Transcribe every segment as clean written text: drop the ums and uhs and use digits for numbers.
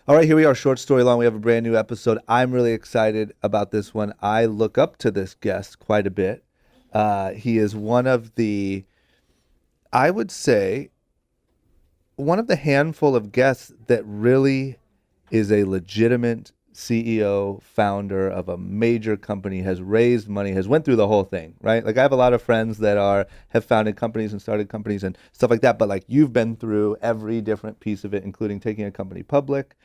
All right, here we are, short story long. We have a brand new episode. I'm really excited about this one. I look up to this guest quite a bit. He is one of the, I would say, one of the handful of guests that really is a legitimate CEO, founder of a major company, has raised money, has went through the whole thing, right? Like I have a lot of friends that have founded companies and started companies and stuff like that, but like you've been through every different piece of it, including taking a company public,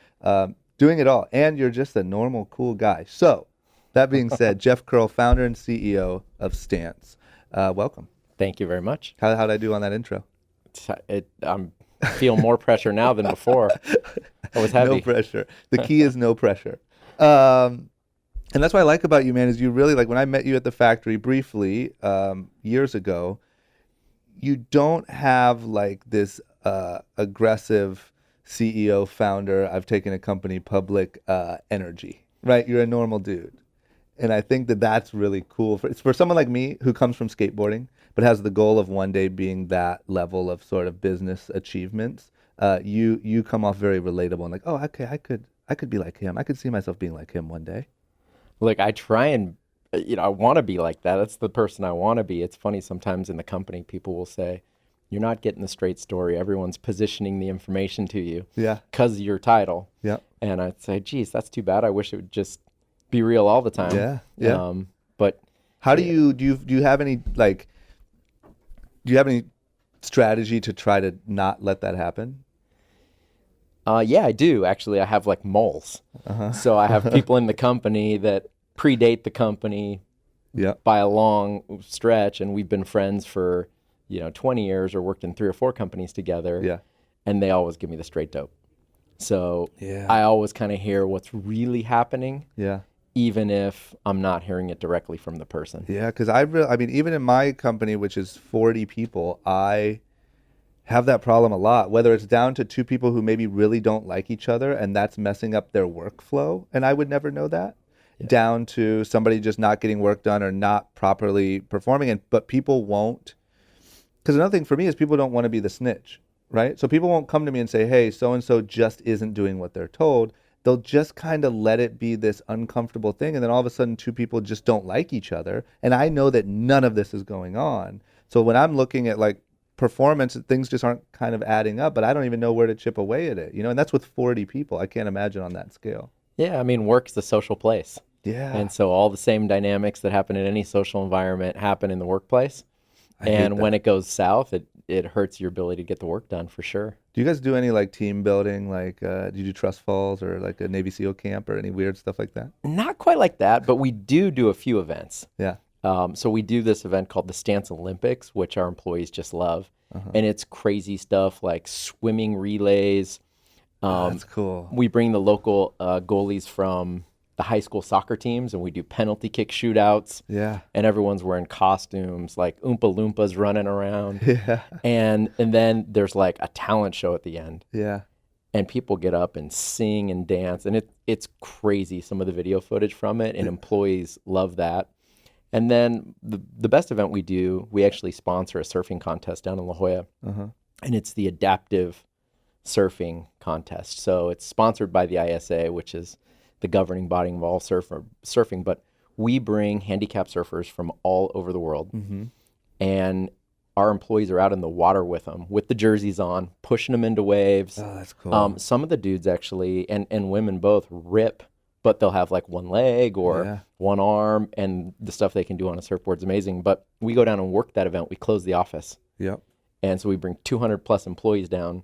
doing it all, and you're just a normal, cool guy. So that being said, Jeff Kearl, founder and CEO of Stance. Welcome. Thank you very much. How'd I do on that intro? I feel more pressure now than before. It was heavy. No pressure. The key is no pressure. And that's what I like about you, man, is you really, like when I met you at the factory briefly years ago, you don't have like this aggressive CEO, founder, I've taken a company public energy, right? You're a normal dude. And I think that that's really cool for someone like me who comes from skateboarding, but has the goal of one day being that level of sort of business achievements. You come off very relatable and like, oh, okay, I could be like him. I could see myself being like him one day. Look, I try and, I want to be like that. That's the person I want to be. It's funny sometimes in the company, people will say, you're not getting the straight story. Everyone's positioning the information to you. Yeah. Because of your title. Yeah. And I'd say, geez, that's too bad. I wish it would just be real all the time. Yeah. Yeah. But how do you have any strategy to try to not let that happen? Yeah, I do. Actually, I have like moles. So I have people in the company that predate the company by a long stretch, and we've been friends for 20 years or worked in 3 or 4 companies together. Yeah. And they always give me the straight dope. So I always kind of hear what's really happening. Yeah. Even if I'm not hearing it directly from the person. Yeah, because I mean, even in my company, which is 40 people, I have that problem a lot, whether it's down to 2 people who maybe really don't like each other and that's messing up their workflow, and I would never know that, down to somebody just not getting work done or not properly performing. But people won't, because another thing for me is people don't want to be the snitch, right? So people won't come to me and say, hey, so-and-so just isn't doing what they're told. They'll just kind of let it be this uncomfortable thing. And then all of a sudden 2 people just don't like each other. And I know that none of this is going on. So when I'm looking at like performance, things just aren't kind of adding up, but I don't even know where to chip away at it, and that's with 40 people. I can't imagine on that scale. Yeah. I mean, work's a social place. Yeah. And so all the same dynamics that happen in any social environment happen in the workplace. And when it goes south, it hurts your ability to get the work done for sure. Do you guys do any like team building, like do you do trust falls or like a Navy SEAL camp or any weird stuff like that? Not quite like that, but we do a few events. Yeah. So we do this event called the Stance Olympics, which our employees just love. And it's crazy stuff like swimming relays. That's cool. We bring the local goalies from the high school soccer teams, and we do penalty kick shootouts. Yeah. And everyone's wearing costumes, like Oompa Loompas running around. Yeah. And then there's like a talent show at the end. Yeah. And people get up and sing and dance, and it's crazy, some of the video footage from it, and employees love that. And then the best event we do, we actually sponsor a surfing contest down in La Jolla, and it's the adaptive surfing contest. So it's sponsored by the ISA, which is the governing body of all surfing, but we bring handicapped surfers from all over the world, and our employees are out in the water with them, with the jerseys on, pushing them into waves. Oh, that's cool. Some of the dudes actually, and women both, rip, but they'll have like one leg or one arm, and the stuff they can do on a surfboard is amazing. But we go down and work that event. We close the office. Yep. And so we bring 200 plus employees down,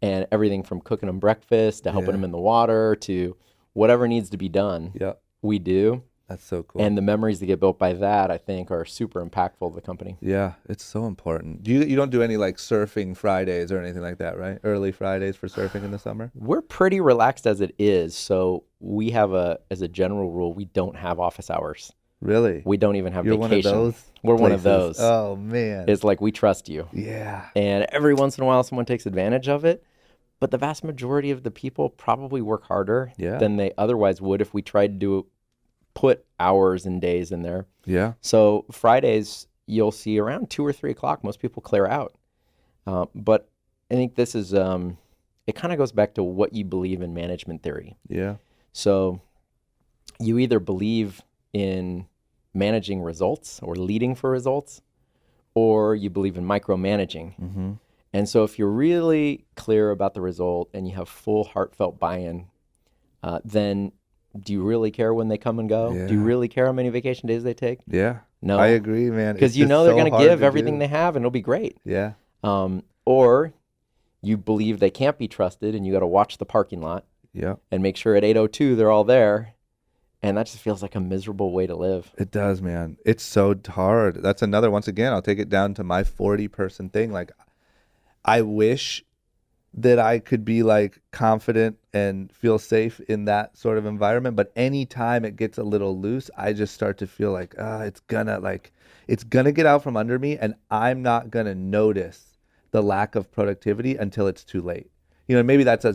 and everything from cooking them breakfast to helping them in the water to whatever needs to be done, we do. That's so cool. And the memories that get built by that, I think, are super impactful to the company. Yeah, it's so important. You don't do any like surfing Fridays or anything like that, right? Early Fridays for surfing in the summer? We're pretty relaxed as it is. So we have as a general rule, we don't have office hours. Really? We don't even have You're vacation. One of those We're places. One of those. Oh, man. It's like we trust you. Yeah. And every once in a while, someone takes advantage of it. But the vast majority of the people probably work harder than they otherwise would if we tried to put hours and days in there. Yeah. So Fridays, you'll see around 2 or 3 o'clock, most people clear out. But I think this is it kind of goes back to what you believe in management theory. Yeah. So you either believe in managing results or leading for results, or you believe in micromanaging. Mm-hmm. And so if you're really clear about the result and you have full heartfelt buy-in, then do you really care when they come and go? Yeah. Do you really care how many vacation days they take? Yeah. No. I agree, man. Because It's you just know they're so going to hard give to everything do. they have and it'll be great. Yeah. Or you believe they can't be trusted and you got to watch the parking lot Yeah. and make sure at 8:02 they're all there. And that just feels like a miserable way to live. It does, man. It's so hard. That's another, once again, I'll take it down to my 40-person thing. Like, I wish that I could be like confident and feel safe in that sort of environment. But anytime it gets a little loose, I just start to feel like, it's gonna get out from under me, and I'm not gonna notice the lack of productivity until it's too late. You know, maybe that's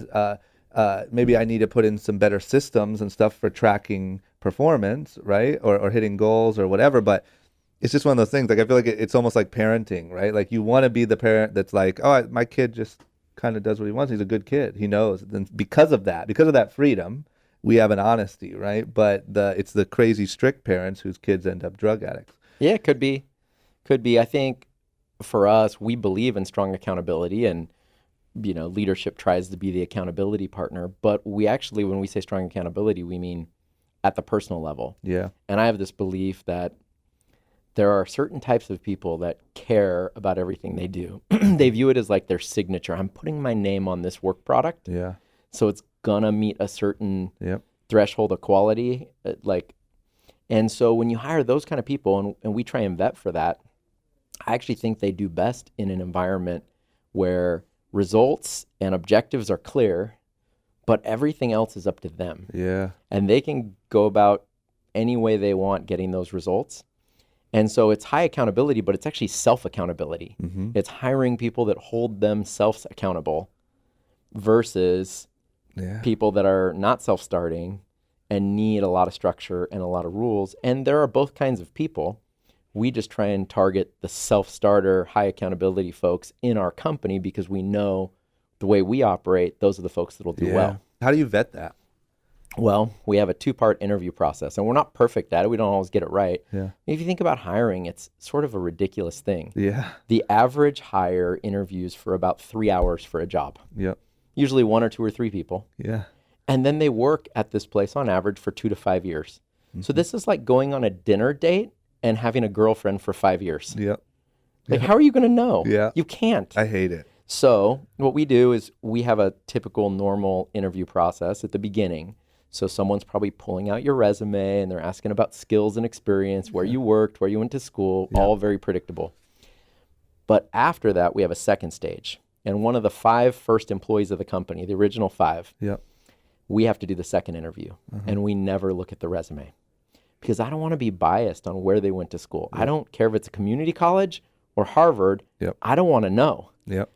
maybe I need to put in some better systems and stuff for tracking performance, right? Or hitting goals or whatever. But it's just one of those things. Like, I feel like it's almost like parenting, right? Like, you want to be the parent that's like, my kid just kind of does what he wants. He's a good kid. He knows. And because of that freedom, we have an honesty, right? But it's the crazy strict parents whose kids end up drug addicts. Yeah, it could be. I think for us, we believe in strong accountability, and leadership tries to be the accountability partner. But we actually, when we say strong accountability, we mean at the personal level. Yeah. And I have this belief that there are certain types of people that care about everything they do. They view it as like their signature. I'm putting my name on this work product. Yeah. So it's gonna meet a certain Yep. threshold of quality. And so when you hire those kind of people, and we try and vet for that, I actually think they do best in an environment where results and objectives are clear, but everything else is up to them. Yeah. And they can go about any way they want getting those results. And so it's high accountability, but it's actually self-accountability. Mm-hmm. It's hiring people that hold themselves accountable versus people that are not self-starting and need a lot of structure and a lot of rules. And there are both kinds of people. We just try and target the self-starter, high accountability folks in our company because we know the way we operate, those are the folks that will do well. How do you vet that? Well, we have a 2-part interview process, and we're not perfect at it. We don't always get it right. Yeah. If you think about hiring, it's sort of a ridiculous thing. Yeah. The average hire interviews for about 3 hours for a job. Yep. Usually 1 or 2 or 3 people. Yeah. And then they work at this place on average for 2 to 5 years. Mm-hmm. So this is like going on a dinner date and having a girlfriend for 5 years. Yep. Like, how are you going to know? Yeah. You can't. I hate it. So what we do is we have a typical normal interview process at the beginning. So someone's probably pulling out your resume and they're asking about skills and experience, where you worked, where you went to school, all very predictable. But after that, we have a second stage. And one of the 5 first employees of the company, the original 5, we have to do the second interview. And we never look at the resume because I don't want to be biased on where they went to school. I don't care if it's a community college or Harvard. I don't want to know.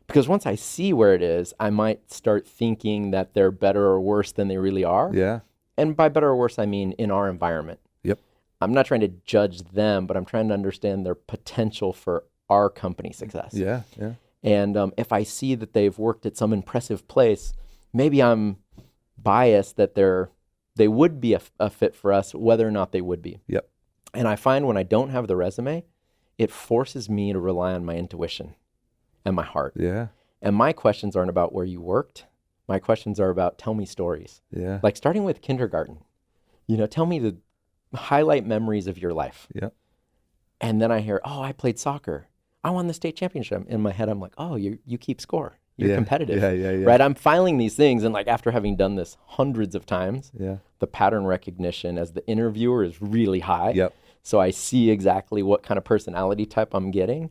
Because once I see where it is, I might start thinking that they're better or worse than they really are. And by better or worse, I mean in our environment. I'm not trying to judge them, but I'm trying to understand their potential for our company success. And if I see that they've worked at some impressive place, maybe I'm biased that they would be a fit for us, whether or not they would be. And I find when I don't have the resume, it forces me to rely on my intuition and my heart. And my questions aren't about where you worked. My questions are about, tell me stories. Like starting with kindergarten. Tell me the highlight memories of your life. And then I hear, I played soccer. I won the state championship. In my head, I'm like, you keep score. You're competitive. Right? I'm filing these things. And like after having done this hundreds of times, the pattern recognition as the interviewer is really high. So I see exactly what kind of personality type I'm getting.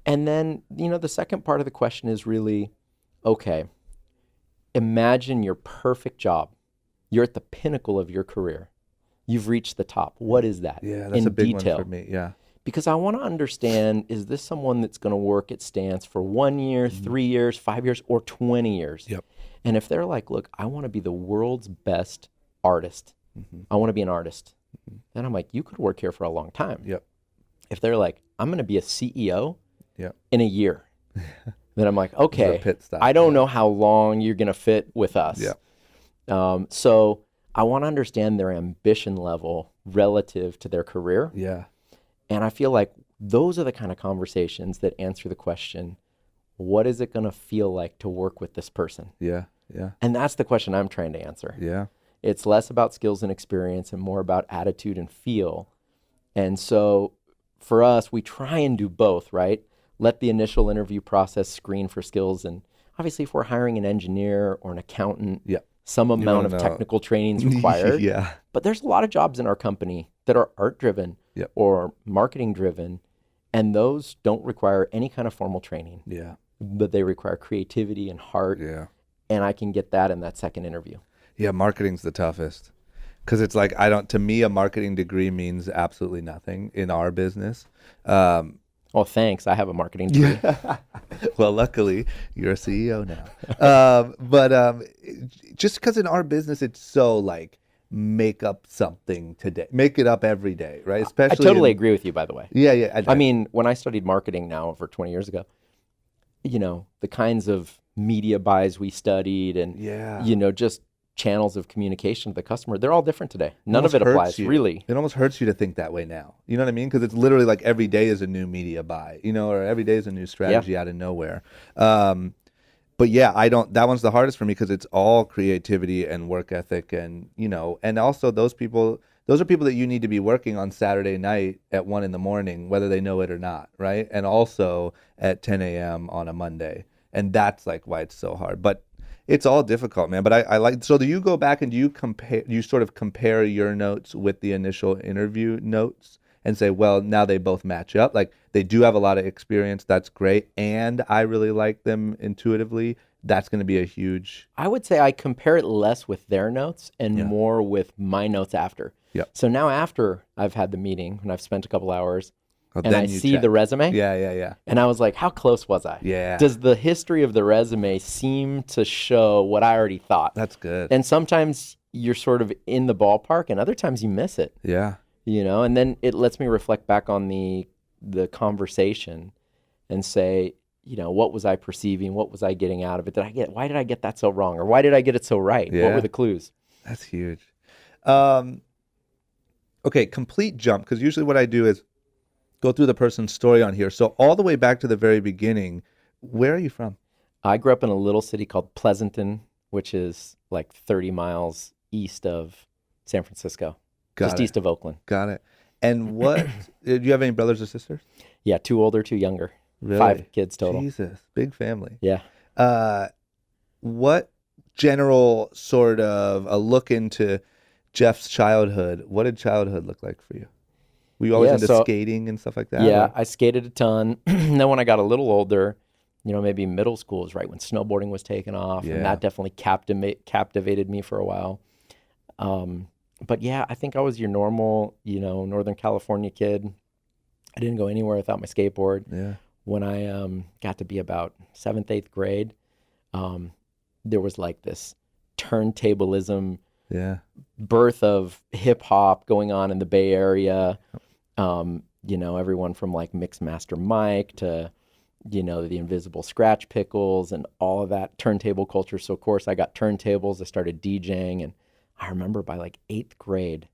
And then, the second part of the question is really, okay, imagine your perfect job. You're at the pinnacle of your career. You've reached the top. What is that? That's a big one for me. Because I want to understand, is this someone that's going to work at Stance for 1 year, 3 years, 5 years, or 20 years? And if they're like, look, I want to be the world's best artist. I want to be an artist. Then I'm like, you could work here for a long time. If they're like, I'm going to be a CEO in a year, then I'm like, okay, pit stop. I don't know how long you're going to fit with us. Yeah. So I want to understand their ambition level relative to their career. Yeah. And I feel like those are the kind of conversations that answer the question, what is it going to feel like to work with this person? Yeah. Yeah. And that's the question I'm trying to answer. Yeah. It's less about skills and experience and more about attitude and feel. And so for us, we try and do both, right? Let the initial interview process screen for skills. And obviously, if we're hiring an engineer or an accountant, Yeah. some amount of technical training is required. Yeah. But there's a lot of jobs in our company that are art-driven Yep. or marketing-driven, and those don't require any kind of formal training. Yeah. But they require creativity and heart. Yeah. And I can get that in that second interview. Yeah. Marketing's the toughest. Because it's like, to me, a marketing degree means absolutely nothing in our business. Oh, thanks. I have a marketing degree. Well, luckily, you're a CEO now. But just because in our business, it's so like, make up something today, make it up every day, right? Especially I totally agree with you, by the way. Yeah, yeah. I mean, when I studied marketing now over 20 years ago, the kinds of media buys we studied and, just channels of communication to the customer, they're all different today. None of it applies, really. It almost hurts you to think that way now. You know what I mean? Because it's literally like every day is a new media buy, or every day is a new strategy out of nowhere. But yeah, that one's the hardest for me because it's all creativity and work ethic and also those are people that you need to be working on Saturday night at 1 a.m, whether they know it or not, right? And also at 10 a.m. on a Monday. And that's like why it's so hard. But it's all difficult, man. But I like, so do you go back and do you sort of compare your notes with the initial interview notes and say, well, now they both match up? Like they do have a lot of experience. That's great. And I really like them intuitively. That's going to be a huge. I would say I compare it less with their notes and more with my notes after. Yep. So now after I've had the meeting and I've spent a couple hours, and I see check the resume. Yeah. And I was like, how close was I? Yeah. Does the history of the resume seem to show what I already thought? That's good. And sometimes you're sort of in the ballpark and other times you miss it. Yeah. And then it lets me reflect back on the conversation and say, what was I perceiving? What was I getting out of it? Why did I get that so wrong? Or why did I get it so right? Yeah. What were the clues? That's huge. Okay, complete jump. Because usually what I do is go through the person's story on here. So all the way back to the very beginning, where are you from? I grew up in a little city called Pleasanton, which is like 30 miles east of San Francisco, east of Oakland. Got it. And what, do you have any brothers or sisters? Yeah, 2 older, 2 younger. Really? 5 kids total. Jesus, big family. Yeah. What general sort of a look into Jeff's childhood, what did childhood look like for you? Were you always into skating and stuff like that? Yeah, or? I skated a ton. And then when I got a little older, maybe middle school is right when snowboarding was taking off. Yeah. And that definitely captivated me for a while. But yeah, I think I was your normal, Northern California kid. I didn't go anywhere without my skateboard. Yeah. When I got to be about 7th, 8th grade, there was like this turntablism birth of hip hop going on in the Bay Area. Everyone from like Mixmaster Mike to, the Invisible Scratch Pickles and all of that turntable culture. So of course I got turntables. I started DJing, and I remember by like 8th grade,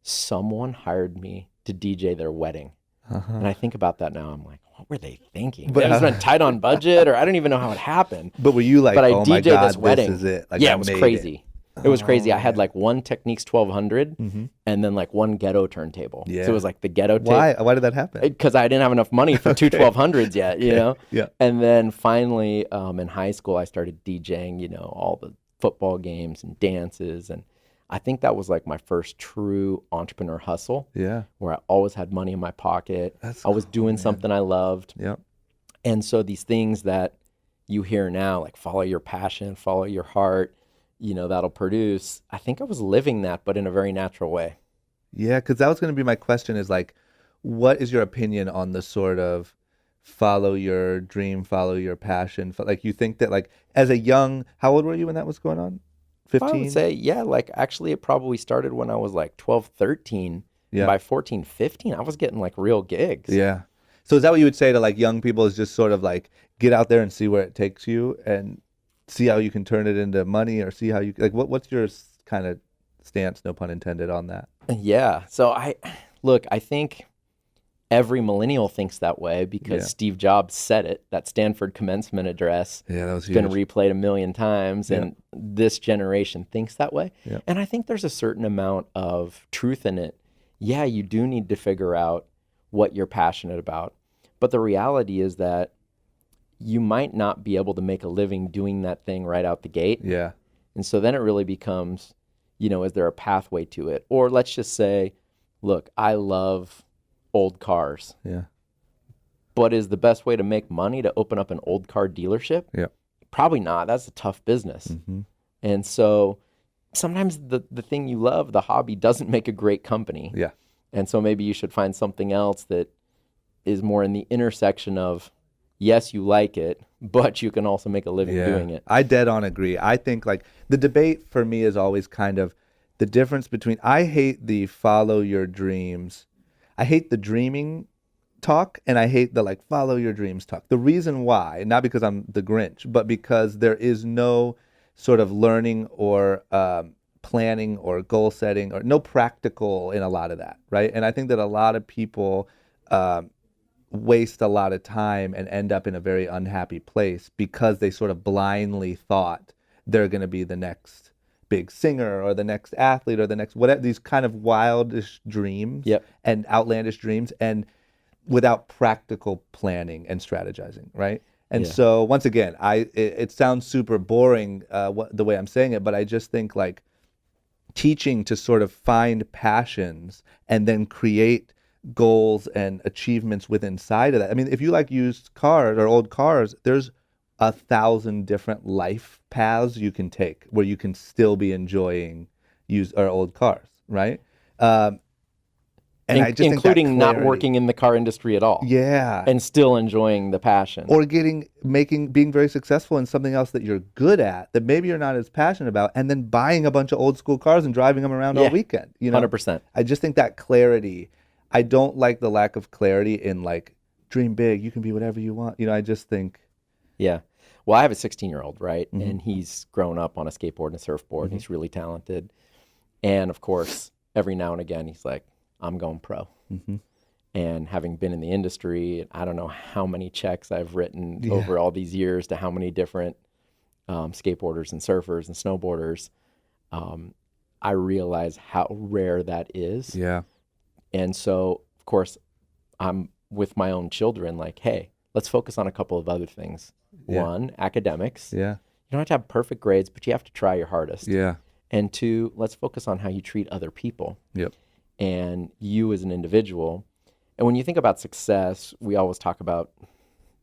someone hired me to DJ their wedding. Uh-huh. And I think about that now. I'm like, what were they thinking? But it was been tight on budget, or I don't even know how it happened. But were you like, but I oh DJ'd my God, this wedding. This is it. Like, yeah, it was crazy. It was crazy. I had man. like one Technics 1200 and then like one ghetto turntable. Yeah. So it was like the ghetto tape. Why did that happen? Because I didn't have enough money for two 1200s yet, you know? Yeah. And then finally in high school, I started DJing, all the football games and dances. And I think that was like my first true entrepreneur hustle. Yeah. Where I always had money in my pocket. I was doing something I loved. Yeah. And so these things that you hear now, like follow your passion, follow your heart, that'll produce. I think I was living that, but in a very natural way. Yeah, because that was going to be my question is like, what is your opinion on the sort of follow your dream, follow your passion? Like you think that like as a young, how old were you when that was going on? 15? I would say, yeah, like actually it probably started when I was like 12, 13. Yeah. By 14, 15, I was getting like real gigs. Yeah. So is that what you would say to like young people, is just sort of like get out there and see where it takes you and see how you can turn it into money, or see how you like what's your kind of stance, no pun intended, on that? Yeah. So I think every millennial thinks that way because Yeah. Steve Jobs said it. That Stanford commencement address Yeah, that was has been huge. replayed a million times, Yeah. and this generation thinks that way. Yeah. And I think there's a certain amount of truth in it. Yeah, you do need to figure out what you're passionate about. But the reality is that you might not be able to make a living doing that thing right out the gate. Yeah. And so then it really becomes, is there a pathway to it? Or let's just say, look, I love old cars, Yeah. but is the best way to make money to open up an old car dealership? Yeah. Probably not. That's a tough business. Mm-hmm. And so sometimes the thing you love, the hobby, doesn't make a great company. Yeah. And so maybe you should find something else that is more in the intersection of, yes, you like it, but you can also make a living doing it. I dead on agree. I think like the debate for me is always kind of the difference between, I hate the follow your dreams. I hate the dreaming talk, and I hate the like follow your dreams talk. The reason why, not because I'm the Grinch, but because there is no sort of learning or planning or goal setting, or no practical in a lot of that, right? And I think that a lot of people waste a lot of time and end up in a very unhappy place because they sort of blindly thought they're going to be the next big singer or the next athlete or the next whatever, these kind of wildish dreams Yep. and outlandish dreams, and without practical planning and strategizing, right? And Yeah. so once again, it sounds super boring the way I'm saying it, but I just think like teaching to sort of find passions and then create goals and achievements within inside of that. I mean, if you like used cars or old cars, there's 1,000 different life paths you can take where you can still be enjoying used or old cars, right? And I just think that including not clarity- working in the car industry at all. Yeah. And still enjoying the passion. Or being very successful in something else that you're good at that maybe you're not as passionate about, and then buying a bunch of old school cars and driving them around all weekend. 100%. I just think that clarity, I don't like the lack of clarity in like dream big, you can be whatever you want. I just think. Yeah. Well, I have a 16-year-old, right? Mm-hmm. And he's grown up on a skateboard and a surfboard, and he's really talented. And of course, every now and again, he's like, I'm going pro. Mm-hmm. And having been in the industry, I don't know how many checks I've written over all these years to how many different skateboarders and surfers and snowboarders. I realize how rare that is. Yeah. And so, of course, I'm with my own children like, hey, let's focus on a couple of other things. Yeah. One, academics. Yeah. You don't have to have perfect grades, but you have to try your hardest. Yeah. And two, let's focus on how you treat other people. Yep. And you as an individual. And when you think about success, we always talk about,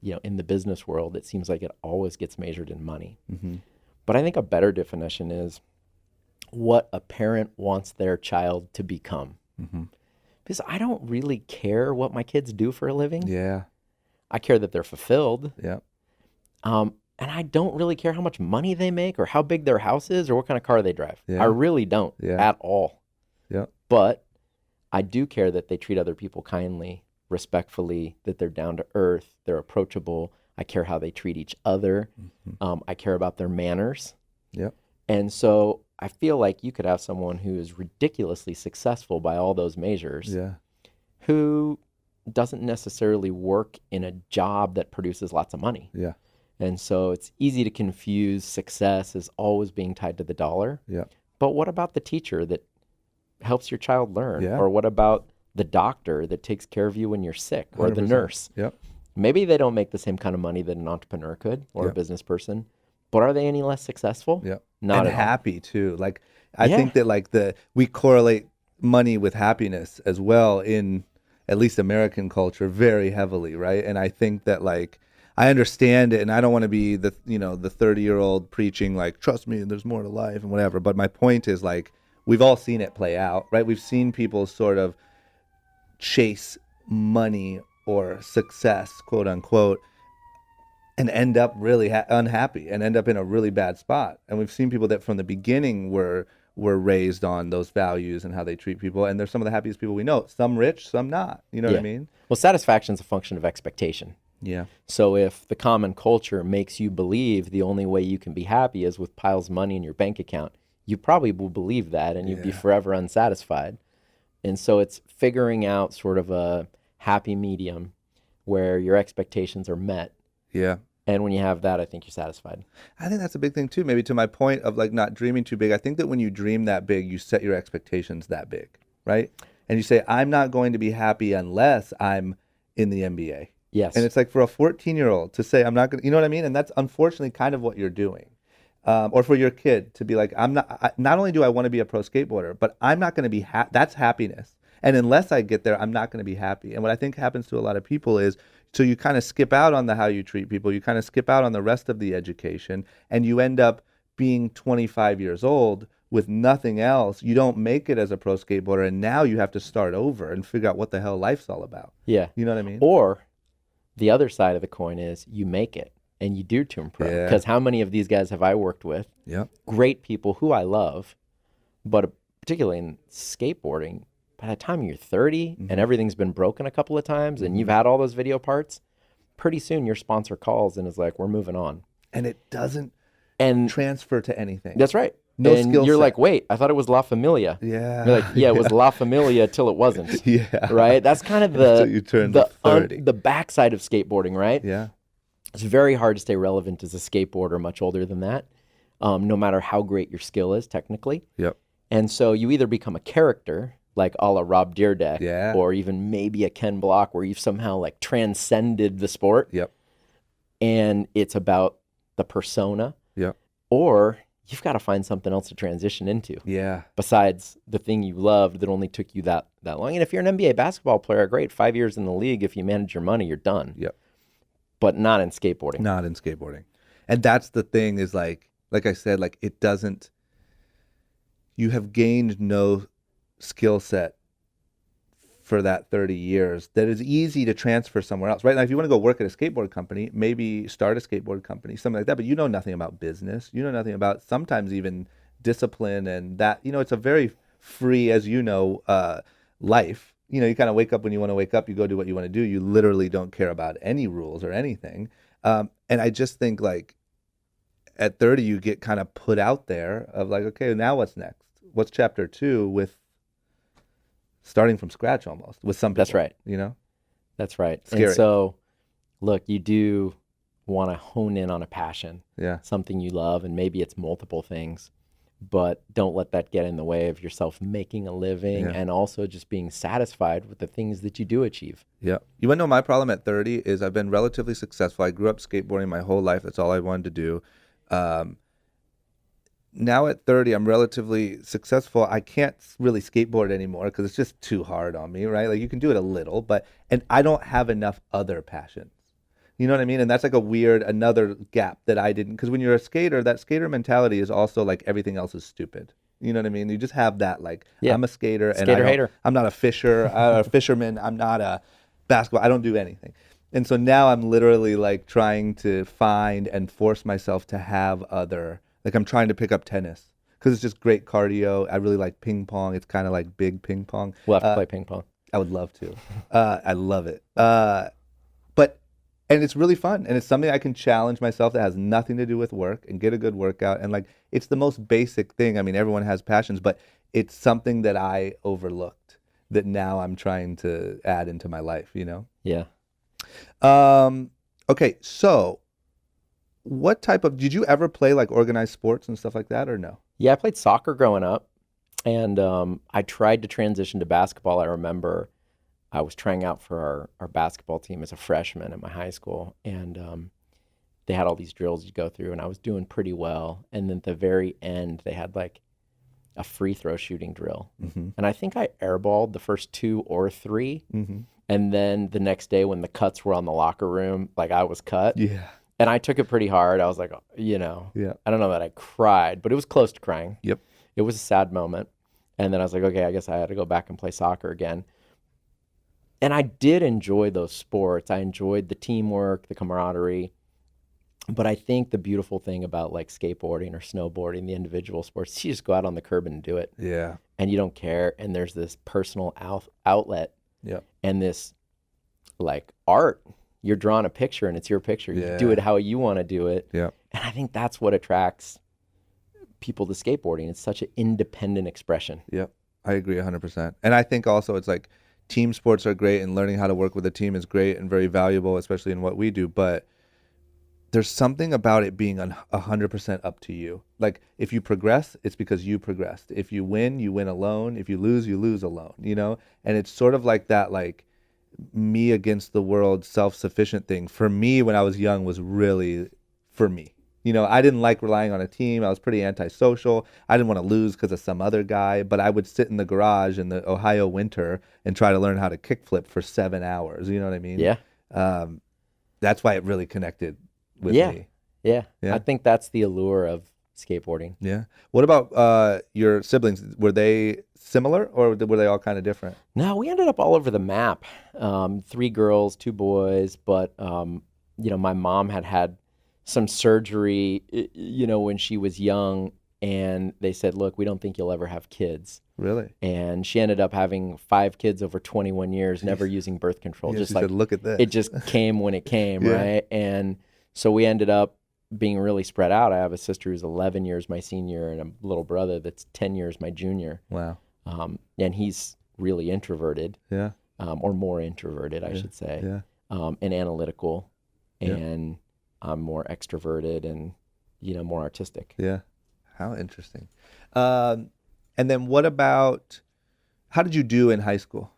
in the business world, it seems like it always gets measured in money. Mm-hmm. But I think a better definition is what a parent wants their child to become. Mm-hmm. Because I don't really care what my kids do for a living. Yeah. I care that they're fulfilled. Yeah. And I don't really care how much money they make or how big their house is or what kind of car they drive. Yeah. I really don't at all. Yeah. But I do care that they treat other people kindly, respectfully, that they're down to earth, they're approachable. I care how they treat each other. Mm-hmm. I care about their manners. Yep. And so I feel like you could have someone who is ridiculously successful by all those measures, Yeah. who doesn't necessarily work in a job that produces lots of money. Yeah. And so it's easy to confuse success as always being tied to the dollar. Yeah. But what about the teacher that helps your child learn? Yeah. Or what about the doctor that takes care of you when you're sick, or the 100%. nurse? Yep. Maybe they don't make the same kind of money that an entrepreneur could, or a business person, but are they any less successful? Yep. Not and at all. happy too. Like I think that like we correlate money with happiness as well in at least American culture very heavily, right? And I think that like I understand it, and I don't want to be the 30-year-old preaching like trust me, there's more to life and whatever. But my point is like we've all seen it play out, right? We've seen people sort of chase money or success, quote unquote, and end up really unhappy and end up in a really bad spot. And we've seen people that from the beginning were were raised on those values and how they treat people, and they're some of the happiest people we know. Some rich, some not. You know what I mean? Well, satisfaction is a function of expectation. Yeah. So if the common culture makes you believe the only way you can be happy is with piles of money in your bank account, you probably will believe that, and you'd be forever unsatisfied. And so it's figuring out sort of a happy medium where your expectations are met. Yeah. And when you have that, I think you're satisfied. I think that's a big thing too. Maybe to my point of like not dreaming too big. I think that when you dream that big, you set your expectations that big, right? And you say, I'm not going to be happy unless I'm in the NBA. Yes. And it's like for a 14-year-old to say, I'm not going to, you know what I mean? And that's unfortunately kind of what you're doing. Or for your kid to be like, not only do I want to be a pro skateboarder, but I'm not going to be, that's happiness. And unless I get there, I'm not going to be happy. And what I think happens to a lot of people is, so you kind of skip out on the how you treat people, you kind of skip out on the rest of the education, and you end up being 25 years old with nothing else. You don't make it as a pro skateboarder, and now you have to start over and figure out what the hell life's all about. Yeah. You know what I mean? Or the other side of the coin is you make it and you do turn pro. Because how many of these guys have I worked with? Yeah. Great people who I love, but particularly in skateboarding, by the time you're 30 and everything's been broken a couple of times and you've had all those video parts, pretty soon your sponsor calls and is like, we're moving on. And it doesn't And transfer to anything. that's right. No and skill you're set. like, wait, I thought it was La Familia. Yeah. You're like, yeah, it was La Familia till it wasn't. Yeah. Right? That's kind of Until you turn the 30. the backside of skateboarding, right? Yeah. It's very hard to stay relevant as a skateboarder much older than that, no matter how great your skill is technically. Yep. And so you either become a character, like a la Rob Dyrdek, Yeah. or even maybe a Ken Block, where you've somehow like transcended the sport. Yep. And it's about the persona. Yep. Or you've got to find something else to transition into. Yeah. Besides the thing you loved that only took you that long. And if you're an NBA basketball player, great, 5 years in the league, if you manage your money, you're done. Yep. But not in skateboarding. Not in skateboarding. And that's the thing is like I said, like it doesn't, you have gained no skill set for that 30 years that is easy to transfer somewhere else, right? Now, if you want to go work at a skateboard company, maybe start a skateboard company, something like that, but you know nothing about business. You know nothing about sometimes even discipline and that, you know, it's a very free, as you know, life. You know, you kind of wake up when you want to wake up, you go do what you want to do. You literally don't care about any rules or anything. And I just think like at 30, you get kind of put out there of like, okay, now what's next? What's chapter 2 with starting from scratch almost with some people? That's right. You know? That's right. Scary. And so, look, you do want to hone in on a passion, Yeah. something you love, and maybe it's multiple things, but don't let that get in the way of yourself making a living and also just being satisfied with the things that you do achieve. Yeah. You want to know my problem at 30 is I've been relatively successful. I grew up skateboarding my whole life. That's all I wanted to do. Now at 30, I'm relatively successful. I can't really skateboard anymore because it's just too hard on me, right? Like you can do it a little, and I don't have enough other passions. You know what I mean? And that's like another gap that I didn't, because when you're a skater, that skater mentality is also like everything else is stupid. You know what I mean? You just have that like, I'm a skater and Hater. I'm not a a fisherman. I'm not a basketball. I don't do anything. And so now I'm literally like trying to find and force myself to have like I'm trying to pick up tennis because it's just great cardio. I really like ping pong. It's kind of like big ping pong. We'll have to play ping pong. I would love to. I love it. And it's really fun. And it's something I can challenge myself that has nothing to do with work and get a good workout. And like, it's the most basic thing. I mean, everyone has passions, but it's something that I overlooked that now I'm trying to add into my life, you know? Yeah. Okay. So did you ever play like organized sports and stuff like that or no? Yeah, I played soccer growing up, and I tried to transition to basketball. I remember I was trying out for our basketball team as a freshman at my high school, and they had all these drills you go through, and I was doing pretty well. And then at the very end, they had like a free throw shooting drill. Mm-hmm. And I think I airballed the first 2 or 3. Mm-hmm. And then the next day when the cuts were on the locker room, like I was cut. Yeah. And I took it pretty hard. I was like, I don't know that I cried, but it was close to crying. Yep. It was a sad moment. And then I was like, okay, I guess I had to go back and play soccer again. And I did enjoy those sports. I enjoyed the teamwork, the camaraderie. But I think the beautiful thing about like skateboarding or snowboarding, the individual sports, you just go out on the curb and do it. Yeah. And you don't care. And there's this personal outlet Yeah. and this like art. You're drawing a picture and it's your picture. You do it how you want to do it. Yeah. And I think that's what attracts people to skateboarding. It's such an independent expression. Yep. I agree 100%. And I think also it's like team sports are great and learning how to work with a team is great and very valuable, especially in what we do. But there's something about it being 100% up to you. Like if you progress, it's because you progressed. If you win alone. If you lose alone, you know? And it's sort of like that, like me against the world, self-sufficient thing. For me, when I was young, was really for me. You know, I didn't like relying on a team. I was pretty antisocial. I didn't want to lose because of some other guy, but I would sit in the garage in the Ohio winter and try to learn how to kickflip for 7 hours. You know what I mean? Yeah. That's why it really connected with me. Yeah. I think that's the allure of skateboarding. Yeah. What about your siblings? Were they similar or were they all kind of different? No, we ended up all over the map. 3 girls, 2 boys, but you know, my mom had some surgery, you know, when she was young, and they said, look, we don't think you'll ever have kids. Really? And she ended up having 5 kids over 21 years, never using birth control. Yeah, just she like, said, look at this. it just came when it came, right? And so we ended up being really spread out. I have a sister who's 11 years my senior and a little brother that's 10 years my junior. Wow. And he's really introverted. Yeah. Or more introverted, I should say. Yeah. And analytical. And I'm more extroverted and, you know, more artistic. Yeah. How interesting. And then what about, how did you do in high school?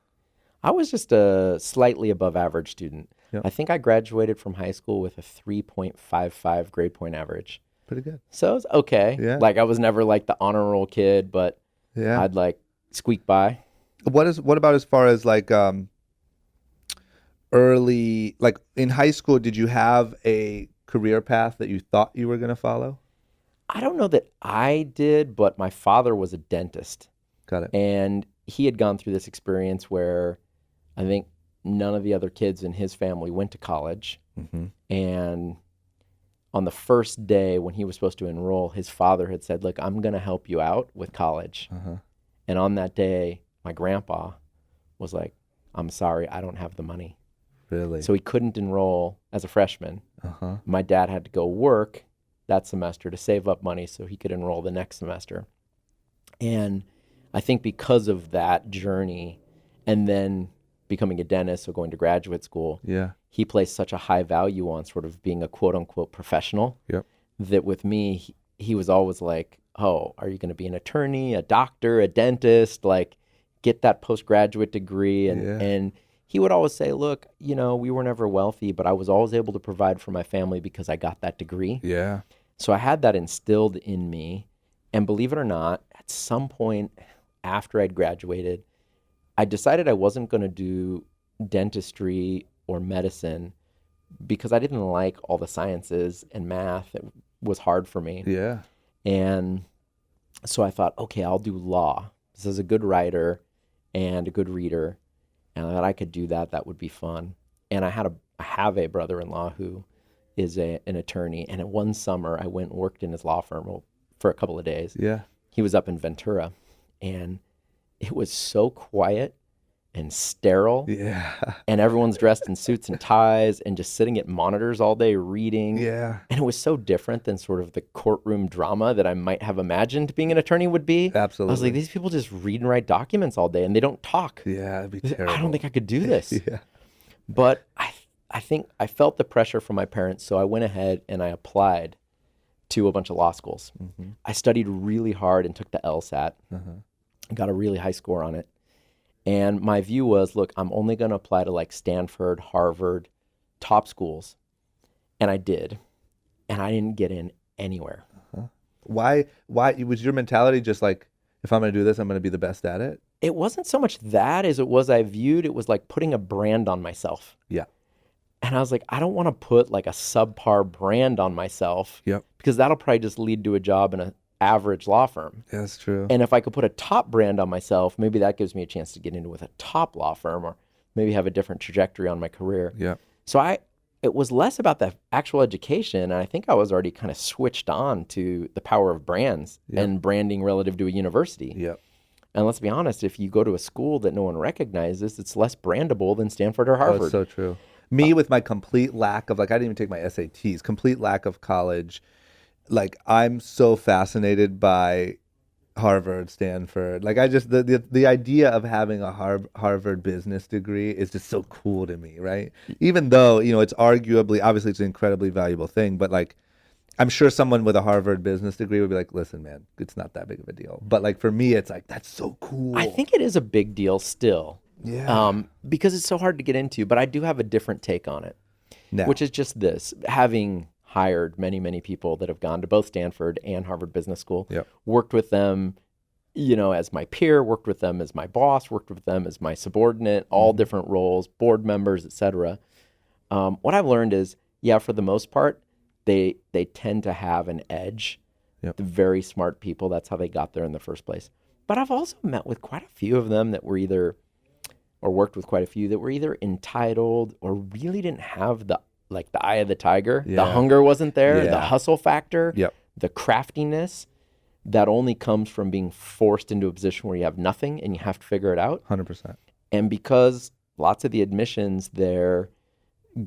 I was just a slightly above average student. Yep. I think I graduated from high school with a 3.55 grade point average. Pretty good. So it was okay. Yeah. Like I was never like the honor roll kid, but I'd like squeak by. What about as far as like early, like in high school, did you have a career path that you thought you were going to follow? I don't know that I did, but my father was a dentist. Got it. And he had gone through this experience where I think none of the other kids in his family went to college. Mm-hmm. And on the first day when he was supposed to enroll, his father had said, look, I'm going to help you out with college. Uh-huh. And on that day, my grandpa was like, I'm sorry, I don't have the money. Really? So he couldn't enroll as a freshman. Uh-huh. My dad had to go work that semester to save up money so he could enroll the next semester. And I think because of that journey and then becoming a dentist or going to graduate school, he placed such a high value on sort of being a quote unquote professional that with me, he was always like, oh, are you going to be an attorney, a doctor, a dentist? Like, get that postgraduate degree. And he would always say, look, you know, we were never wealthy, but I was always able to provide for my family because I got that degree. Yeah. So I had that instilled in me. And believe it or not, at some point after I'd graduated, I decided I wasn't going to do dentistry or medicine because I didn't like all the sciences and math. It was hard for me. Yeah. And so I thought, okay, I'll do law. This is a good writer and a good reader, and that I could do that. That would be fun. And I have a brother-in-law who is an attorney. And one summer, I went and worked in his law firm for a couple of days. Yeah. He was up in Ventura, and it was so quiet and sterile. Yeah. And everyone's dressed in suits and ties and just sitting at monitors all day reading. Yeah. And it was so different than sort of the courtroom drama that I might have imagined being an attorney would be. Absolutely. I was like, these people just read and write documents all day and they don't talk. Yeah, it'd be terrible. I don't think I could do this. Yeah. But I think I felt the pressure from my parents, so I went ahead and I applied to a bunch of law schools. Mm-hmm. I studied really hard and took the LSAT. Uh-huh. Got a really high score on it. And my view was, look, I'm only going to apply to like Stanford, Harvard, top schools. And I did. And I didn't get in anywhere. Uh-huh. Why was your mentality just like, if I'm going to do this, I'm going to be the best at it? It wasn't so much that as it was I viewed it was like putting a brand on myself. Yeah. And I was like, I don't want to put like a subpar brand on myself. Yep. Because that'll probably just lead to a job in an average law firm. Yeah, that's true. And if I could put a top brand on myself, maybe that gives me a chance to get into with a top law firm or maybe have a different trajectory on my career. Yeah. So I it was less about the actual education. And I think I was already kind of switched on to the power of brands and branding relative to a university. Yep. And let's be honest, if you go to a school that no one recognizes, it's less brandable than Stanford or Oh, Harvard. it's so true. Me with my complete lack of, like, I didn't even take my SATs, complete lack of college. Like, I'm so fascinated by Harvard, Stanford. Like, I just, the idea of having a Harvard business degree is just so cool to me, right? Even though, it's arguably, obviously it's an incredibly valuable thing, but like, I'm sure someone with a Harvard business degree would be like, listen, man, it's not that big of a deal. But like, for me, it's like, that's so cool. I think it is a big deal still. Yeah. Because it's so hard to get into, but I do have a different take on it, which is just this. Having hired many, many people that have gone to both Stanford and Harvard Business School, worked with them, as my peer, worked with them as my boss, worked with them as my subordinate, all different roles, board members, etc. What I've learned is, for the most part, they tend to have an edge. The very smart people, that's how they got there in the first place. But I've also met with quite a few of them that were worked with quite a few that were either entitled or really didn't have the eye of the tiger. The hunger wasn't there, the hustle factor, the craftiness that only comes from being forced into a position where you have nothing and you have to figure it out. 100%. And because lots of the admissions there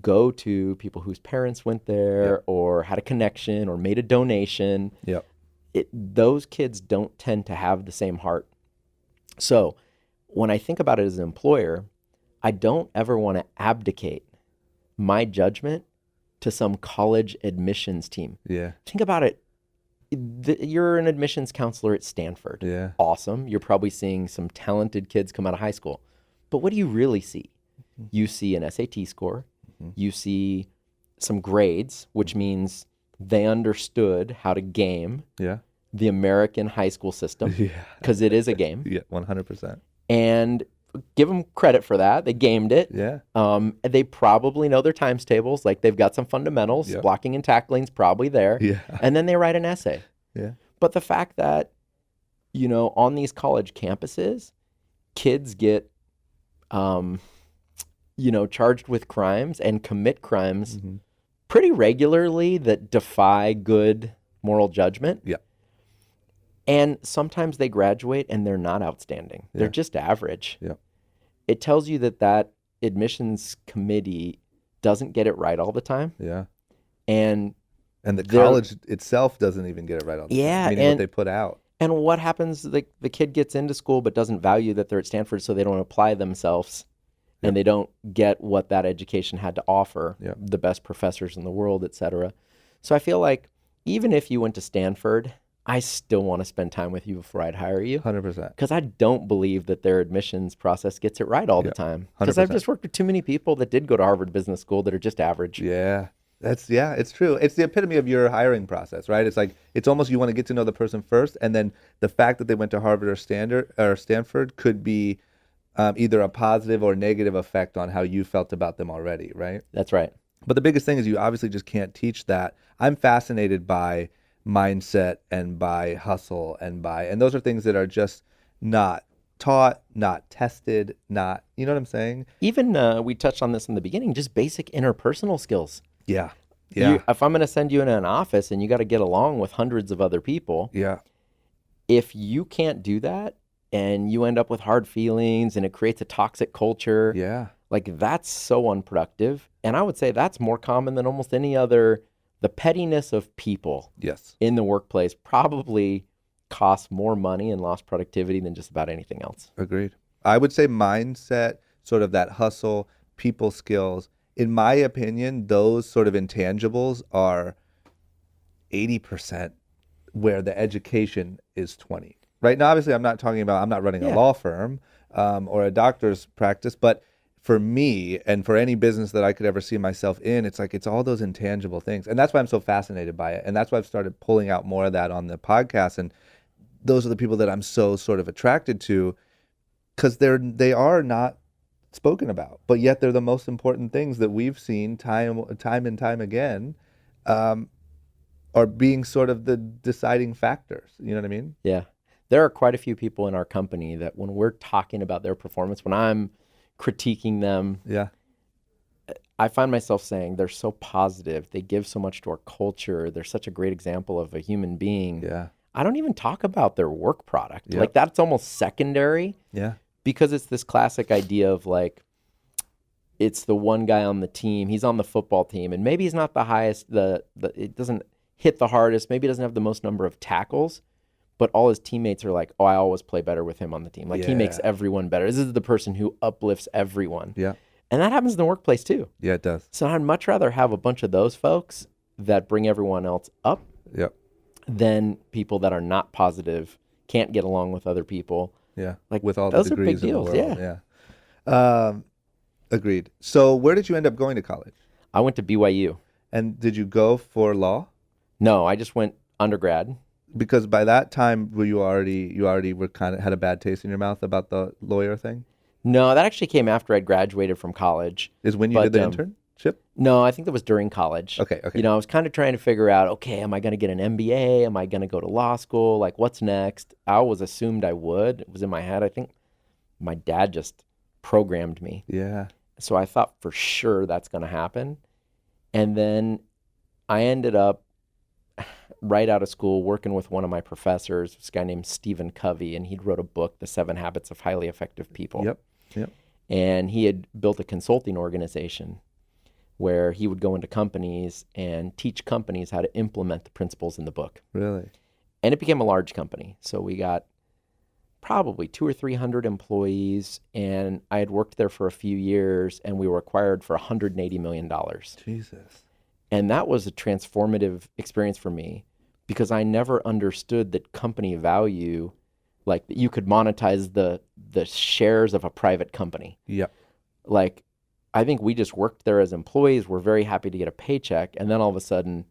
go to people whose parents went there or had a connection or made a donation, those kids don't tend to have the same heart. So when I think about it as an employer, I don't ever want to abdicate my judgment to some college admissions team. Think about it. You're an admissions counselor at Stanford. Awesome. You're probably seeing some talented kids come out of high school. But what do you really see? You see an SAT score. You see some grades, which means they understood how to game the American high school system, because it is a game. 100%. And give them credit for that. They gamed it. They probably know their times tables. Like, they've got some fundamentals. Blocking and tackling's probably there. And then they write an essay. But the fact that, on these college campuses, kids get, charged with crimes and commit crimes pretty regularly that defy good moral judgment. And sometimes they graduate and they're not outstanding. They're just average. It tells you that admissions committee doesn't get it right all the time. And the college itself doesn't even get it right all the time. Meaning what they put out. And what happens, the kid gets into school but doesn't value that they're at Stanford, so they don't apply themselves and they don't get what that education had to offer, the best professors in the world, et cetera. So I feel like even if you went to Stanford, I still want to spend time with you before I'd hire you. 100%. Because I don't believe that their admissions process gets it right all the time. Because I've just worked with too many people that did go to Harvard Business School that are just average. It's true. It's the epitome of your hiring process, right? It's like, it's almost, you want to get to know the person first, and then the fact that they went to Harvard or Stanford could be either a positive or negative effect on how you felt about them already, right? That's right. But the biggest thing is you obviously just can't teach that. I'm fascinated by mindset and by hustle and those are things that are just not taught, not tested, not, you know what I'm saying? Even we touched on this in the beginning, just basic interpersonal skills. If I'm going to send you in an office and you got to get along with hundreds of other people, if you can't do that and you end up with hard feelings and it creates a toxic culture, like, that's so unproductive. And I would say that's more common than almost any other. The pettiness of people in the workplace probably costs more money and lost productivity than just about anything else. Agreed. I would say mindset, sort of that hustle, people skills. In my opinion, those sort of intangibles are 80% where the education is 20. Right now, obviously, I'm not running a law firm or a doctor's practice, but for me and for any business that I could ever see myself in, it's like, it's all those intangible things. And that's why I'm so fascinated by it. And that's why I've started pulling out more of that on the podcast. And those are the people that I'm so sort of attracted to, because they are not spoken about, but yet they're the most important things that we've seen time and time again, are being sort of the deciding factors. You know what I mean? Yeah. There are quite a few people in our company that when we're talking about their performance, when I'm critiquing them, I find myself saying they're so positive. They give so much to our culture. They're such a great example of a human being. Yeah. I don't even talk about their work product. Yep. Like that's almost secondary Yeah. because it's this classic idea of like, it's the one guy on the team. He's on the football team, and maybe he's not the highest. It doesn't hit the hardest. Maybe he doesn't have the most number of tackles, but all his teammates are like, "Oh, I always play better with him on the team. Like he makes everyone better. This is the person who uplifts everyone." Yeah. And that happens in the workplace too. Yeah, it does. So I'd much rather have a bunch of those folks that bring everyone else up Yep. than people that are not positive, can't get along with other people. Yeah. Like with all those the are big degrees in the deals. world. Yeah. Agreed. So where did you end up going to college? I went to BYU. And did you go for law? No, I just went undergrad. Because by that time, were you already were kind of had a bad taste in your mouth about the lawyer thing? No, that actually came after I'd graduated from college. Is when you did the internship? No, I think that was during college. Okay. You know, I was kind of trying to figure out, okay, am I going to get an MBA? Am I going to go to law school? Like, what's next? I always assumed I would. It was in my head. I think my dad just programmed me. Yeah. So I thought for sure that's going to happen. And then I ended up right out of school working with one of my professors, this guy named Stephen Covey, and he'd wrote a book, The 7 Habits of Highly Effective People. Yep. And he had built a consulting organization where he would go into companies and teach companies how to implement the principles in the book. Really? And it became a large company. So we got probably 200 or 300 employees, and I had worked there for a few years, and we were acquired for $180 million. Jesus. And that was a transformative experience for me because I never understood that company value, like that you could monetize the shares of a private company. Yep. Like, I think we just worked there as employees. We're very happy to get a paycheck. And then all of a sudden,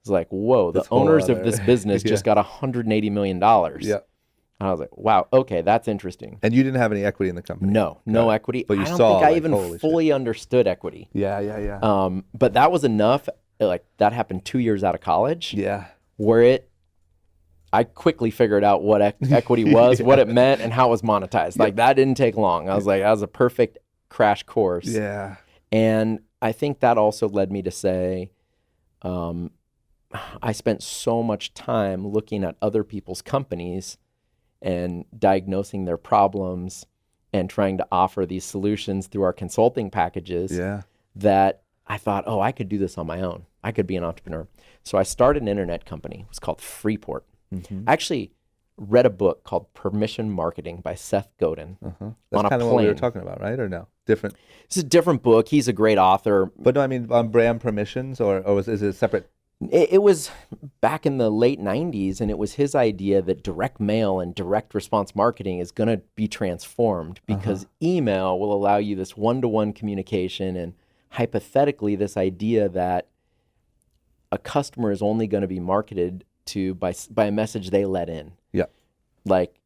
it's like, whoa, the owners of this business just got $180 million. Yeah. And I was like, wow, okay, that's interesting. And you didn't have any equity in the company? No equity. But you I don't saw, think I like, even holy fully understood equity. Yeah. But that was enough. Like, that happened 2 years out of college. Yeah. Where I quickly figured out what equity was, what it meant, and how it was monetized. Like, that didn't take long. I was like, that was a perfect crash course. Yeah. And I think that also led me to say, I spent so much time looking at other people's companies and diagnosing their problems and trying to offer these solutions through our consulting packages that I thought, oh, I could do this on my own. I could be an entrepreneur. So I started an internet company. It was called Freeport. Mm-hmm. I actually read a book called Permission Marketing by Seth Godin That's on a kind of plane. what we were talking about, right? Or no? Different? It's a different book. He's a great author. But no, I mean, on brand permissions, or is it separate? It was back in the late 90s, and it was his idea that direct mail and direct response marketing is going to be transformed because email will allow you this one-to-one communication, and hypothetically this idea that a customer is only going to be marketed to by a message they let in. Yeah. Like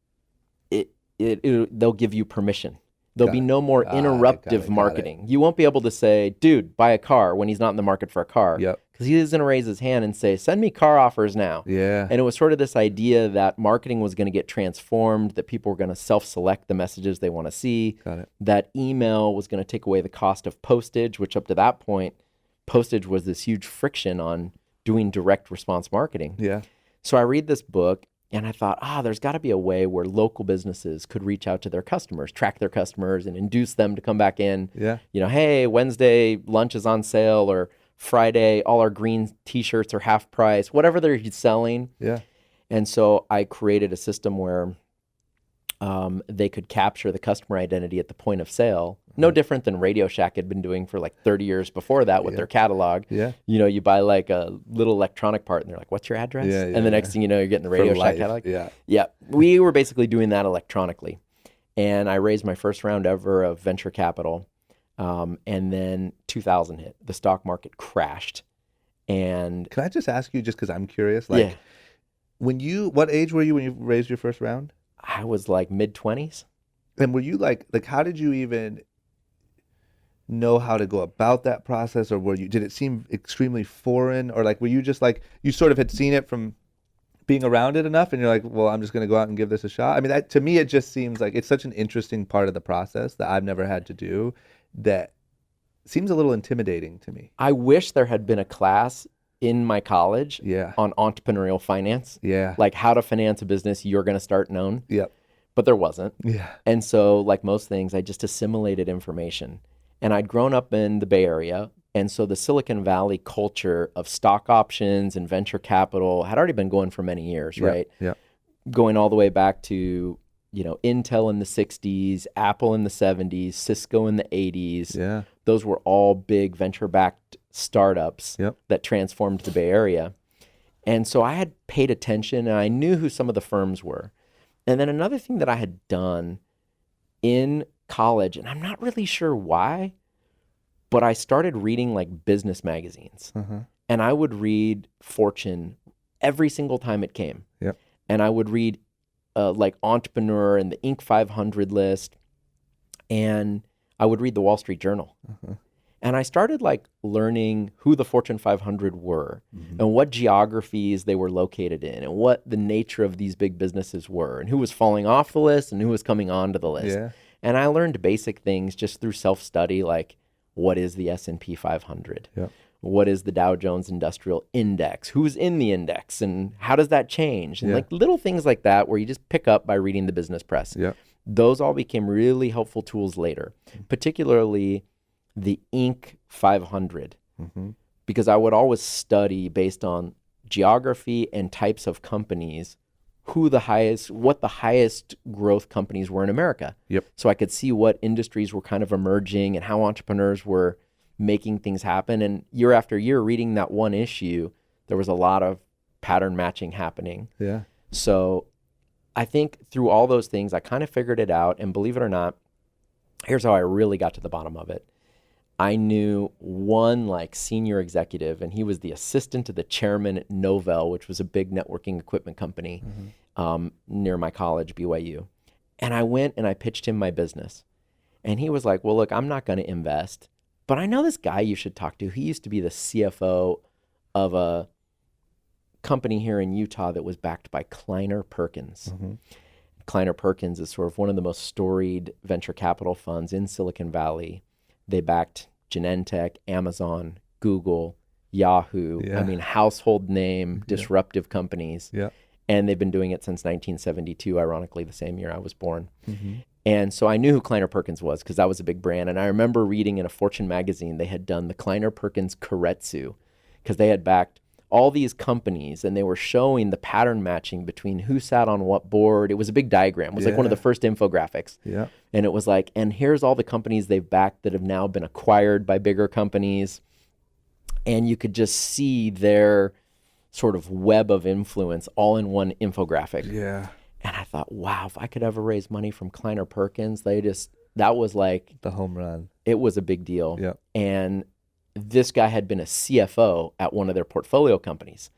they'll give you permission. There'll be no more interruptive marketing. You won't be able to say, dude, buy a car when he's not in the market for a car. Yep. Because he's going to raise his hand and say, send me car offers now. Yeah. And it was sort of this idea that marketing was going to get transformed, that people were going to self-select the messages they want to see. Got it. That email was going to take away the cost of postage, which up to that point, postage was this huge friction on doing direct response marketing. Yeah. So I read this book and I thought, there's got to be a way where local businesses could reach out to their customers, track their customers and induce them to come back in. Yeah. You know, hey, Wednesday lunch is on sale, or Friday, all our green t-shirts are half price, whatever they're selling. Yeah. And so I created a system where they could capture the customer identity at the point of sale. No different than Radio Shack had been doing for like 30 years before that with their catalog. Yeah. You know, you buy like a little electronic part and they're like, what's your address? And the next thing you know, you're getting the Radio Shack catalog. Yeah. Yeah. We were basically doing that electronically. And I raised my first round ever of venture capital. And then 2000 hit. The stock market crashed. And can I just ask you, just because I'm curious, like, what age were you when you raised your first round? I was like mid-20s. And were you like how did you even know how to go about that process, or did it seem extremely foreign, or like were you just like you sort of had seen it from being around it enough and you're like, well, I'm just going to go out and give this a shot? I mean, to me it just seems like it's such an interesting part of the process that I've never had to do, that seems a little intimidating to me. I wish there had been a class in my college Yeah. on entrepreneurial finance, Yeah. like how to finance a business you're going to start and own, Yep. but there wasn't. Yeah. And so, like most things, I just assimilated information. And I'd grown up in the Bay Area. And so the Silicon Valley culture of stock options and venture capital had already been going for many years, Yep. right? Yep. Going all the way back to, Intel in the 60s, Apple in the 70s, Cisco in the 80s. Yeah. Those were all big venture-backed startups Yep. that transformed the Bay Area. And so I had paid attention and I knew who some of the firms were. And then another thing that I had done in college, and I'm not really sure why, but I started reading like business magazines. Uh-huh. And I would read Fortune every single time it came. Yep. And I would read like Entrepreneur and the Inc. 500 list. And I would read the Wall Street Journal. Uh-huh. And I started like learning who the Fortune 500 were Mm-hmm. and what geographies they were located in and what the nature of these big businesses were and who was falling off the list and who was coming onto the list. Yeah. And I learned basic things just through self-study, like what is the S&P 500? Yep. What is the Dow Jones Industrial Index? Who's in the index and how does that change? And Yeah. like little things like that where you just pick up by reading the business press. Yep. Those all became really helpful tools later, particularly the Inc. 500, Mm-hmm. because I would always study based on geography and types of companies, what the highest growth companies were in America. Yep. So I could see what industries were kind of emerging and how entrepreneurs were making things happen. And year after year, reading that one issue, there was a lot of pattern matching happening. Yeah. So I think through all those things, I kind of figured it out. And believe it or not, here's how I really got to the bottom of it. I knew one like senior executive, and he was the assistant to the chairman at Novell, which was a big networking equipment company near my college, BYU. And I went and I pitched him my business. And he was like, well, look, I'm not going to invest, but I know this guy you should talk to. He used to be the CFO of a company here in Utah that was backed by Kleiner Perkins. Mm-hmm. Kleiner Perkins is sort of one of the most storied venture capital funds in Silicon Valley. They backed Genentech, Amazon, Google, Yahoo. Yeah. I mean, household name, disruptive companies. Yeah. And they've been doing it since 1972, ironically, the same year I was born. Mm-hmm. And so I knew who Kleiner Perkins was because that was a big brand. And I remember reading in a Fortune magazine, they had done the Kleiner Perkins Keiretsu because they had backed all these companies and they were showing the pattern matching between who sat on what board. It was a big diagram. It was like one of the first infographics. Yeah. And it was like, and here's all the companies they've backed that have now been acquired by bigger companies. And you could just see their sort of web of influence all in one infographic. Yeah. And I thought, wow, if I could ever raise money from Kleiner Perkins, that was like, The home run. it was a big deal. Yeah. And this guy had been a CFO at one of their portfolio companies.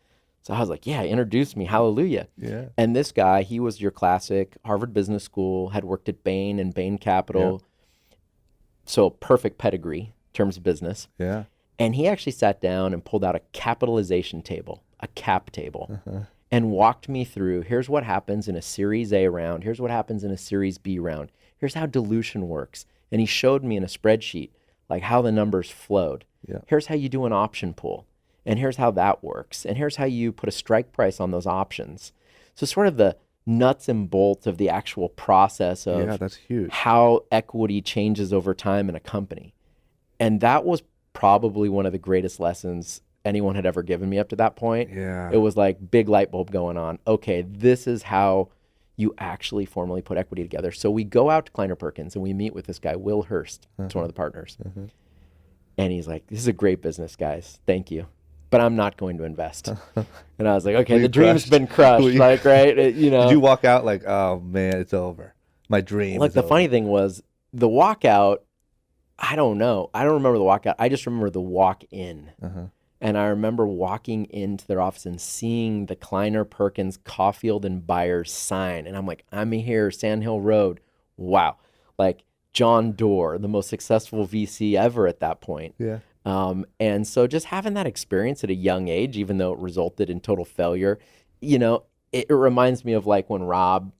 So I was like, yeah, introduce me, hallelujah. Yeah. And this guy, he was your classic Harvard Business School, had worked at Bain and Bain Capital. So perfect pedigree in terms of business. Yeah. And he actually sat down and pulled out a capitalization table, a cap table, and walked me through, here's what happens in a Series A round. Here's what happens in a Series B round. Here's how dilution works. And he showed me in a spreadsheet, like how the numbers flowed. Yeah. Here's how you do an option pool. And here's how that works. And here's how you put a strike price on those options. So sort of the nuts and bolts of the actual process of Yeah, that's huge. how equity changes over time in a company. And that was probably one of the greatest lessons anyone had ever given me up to that point. Yeah. It was like big light bulb going on. Okay, this is how you actually formally put equity together. So we go out to Kleiner Perkins and we meet with this guy, Will Hurst. It's one of the partners. And he's like, this is a great business, guys. Thank you. But I'm not going to invest. And I was like, okay, the dream's been crushed. Like, right? Did you walk out like, oh man, it's over. My dream. Like the funny thing was the walkout, I don't know. I don't remember the walkout. I just remember the walk in. And I remember walking into their office and seeing the Kleiner Perkins Caulfield and Byers sign. And I'm like, I'm here, Sand Hill Road. Wow. Like John Doerr, the most successful VC ever at that point. Yeah. And so just having that experience at a young age, even though it resulted in total failure, it reminds me of like when Rob,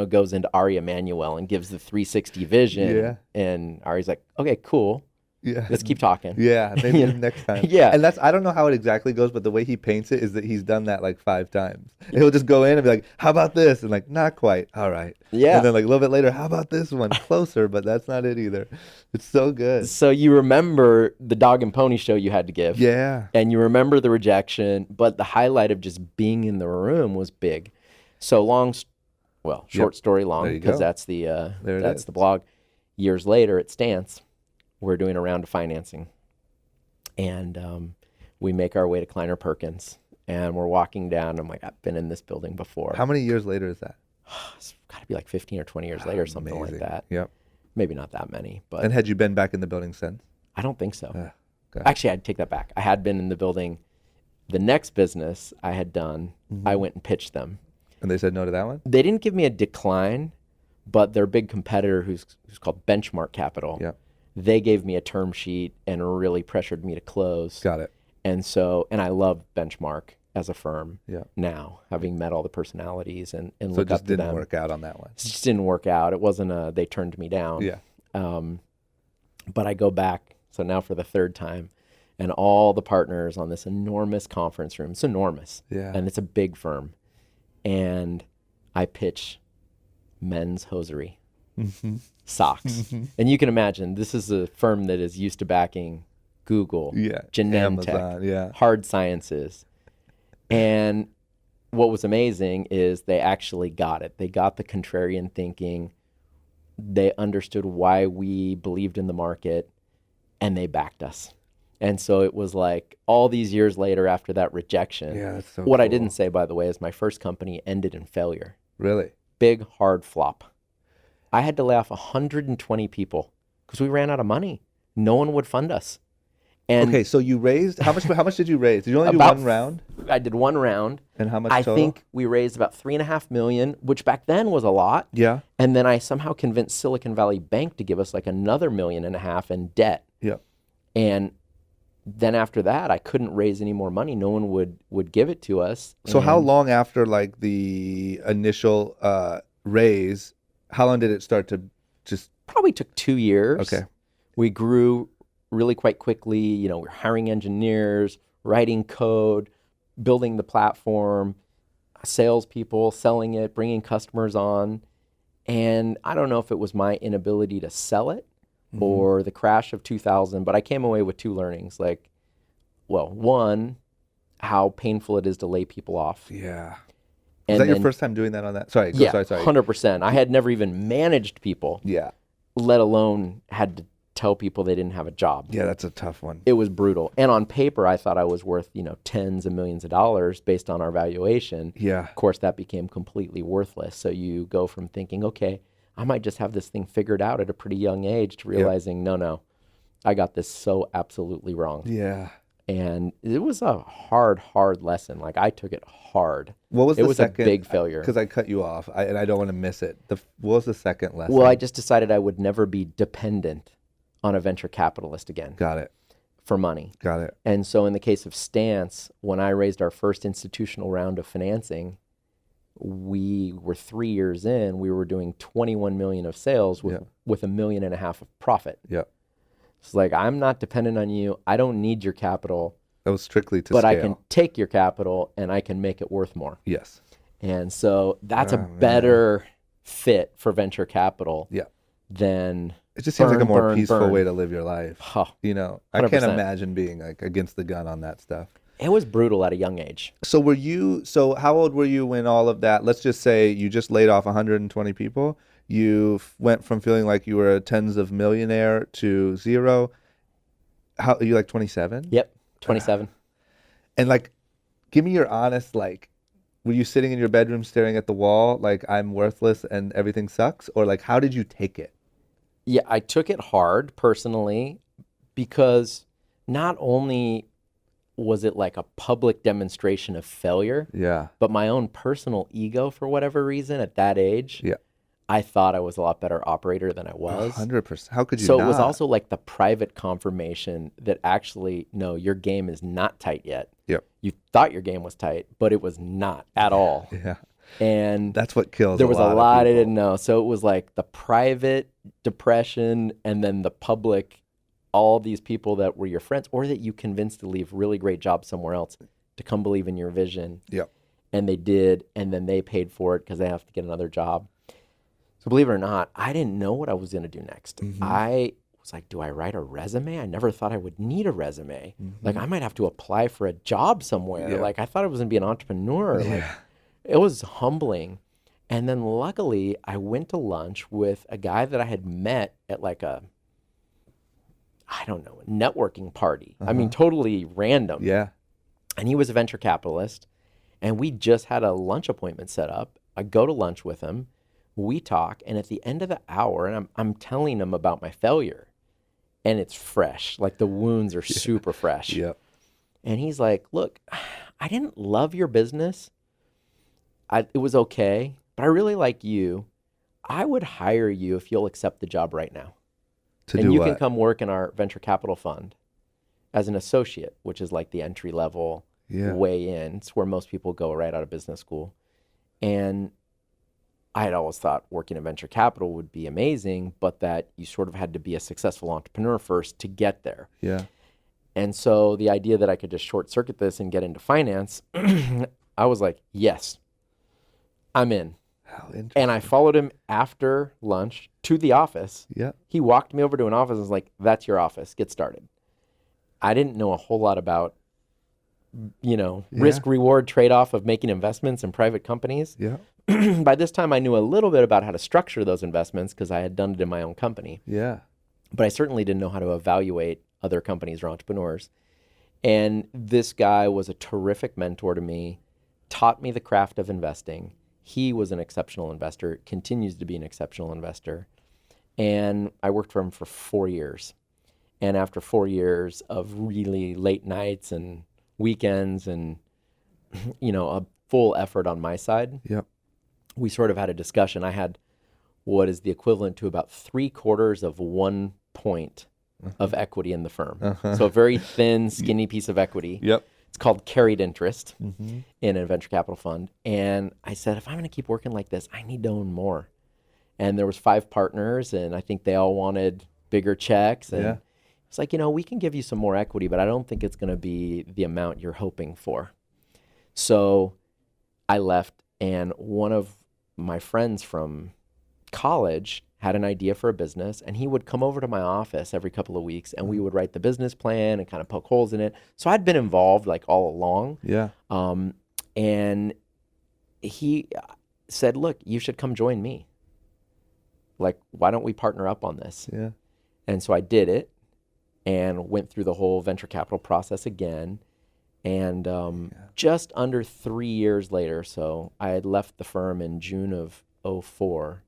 goes into Ari Emanuel and gives the 360 vision. Yeah. And Ari's like, okay, cool. Yeah. Let's keep talking. Yeah, maybe You know? next time. Yeah. And I don't know how it exactly goes, but the way he paints it is that he's done that like 5 times. He'll just go in and be like, how about this? And like, not quite. All right. Yeah. And then like a little bit later, how about this one? Closer, but that's not it either. It's so good. So you remember the dog and pony show you had to give. Yeah. And you remember the rejection, but the highlight of just being in the room was big. So short story long, There you because go. that's There it that's is. the blog. Years later at Stance, we're doing a round of financing. And we make our way to Kleiner Perkins. And we're walking down. I'm like, I've been in this building before. How many years later is that? It's got to be like 15 or 20 years later, something like Amazing. that. Yep. Maybe not that many, but And had you been back in the building since? I don't think so. Okay. Actually, I'd take that back. I had been in the building. The next business I had done, I went and pitched them. And they said no to that one? They didn't give me a decline, but their big competitor, who's called Benchmark Capital, Yeah. they gave me a term sheet and really pressured me to close. Got it. And I love Benchmark as a firm Yeah. now, having met all the personalities and So it look just up to didn't them. work out on that one. It just didn't work out. It wasn't they turned me down. Yeah. But I go back, so now for the third time, and all the partners on this enormous conference room. It's enormous. Yeah. And it's a big firm. And I pitch men's hosiery, socks. And you can imagine, this is a firm that is used to backing Google, Yeah. Genentech, Amazon, yeah. hard sciences. And what was amazing is they actually got it. They got the contrarian thinking. They understood why we believed in the market, and they backed us. And so it was like all these years later after that rejection. Yeah, that's so What I cool. didn't say, by the way, is my first company ended in failure. Really? Big, hard flop. I had to lay off 120 people because we ran out of money. No one would fund us. And Okay, so you raised how much did you raise? Did you only do About one round? I did one round. And how much I total? think we raised about $3.5 million, which back then was a lot. Yeah. And then I somehow convinced Silicon Valley Bank to give us like another $1.5 million in debt. Yeah. And then after that, I couldn't raise any more money. No one would give it to us. So how And long after like the initial raise, how long did it start to just Probably took 2 years. Okay. We grew really quite quickly. You know, we're hiring engineers, writing code, building the platform, salespeople, selling it, bringing customers on. And I don't know if it was my inability to sell it or the crash of 2000, but I came away with 2 learnings. Like, well, one, how painful it is to lay people off. Yeah. Was And that your then- first time doing that on that? Sorry, Yeah, sorry. 100%. I had never even managed people, Yeah. let alone had to tell people they didn't have a job. Yeah, that's a tough one. It was brutal. And on paper, I thought I was worth, tens of millions of dollars based on our valuation. Yeah. Of course, that became completely worthless. So you go from thinking, okay, I might just have this thing figured out at a pretty young age to realizing, no, I got this so absolutely wrong. Yeah. And it was a hard lesson. Like, I took it hard. What was It the was second? a big failure. Because I cut you off, and I don't want to miss it. What was the second lesson? Well, I just decided I would never be dependent on a venture capitalist again Got it. for money. Got it. And so in the case of Stance, when I raised our first institutional round of financing, we were 3 years in, we were doing 21 million of sales with $1.5 million of profit. Yeah. It's like, I'm not dependent on you. I don't need your capital, That was strictly to but scale. I can take your capital and I can make it worth more. Yes. And so that's a man. better fit for venture capital Yeah. than It just seems like a burn, more burn, peaceful burn. way to live your life. Huh. I can't 100%. imagine being like against the gun on that stuff. It was brutal at a young age. So how old were you when all of that, let's just say you just laid off 120 people. You went from feeling like you were a tens of millionaire to zero. How are you, like 27? Yep, 27. And like, give me your honest, like, were you sitting in your bedroom staring at the wall like I'm worthless and everything sucks? Or like, how did you take it? Yeah, I took it hard personally because not only was it like a public demonstration of failure, Yeah. but my own personal ego, for whatever reason, at that age, Yeah. I thought I was a lot better operator than I was. 100%. How could you So not? it was also like the private confirmation that actually, no, your game is not tight yet. Yep. You thought your game was tight, but it was not at all. Yeah. And That's what kills there was a of lot I people. didn't know. So it was like the private depression and then the public all these people that were your friends or that you convinced to leave really great jobs somewhere else to come believe in your vision. Yep. And they did, and then they paid for it because they have to get another job. So believe it or not, I didn't know what I was going to do next. I was like, do I write a resume? I never thought I would need a resume. Like, I might have to apply for a job somewhere. Yeah. Like, I thought I was going to be an entrepreneur. Like, it was humbling. And then luckily, I went to lunch with a guy that I had met at like a networking party. I mean, totally random. Yeah. And he was a venture capitalist. And we just had a lunch appointment set up. I go to lunch with him. We talk. And at the end of the hour, and I'm telling him about my failure. And it's fresh. Like the wounds are super fresh. Yep. And he's like, look, I didn't love your business. It was okay. But I really like you. I would hire you if you'll accept the job right now. And you can come work in our venture capital fund as an associate, which is like the entry level way in. It's where most people go right out of business school. And I had always thought working in venture capital would be amazing, but that you sort of had to be a successful entrepreneur first to get there. Yeah. And so the idea that I could just short circuit this and get into finance, I was like, yes, I'm in. How interesting. And I followed him after lunch to the office. Yeah. He walked me over to an office and was like, that's your office. Get started. I didn't know a whole lot about, risk reward trade-off of making investments in private companies. Yeah. By this time, I knew a little bit about how to structure those investments because I had done it in my own company. Yeah. But I certainly didn't know how to evaluate other companies or entrepreneurs. And this guy was a terrific mentor to me, taught me the craft of investing. He was an exceptional investor, continues to be an exceptional investor. And I worked for him for 4 years. And after 4 years of really late nights and weekends and, a full effort on my side, we sort of had a discussion. I had what is the equivalent to about 3/4 of 1 point of equity in the firm. So a very thin, skinny piece of equity. Yep. It's called carried interest in a venture capital fund. And I said, if I'm going to keep working like this, I need to own more. And there was 5 partners, and I think they all wanted bigger checks. And it's like, we can give you some more equity, but I don't think it's going to be the amount you're hoping for. So I left, and one of my friends from college had an idea for a business, and he would come over to my office every couple of weeks, and we would write the business plan and kind of poke holes in it. So I'd been involved like all along. Yeah. And he said, look, you should come join me. Like, why don't we partner up on this? Yeah. And so I did it and went through the whole venture capital process again. And just under 3 years later, so I had left the firm in June of 2004,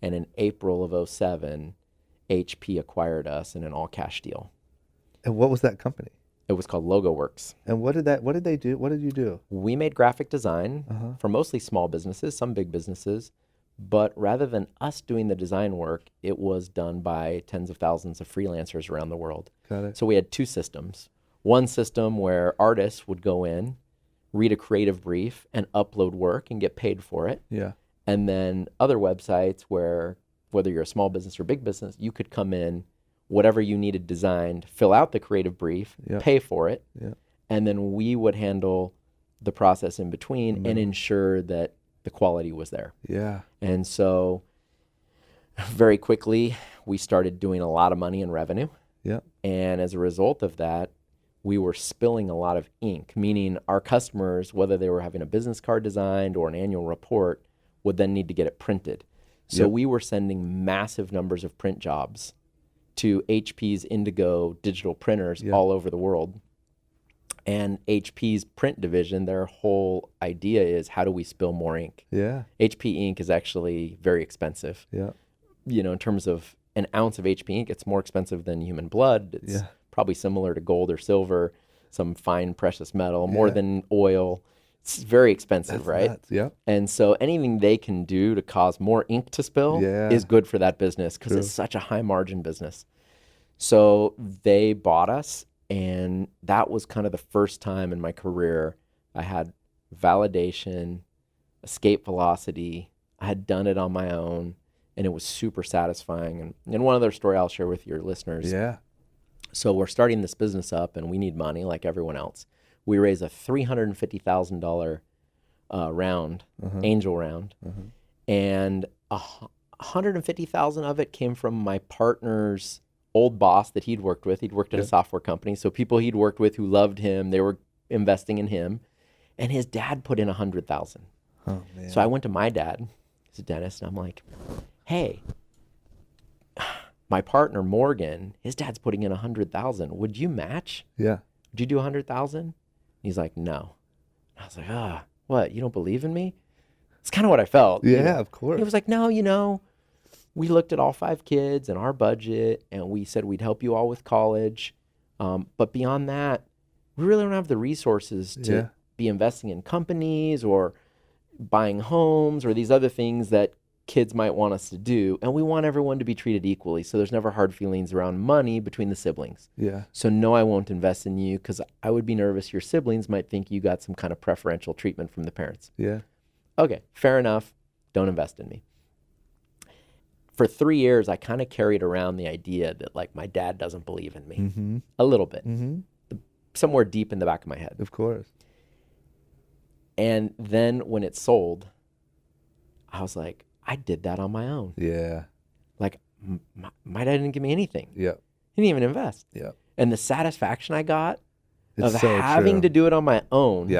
and in April of 2007, HP acquired us in an all-cash deal. And what was that company? It was called LogoWorks. And what did they do? What did you do? We made graphic design for mostly small businesses, some big businesses. But rather than us doing the design work, it was done by tens of thousands of freelancers around the world. Got it. So we had 2 systems. One system where artists would go in, read a creative brief, and upload work and get paid for it. Yeah. And then other websites where, whether you're a small business or big business, you could come in, whatever you needed designed, fill out the creative brief, pay for it, and then we would handle the process in between and ensure that the quality was there. Yeah. And so very quickly, we started doing a lot of money in revenue. Yeah. And as a result of that, we were spilling a lot of ink, meaning our customers, whether they were having a business card designed or an annual report, would then need to get it printed. So we were sending massive numbers of print jobs to HP's Indigo digital printers all over the world. And HP's print division, their whole idea is, how do we spill more ink? Yeah. HP ink is actually very expensive. Yeah. In terms of an ounce of HP ink, it's more expensive than human blood. It's probably similar to gold or silver, some fine precious metal, more than oil. It's very expensive, right? Nuts. Yeah. And so anything they can do to cause more ink to spill is good for that business because it's such a high margin business. So they bought us, and that was kind of the first time in my career I had validation, escape velocity. I had done it on my own, and it was super satisfying. And one other story I'll share with your listeners. Yeah. So we're starting this business up and we need money like everyone else. We raise a $350,000 round, angel round, and 150,000 of it came from my partner's old boss that he'd worked with. He'd worked at a software company, so people he'd worked with who loved him, they were investing in him, and his dad put in 100,000. Oh man. So I went to my dad, he's a dentist, and I'm like, hey, my partner Morgan, his dad's putting in 100,000. Would you match? Yeah. Would you do 100,000? He's like, no. I was like, what? You don't believe in me? It's kind of what I felt. Yeah, of course. He was like, no, we looked at all 5 kids and our budget, and we said we'd help you all with college. But beyond that, we really don't have the resources to be investing in companies or buying homes or these other things that kids might want us to do. And we want everyone to be treated equally. So there's never hard feelings around money between the siblings. Yeah. So no, I won't invest in you because I would be nervous your siblings might think you got some kind of preferential treatment from the parents. Yeah. Okay, fair enough. Don't invest in me. For 3 years, I kind of carried around the idea that like my dad doesn't believe in me a little bit, somewhere deep in the back of my head. Of course. And then when it sold, I was like, I did that on my own. Yeah. Like my dad didn't give me anything. Yeah. He didn't even invest. Yeah. And the satisfaction I got It's of so having true. to do it on my own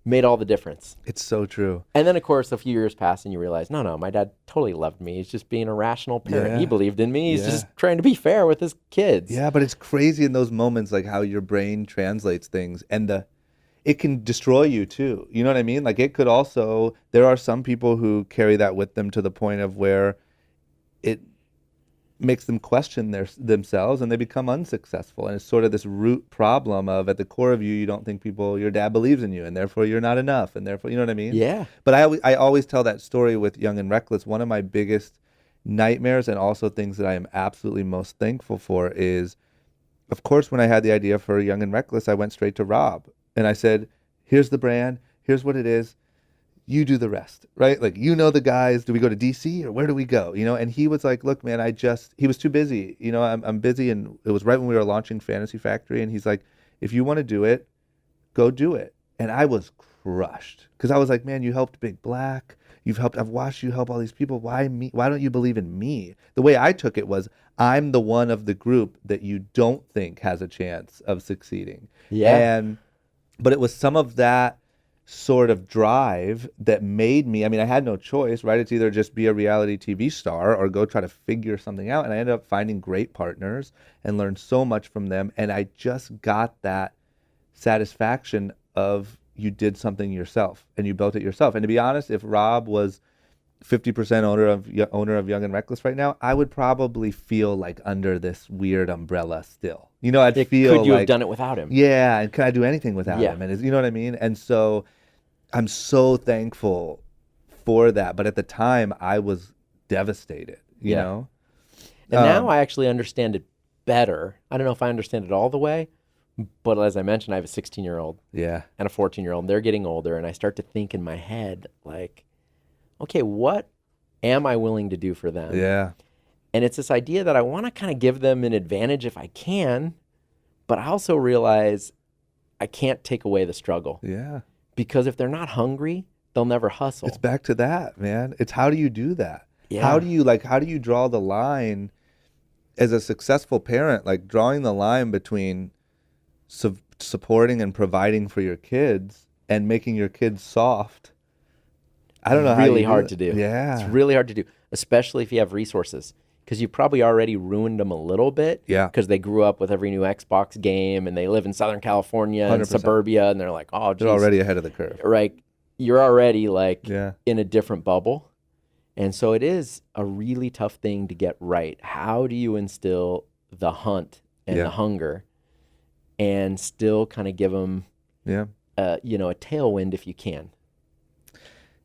made all the difference. It's so true. And then, of course, a few years pass and you realize, no, my dad totally loved me. He's just being a rational parent. Yeah. He believed in me. He's Yeah. just trying to be fair with his kids. Yeah, but it's crazy in those moments, like how your brain translates things, and it can destroy you too. You know what I mean? Like it could also. There are some people who carry that with them to the point of where it makes them question themselves and they become unsuccessful. And it's sort of this root problem of at the core of you, you don't think your dad believes in you, and therefore you're not enough, and therefore, you know what I mean? Yeah. But I always tell that story with Young and Reckless. One of my biggest nightmares and also things that I am absolutely most thankful for is, of course, when I had the idea for Young and Reckless, I went straight to Rob and I said, here's the brand, here's what it is. You do the rest, right? Like, you know the guys, do we go to DC or where do we go? You know, and he was like, look, man, he was too busy. You know, I'm busy. And it was right when we were launching Fantasy Factory. And he's like, if you want to do it, go do it. And I was crushed because I was like, man, you helped Big Black. I've watched you help all these people. Why me? Why don't you believe in me? The way I took it was, I'm the one of the group that you don't think has a chance of succeeding. Yeah. But it was some of that sort of drive that made me, I mean, I had no choice, right? It's either just be a reality TV star or go try to figure something out. And I ended up finding great partners and learned so much from them. And I just got that satisfaction of you did something yourself and you built it yourself. And to be honest, if Rob was 50% owner of Young and Reckless right now, I would probably feel like under this weird umbrella still. You know, I'd feel could you like, have done it without him? yeah, and can I do anything without Yeah. him? And you know what I mean? And so I'm so thankful for that. But at the time, I was devastated, you Yeah. know? And now I actually understand it better. I don't know if I understand it all the way, but as I mentioned, I have a 16-year-old Yeah. and a 14-year-old, and they're getting older, and I start to think in my head, like, okay, what am I willing to do for them? Yeah. And it's this idea that I want to kind of give them an advantage if I can, but I also realize I can't take away the struggle. Yeah. Because if they're not hungry, they'll never hustle. It's back to that, man. It's how do you do that? Yeah. How do you draw the line as a successful parent, like drawing the line between supporting and providing for your kids and making your kids soft? I don't know how really you do hard it. to do. Yeah. It's really hard to do, especially if you have resources, because you probably already ruined them a little bit. Yeah. Because they grew up with every new Xbox game and they live in Southern California and 100%. suburbia, and they're like, oh, geez. They're already ahead of the curve. Right. You're already like Yeah. in a different bubble. And so it is a really tough thing to get right. How do you instill the hunt and the hunger and still kind of give them, a tailwind if you can?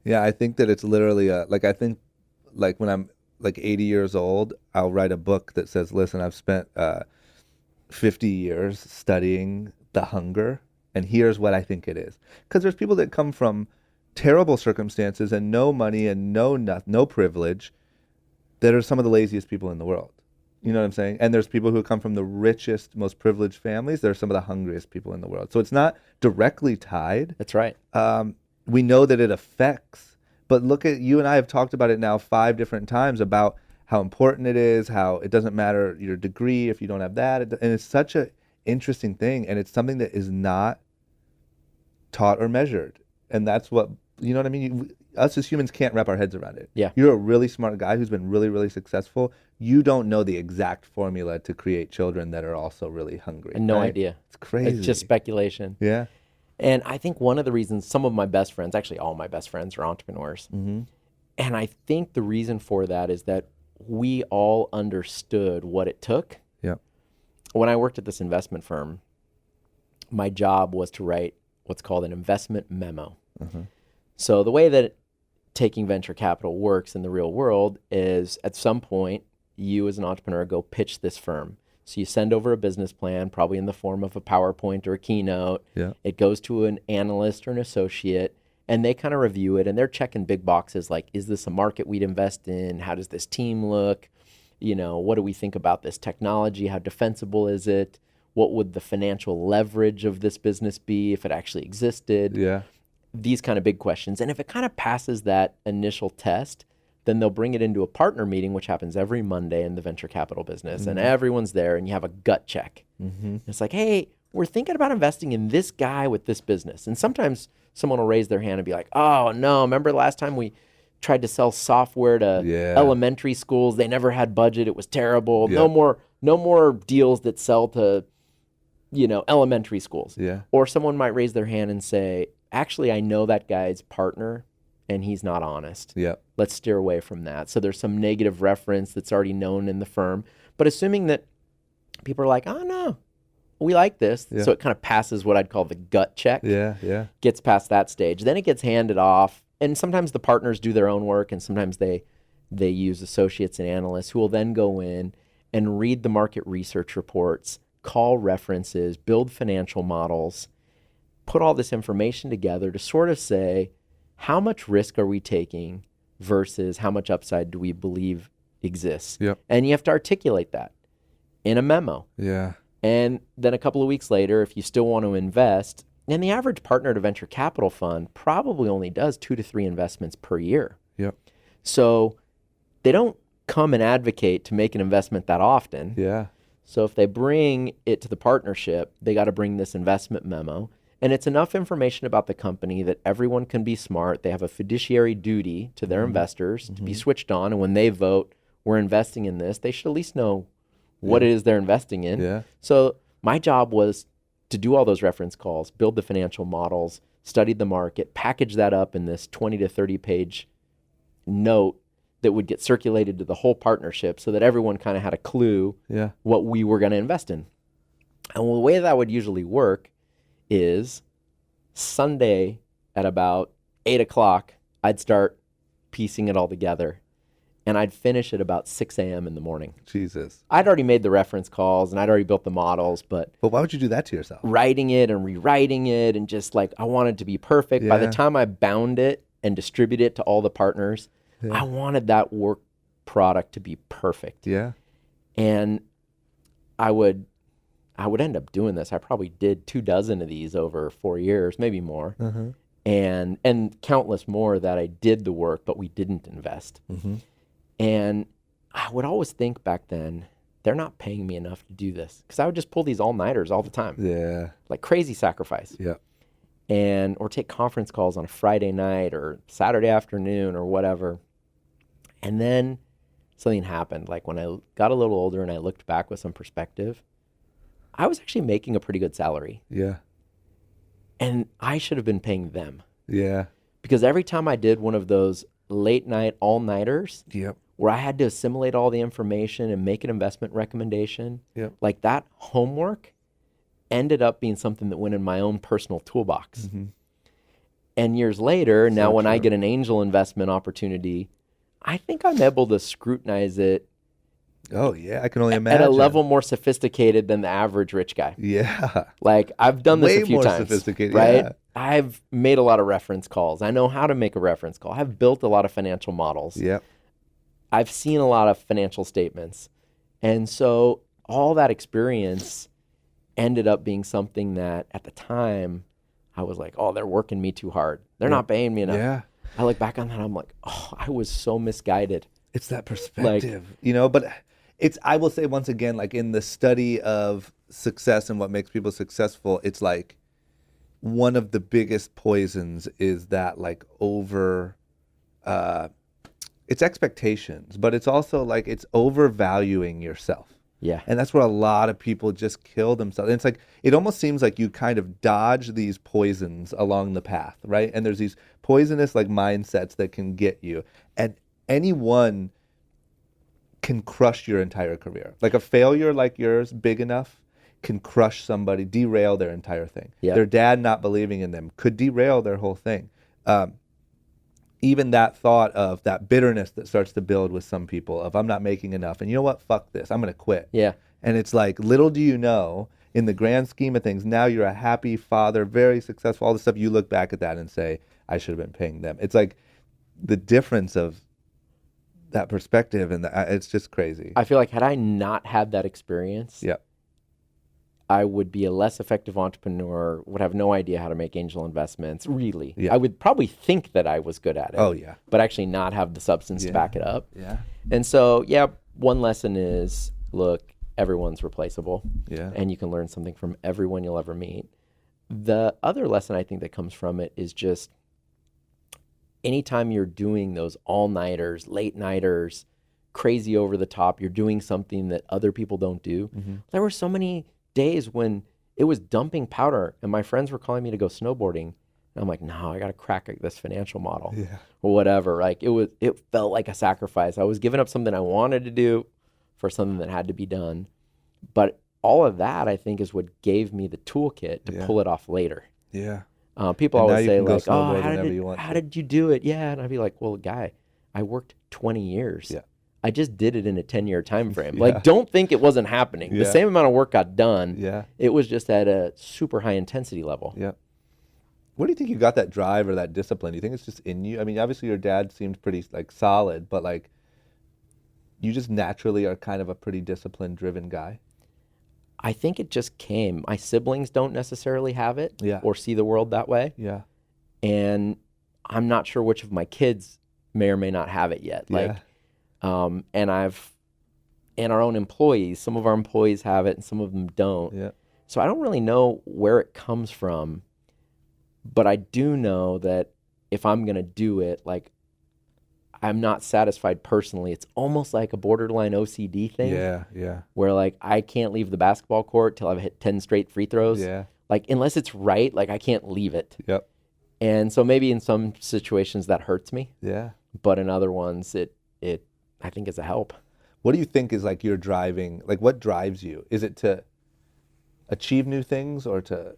Yeah, I think that it's literally when I'm like 80 years old, I'll write a book that says, listen, I've spent 50 years studying the hunger, and here's what I think it is. Because there's people that come from terrible circumstances and no money and no privilege that are some of the laziest people in the world. You know what I'm saying? And there's people who come from the richest, most privileged families. They're some of the hungriest people in the world. So it's not directly tied. That's right. We know that it affects, but look at, you and I have talked about it now 5 different times about how important it is, how it doesn't matter your degree if you don't have that. And it's such an interesting thing. And it's something that is not taught or measured. And that's what, you know what I mean? Us as humans can't wrap our heads around it. Yeah. You're a really smart guy who's been really, really successful. You don't know the exact formula to create children that are also really hungry. And no right? idea. It's crazy. It's just speculation. Yeah. And I think one of the reasons some of my best friends, actually all my best friends, are entrepreneurs. Mm-hmm. And I think the reason for that is that we all understood what it took. Yeah. When I worked at this investment firm, my job was to write what's called an investment memo. Mm-hmm. So the way that taking venture capital works in the real world is at some point, you as an entrepreneur go pitch this firm. So you send over a business plan, probably in the form of a PowerPoint or a keynote. Yeah. It goes to an analyst or an associate, and they kind of review it, and they're checking big boxes like, is this a market we'd invest in? How does this team look? You know, what do we think about this technology? How defensible is it? What would the financial leverage of this business be if it actually existed? Yeah. These kind of big questions. And if it kind of passes that initial test, then they'll bring it into a partner meeting, which happens every Monday in the venture capital business. Mm-hmm. And everyone's there, and you have a gut check. Mm-hmm. It's like, hey, we're thinking about investing in this guy with this business. And sometimes someone will raise their hand and be like, oh, no, remember last time we tried to sell software to elementary schools? They never had budget. It was terrible. Yeah. No more deals that sell to, elementary schools. Yeah. Or someone might raise their hand and say, actually, I know that guy's partner and he's not honest. Yeah. Let's steer away from that. So there's some negative reference that's already known in the firm. But assuming that people are like, oh, no, we like this. Yeah. So it kind of passes what I'd call the gut check. Yeah. Yeah. Gets past that stage. Then it gets handed off. And sometimes the partners do their own work, and sometimes they use associates and analysts who will then go in and read the market research reports, call references, build financial models, put all this information together to sort of say, how much risk are we taking versus how much upside do we believe exists? Yep. And you have to articulate that in a memo. Yeah. And then a couple of weeks later, if you still want to invest, and the average partner at a venture capital fund probably only does 2 to 3 investments per year. Yep. So they don't come and advocate to make an investment that often. Yeah. So if they bring it to the partnership, they got to bring this investment memo. And it's enough information about the company that everyone can be smart. They have a fiduciary duty to their investors to be switched on. And when they vote, we're investing in this, they should at least know what it is they're investing in. Yeah. So my job was to do all those reference calls, build the financial models, study the market, package that up in this 20 to 30 page note that would get circulated to the whole partnership so that everyone kind of had a clue what we were going to invest in. And the way that would usually work is Sunday at about 8 o'clock, I'd start piecing it all together. And I'd finish at about 6 a.m. in the morning. Jesus. I'd already made the reference calls and I'd already built the models, but why would you do that to yourself? Writing it and rewriting it and just like, I wanted to be perfect. By the time I bound it and distributed it to all the partners, I wanted that work product to be perfect. Yeah. And I would end up doing this. I probably did 24 of these over 4 years, maybe more. Mm-hmm. And countless more that I did the work, but we didn't invest. Mm-hmm. And I would always think back then, they're not paying me enough to do this. Because I would just pull these all-nighters all the time. Yeah. Like crazy sacrifice. Yeah. Or take conference calls on a Friday night or Saturday afternoon or whatever. And then something happened. Like when I got a little older and I looked back with some perspective, I was actually making a pretty good salary. Yeah. And I should have been paying them. Yeah. Because every time I did one of those late night all-nighters, where I had to assimilate all the information and make an investment recommendation, like that homework ended up being something that went in my own personal toolbox. Mm-hmm. And years later, now when I get an angel investment opportunity, I think I'm able to scrutinize it. Oh, yeah. I can only imagine. At a level more sophisticated than the average rich guy. Yeah. Like I've done this Way a few more times. Sophisticated, right? yeah. I've made a lot of reference calls. I know how to make a reference call. I've built a lot of financial models. Yep. I've seen a lot of financial statements. And so all that experience ended up being something that at the time I was like, oh, they're working me too hard. They're not paying me enough. Yeah. I look back on that, I'm like, oh, I was so misguided. It's that perspective, but I will say once again, like in the study of success and what makes people successful, it's like one of the biggest poisons is that like it's expectations, but it's also like it's overvaluing yourself. Yeah. And that's where a lot of people just kill themselves. And it's like, it almost seems like you kind of dodge these poisons along the path, right? And there's these poisonous like mindsets that can get you. And anyone can crush your entire career. Like a failure like yours, big enough, can crush somebody, derail their entire thing. Yeah. Their dad not believing in them could derail their whole thing. Even that thought of that bitterness that starts to build with some people of I'm not making enough, and you know what, fuck this, I'm gonna quit. Yeah. And it's like, little do you know, in the grand scheme of things, now you're a happy father, very successful, all this stuff, you look back at that and say, I should have been paying them. It's like the difference of that perspective, and it's just crazy. I feel like had I not had that experience, Yeah. I would be a less effective entrepreneur, would have no idea how to make angel investments, really. Yeah. I would probably think that I was good at it. Oh, yeah. But actually not have the substance to back it up. Yeah. And so, one lesson is, look, everyone's replaceable. Yeah. And you can learn something from everyone you'll ever meet. The other lesson I think that comes from it is just anytime you're doing those all-nighters, late-nighters, crazy over the top, you're doing something that other people don't do. Mm-hmm. There were so many days when it was dumping powder and my friends were calling me to go snowboarding. And I'm like, no, I got to crack this financial model or whatever. Like it felt like a sacrifice. I was giving up something I wanted to do for something that had to be done. But all of that, I think, is what gave me the toolkit to pull it off later. Yeah. People And always say like, oh, how how did you do it? Yeah. And I'd be like, well, guy, I worked 20 years. Yeah. I just did it in a 10-year time frame. Yeah. Like, don't think it wasn't happening. Yeah. The same amount of work got done. Yeah. It was just at a super high intensity level. Yeah. Where do you think you got that drive or that discipline? Do you think it's just in you? I mean, obviously your dad seemed pretty like solid, but like you just naturally are kind of a pretty discipline driven guy. I think it just came. My siblings don't necessarily have it Yeah. or see the world that way. Yeah. And I'm not sure which of my kids may or may not have it yet. Like, and our own employees, some of our employees have it and some of them don't. Yeah. So I don't really know where it comes from, but I do know that if I'm going to do it, like I'm not satisfied personally. It's almost like a borderline OCD thing. Yeah. Yeah. Where like I can't leave the basketball court till I've hit 10 straight free throws. Yeah. Like unless it's right, like I can't leave it. Yep. And so maybe in some situations that hurts me, Yeah. but in other ones it I think is a help. What do you think is like your driving, like what drives you? Is it to achieve new things or to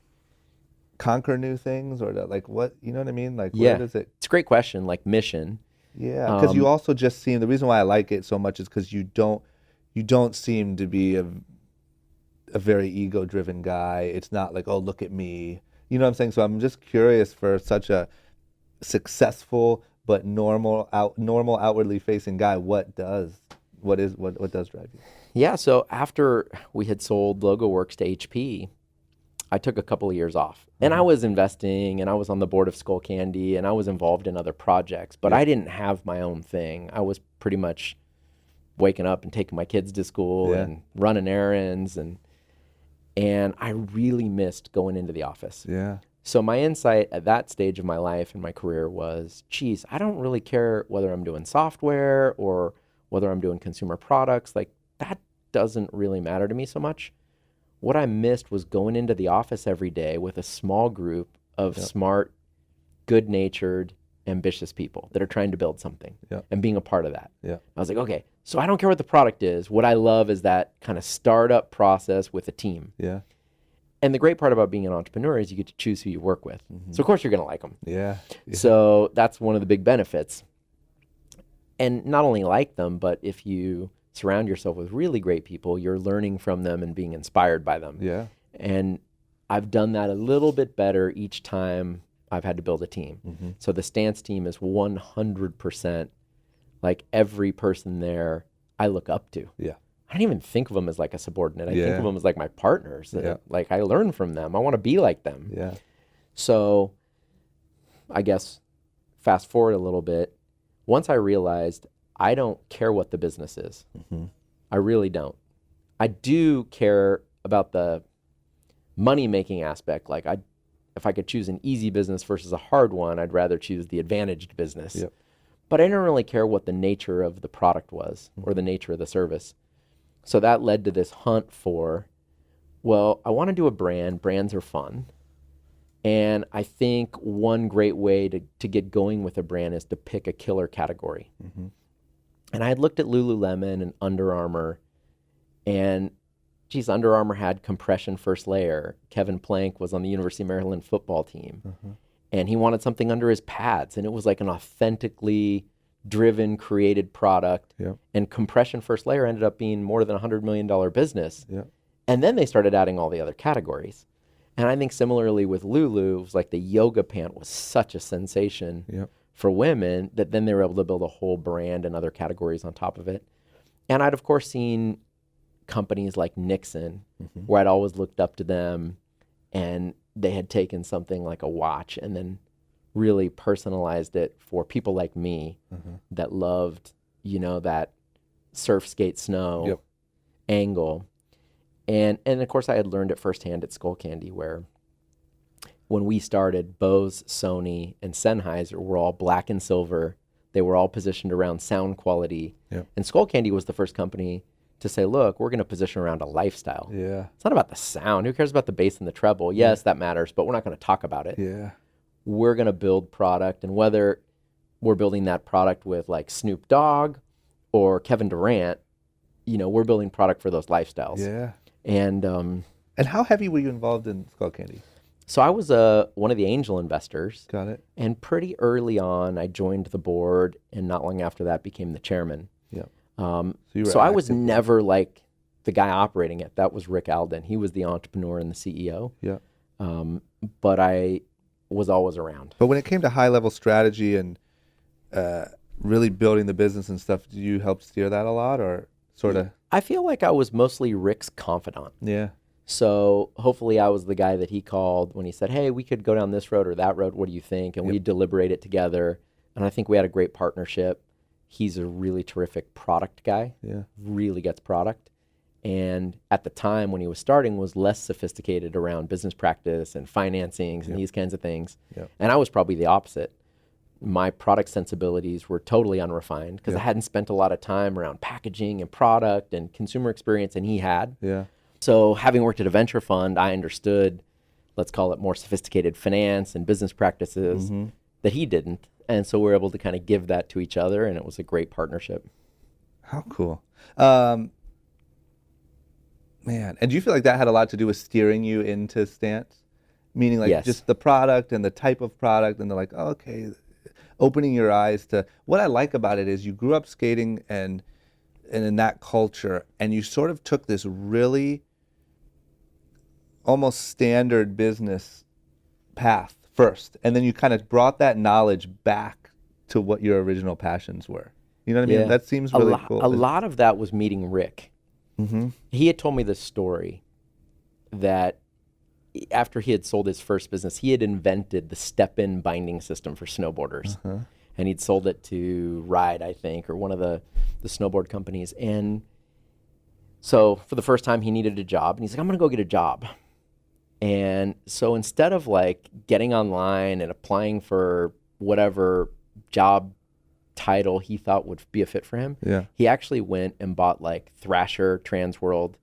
conquer new things or to like what, you know what I mean? Like where does it? It's a great question, like mission. Yeah, because you also just seem, the reason why I like it so much is because you don't seem to be a very ego-driven guy. It's not like, oh, look at me. You know what I'm saying? So I'm just curious, for such a successful but normal outwardly facing guy, what does drive you? Yeah, so after we had sold LogoWorks to HP, I took a couple of years off. And I was investing, and I was on the board of Skull Candy, and I was involved in other projects, but I didn't have my own thing. I was pretty much waking up and taking my kids to school and running errands, and I really missed going into the office. Yeah. So my insight at that stage of my life and my career was, geez, I don't really care whether I'm doing software or whether I'm doing consumer products. Like, that doesn't really matter to me so much. What I missed was going into the office every day with a small group of smart, good-natured, ambitious people that are trying to build something and being a part of that. Yeah. I was like, okay, so I don't care what the product is. What I love is that kind of startup process with a team. Yeah. And the great part about being an entrepreneur is you get to choose who you work with. Mm-hmm. So of course you're going to like them. Yeah. So that's one of the big benefits. And not only like them, but if you surround yourself with really great people, you're learning from them and being inspired by them. Yeah. And I've done that a little bit better each time I've had to build a team. Mm-hmm. So the Stance team is 100% like every person there I look up to. Yeah. I don't even think of them as like a subordinate. I think Yeah. of them as like my partners. Yeah. Like I learn from them. I want to be like them. Yeah. So I guess fast forward a little bit. Once I realized I don't care what the business is. Mm-hmm. I really don't. I do care about the money-making aspect. Like if I could choose an easy business versus a hard one, I'd rather choose the advantaged business. Yep. But I didn't really care what the nature of the product was or the nature of the service. So that led to this hunt for, well, I want to do a brand. Brands are fun. And I think one great way to get going with a brand is to pick a killer category. Mm-hmm. And I had looked at Lululemon and Under Armour, and geez, Under Armour had compression first layer. Kevin Plank was on the University of Maryland football team. Mm-hmm. And he wanted something under his pads, and it was like an authentically driven, created product. Yep. And compression first layer ended up being more than $100 million business. Yep. And then they started adding all the other categories. And I think similarly with Lulu, it was like the yoga pant was such a sensation Yep. for women that then they were able to build a whole brand and other categories on top of it. And I'd of course seen companies like Nixon, Mm-hmm. where I'd always looked up to them, and they had taken something like a watch and then really personalized it for people like me Mm-hmm. that loved, that surf, skate, snow Yep. angle. And of course I had learned it firsthand at Skullcandy, where when we started, Bose, Sony, and Sennheiser were all black and silver. They were all positioned around sound quality. Yep. And Skullcandy was the first company to say, look, we're going to position around a lifestyle. Yeah. It's not about the sound. Who cares about the bass and the treble? Yes, that matters, but we're not going to talk about it. Yeah. We're going to build product, and whether we're building that product with like Snoop Dogg or Kevin Durant, we're building product for those lifestyles. Yeah. And how heavy were you involved in Skullcandy? so I was one of the angel investors, Got it. and pretty early on I joined the board, and not long after that became the chairman. Yeah. So, you were I was active. never like the guy operating it. That was Rick Alden. He was the entrepreneur and the CEO. Yeah. But I was always around. But when it came to high level strategy and really building the business and stuff, did you help steer that a lot, or sort of? I feel like I was mostly Rick's confidant. Yeah. So hopefully I was the guy that he called when he said, hey, we could go down this road or that road. What do you think? And we deliberate it together. And I think we had a great partnership. He's a really terrific product guy. Yeah. Really gets product. And at the time when he was starting was less sophisticated around business practice and financings and these kinds of things. Yep. And I was probably the opposite. My product sensibilities were totally unrefined because I hadn't spent a lot of time around packaging and product and consumer experience, and he had. Yeah. So having worked at a venture fund, I understood, let's call it more sophisticated finance and business practices that he didn't. And so we were able to kind of give that to each other, and it was a great partnership. How cool. Man, and do you feel like that had a lot to do with steering you into Stance? Meaning like Yes. just the product and the type of product, and they're like, oh, okay, opening your eyes to what I like about it is you grew up skating and in that culture, and you sort of took this really almost standard business path first, and then you kind of brought that knowledge back to what your original passions were. You know what I mean? Yeah. That seems really cool. A lot of that was meeting Rick. Mm-hmm. He had told me this story that after he had sold his first business, he had invented the step-in binding system for snowboarders. And he'd sold it to Ride, I think, or one of the snowboard companies. And so for the first time, he needed a job. And he's like, I'm going to go get a job. And so instead of like getting online and applying for whatever job title he thought would be a fit for him, he actually went and bought like Thrasher, Transworld,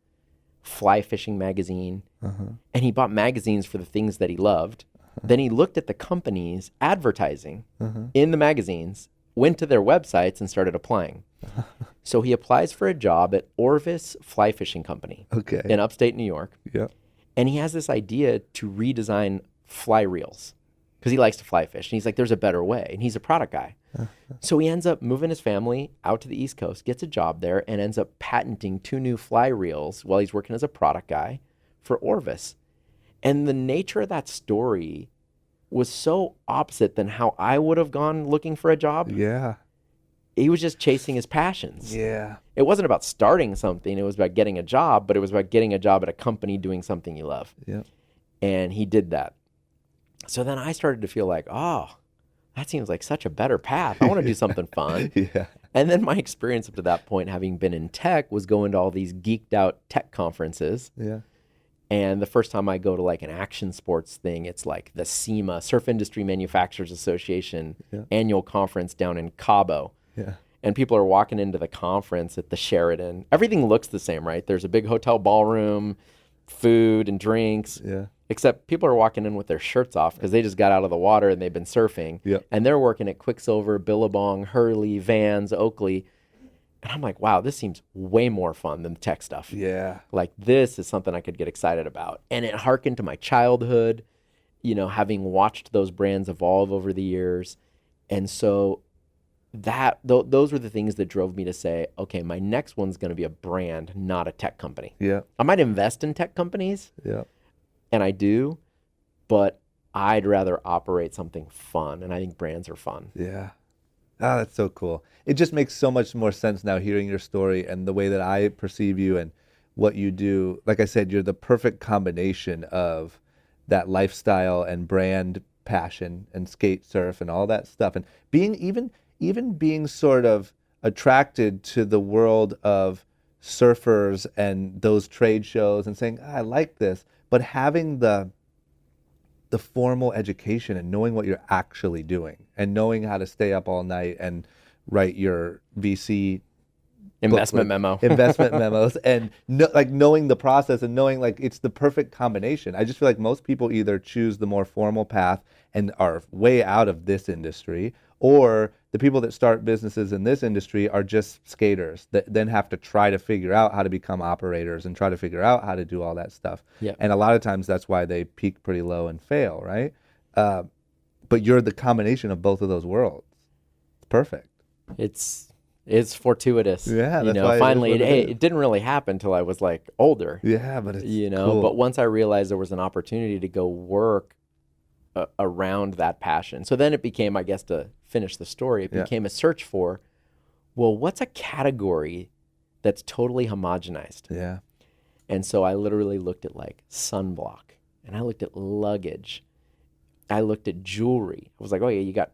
Fly Fishing Magazine. And he bought magazines for the things that he loved. Then he looked at the companies advertising in the magazines, went to their websites and started applying. So he applies for a job at Orvis Fly Fishing Company in upstate New York. Yeah. And he has this idea to redesign fly reels because he likes to fly fish. And he's like, there's a better way. And he's a product guy. So he ends up moving his family out to the East Coast, gets a job there, and ends up patenting 2 new fly reels while he's working as a product guy for Orvis. And the nature of that story was so opposite than how I would have gone looking for a job. Yeah. he was just chasing his passions. Yeah. It wasn't about starting something. It was about getting a job, but it was about getting a job at a company doing something you love. Yeah. And he did that. So then I started to feel like, oh, that seems like such a better path. I want to do something fun. Yeah. And then my experience up to that point, having been in tech, was going to all these geeked out tech conferences. Yeah. And the first time I go to like an action sports thing, it's like the SEMA, Surf Industry Manufacturers Association annual conference down in Cabo. Yeah. And people are walking into the conference at the Sheraton. Everything looks the same, right? There's a big hotel ballroom, food and drinks. Yeah. Except people are walking in with their shirts off because they just got out of the water and they've been surfing. Yep. And they're working at Quicksilver, Billabong, Hurley, Vans, Oakley. And I'm like, wow, this seems way more fun than the tech stuff. Yeah. Like, this is something I could get excited about. And it harkened to my childhood, you know, having watched those brands evolve over the years. And so those were the things that drove me to say, okay, my next one's going to be a brand, not a tech company. Yeah. I might invest in tech companies. Yeah. And I do, but I'd rather operate something fun. And I think brands are fun. Yeah. Ah, that's so cool. It just makes so much more sense now hearing your story and the way that I perceive you and what you do. Like I said, you're the perfect combination of that lifestyle and brand passion and skate surf and all that stuff. And being even being sort of attracted to the world of surfers and those trade shows and saying, I like this, but having the formal education and knowing what you're actually doing and knowing how to stay up all night and write your VC Investment memo. investment memos and like knowing the process and knowing like it's the perfect combination. I just feel like most people either choose the more formal path and are way out of this industry, or the people that start businesses in this industry are just skaters that then have to try to figure out how to become operators and try to figure out how to do all that stuff. Yeah. And a lot of times that's why they peak pretty low and fail, right? But you're the combination of both of those worlds. It's perfect. It's fortuitous. Yeah, you that's know, why finally, it is what it is. it didn't really happen till I was like older. Yeah, but it's You know, cool. but once I realized there was an opportunity to go work around that passion. So then it became, I guess, to finish the story, it became a search for, well, what's a category that's totally homogenized? Yeah. And so I literally looked at like sunblock, and I looked at luggage. I looked at jewelry. I was like, oh yeah, you got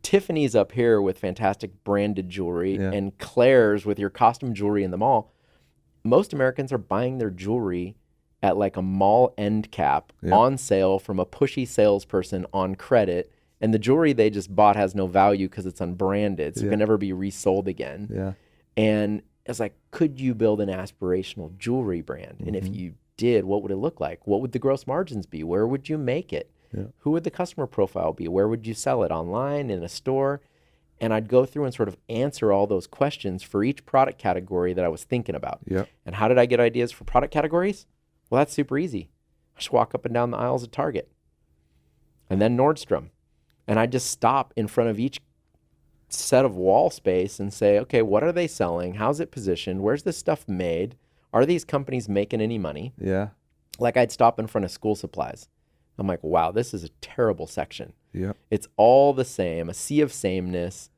Tiffany's up here with fantastic branded jewelry and Claire's with your costume jewelry in the mall. Most Americans are buying their jewelry at like a mall end cap on sale from a pushy salesperson on credit. And the jewelry they just bought has no value because it's unbranded. So it can never be resold again. Yeah. And it's like, could you build an aspirational jewelry brand? And if you did, what would it look like? What would the gross margins be? Where would you make it? Yeah. Who would the customer profile be? Where would you sell it? Online, in a store? And I'd go through and sort of answer all those questions for each product category that I was thinking about. Yeah. And how did I get ideas for product categories? Well, that's super easy. I just walk up and down the aisles at Target and then Nordstrom. And I just stop in front of each set of wall space and say, okay, what are they selling? How's it positioned? Where's this stuff made? Are these companies making any money? Yeah. Like I'd stop in front of school supplies. I'm like, wow, this is a terrible section. Yeah. It's all the same, a sea of sameness.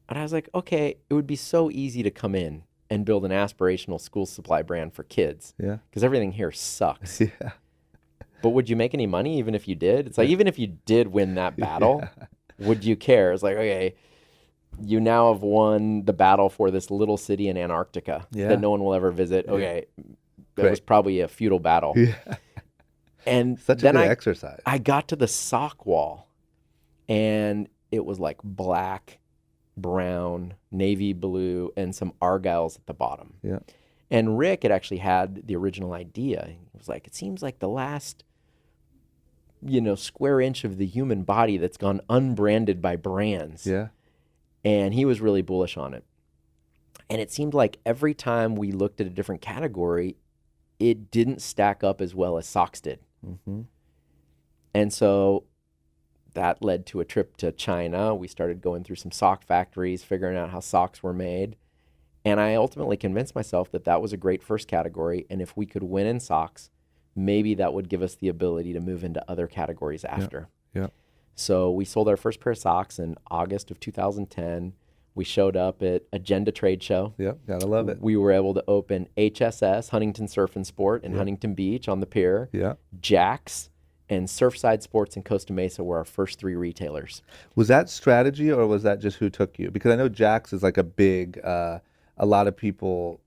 And I was like, okay, it would be so easy to come in and build an aspirational school supply brand for kids. Yeah. Because everything here sucks. Yeah. But would you make any money even if you did? It's like, even if you did win that battle, would you care? It's like, okay, you now have won the battle for this little city in Antarctica that no one will ever visit. Okay, that was probably a futile battle. Yeah. And Such a then good exercise. I got to the sock wall, and it was like black, brown, navy blue, and some argyles at the bottom. Yeah. And Rick had actually had the original idea. He was like, it seems like the last, square inch of the human body that's gone unbranded by brands. Yeah. And he was really bullish on it. And it seemed like every time we looked at a different category, it didn't stack up as well as socks did. Mm-hmm. And so that led to a trip to China. We started going through some sock factories, figuring out how socks were made. And I ultimately convinced myself that that was a great first category. And if we could win in socks, maybe that would give us the ability to move into other categories after. Yeah. So we sold our first pair of socks in August of 2010. We showed up at Agenda Trade Show. Yep, gotta love it. We were able to open HSS, Huntington Surf and Sport, in Huntington Beach on the pier. Yeah. Jack's and Surfside Sports in Costa Mesa were our first 3 retailers. Was that strategy or was that just who took you? Because I know Jack's is like a big, a lot of people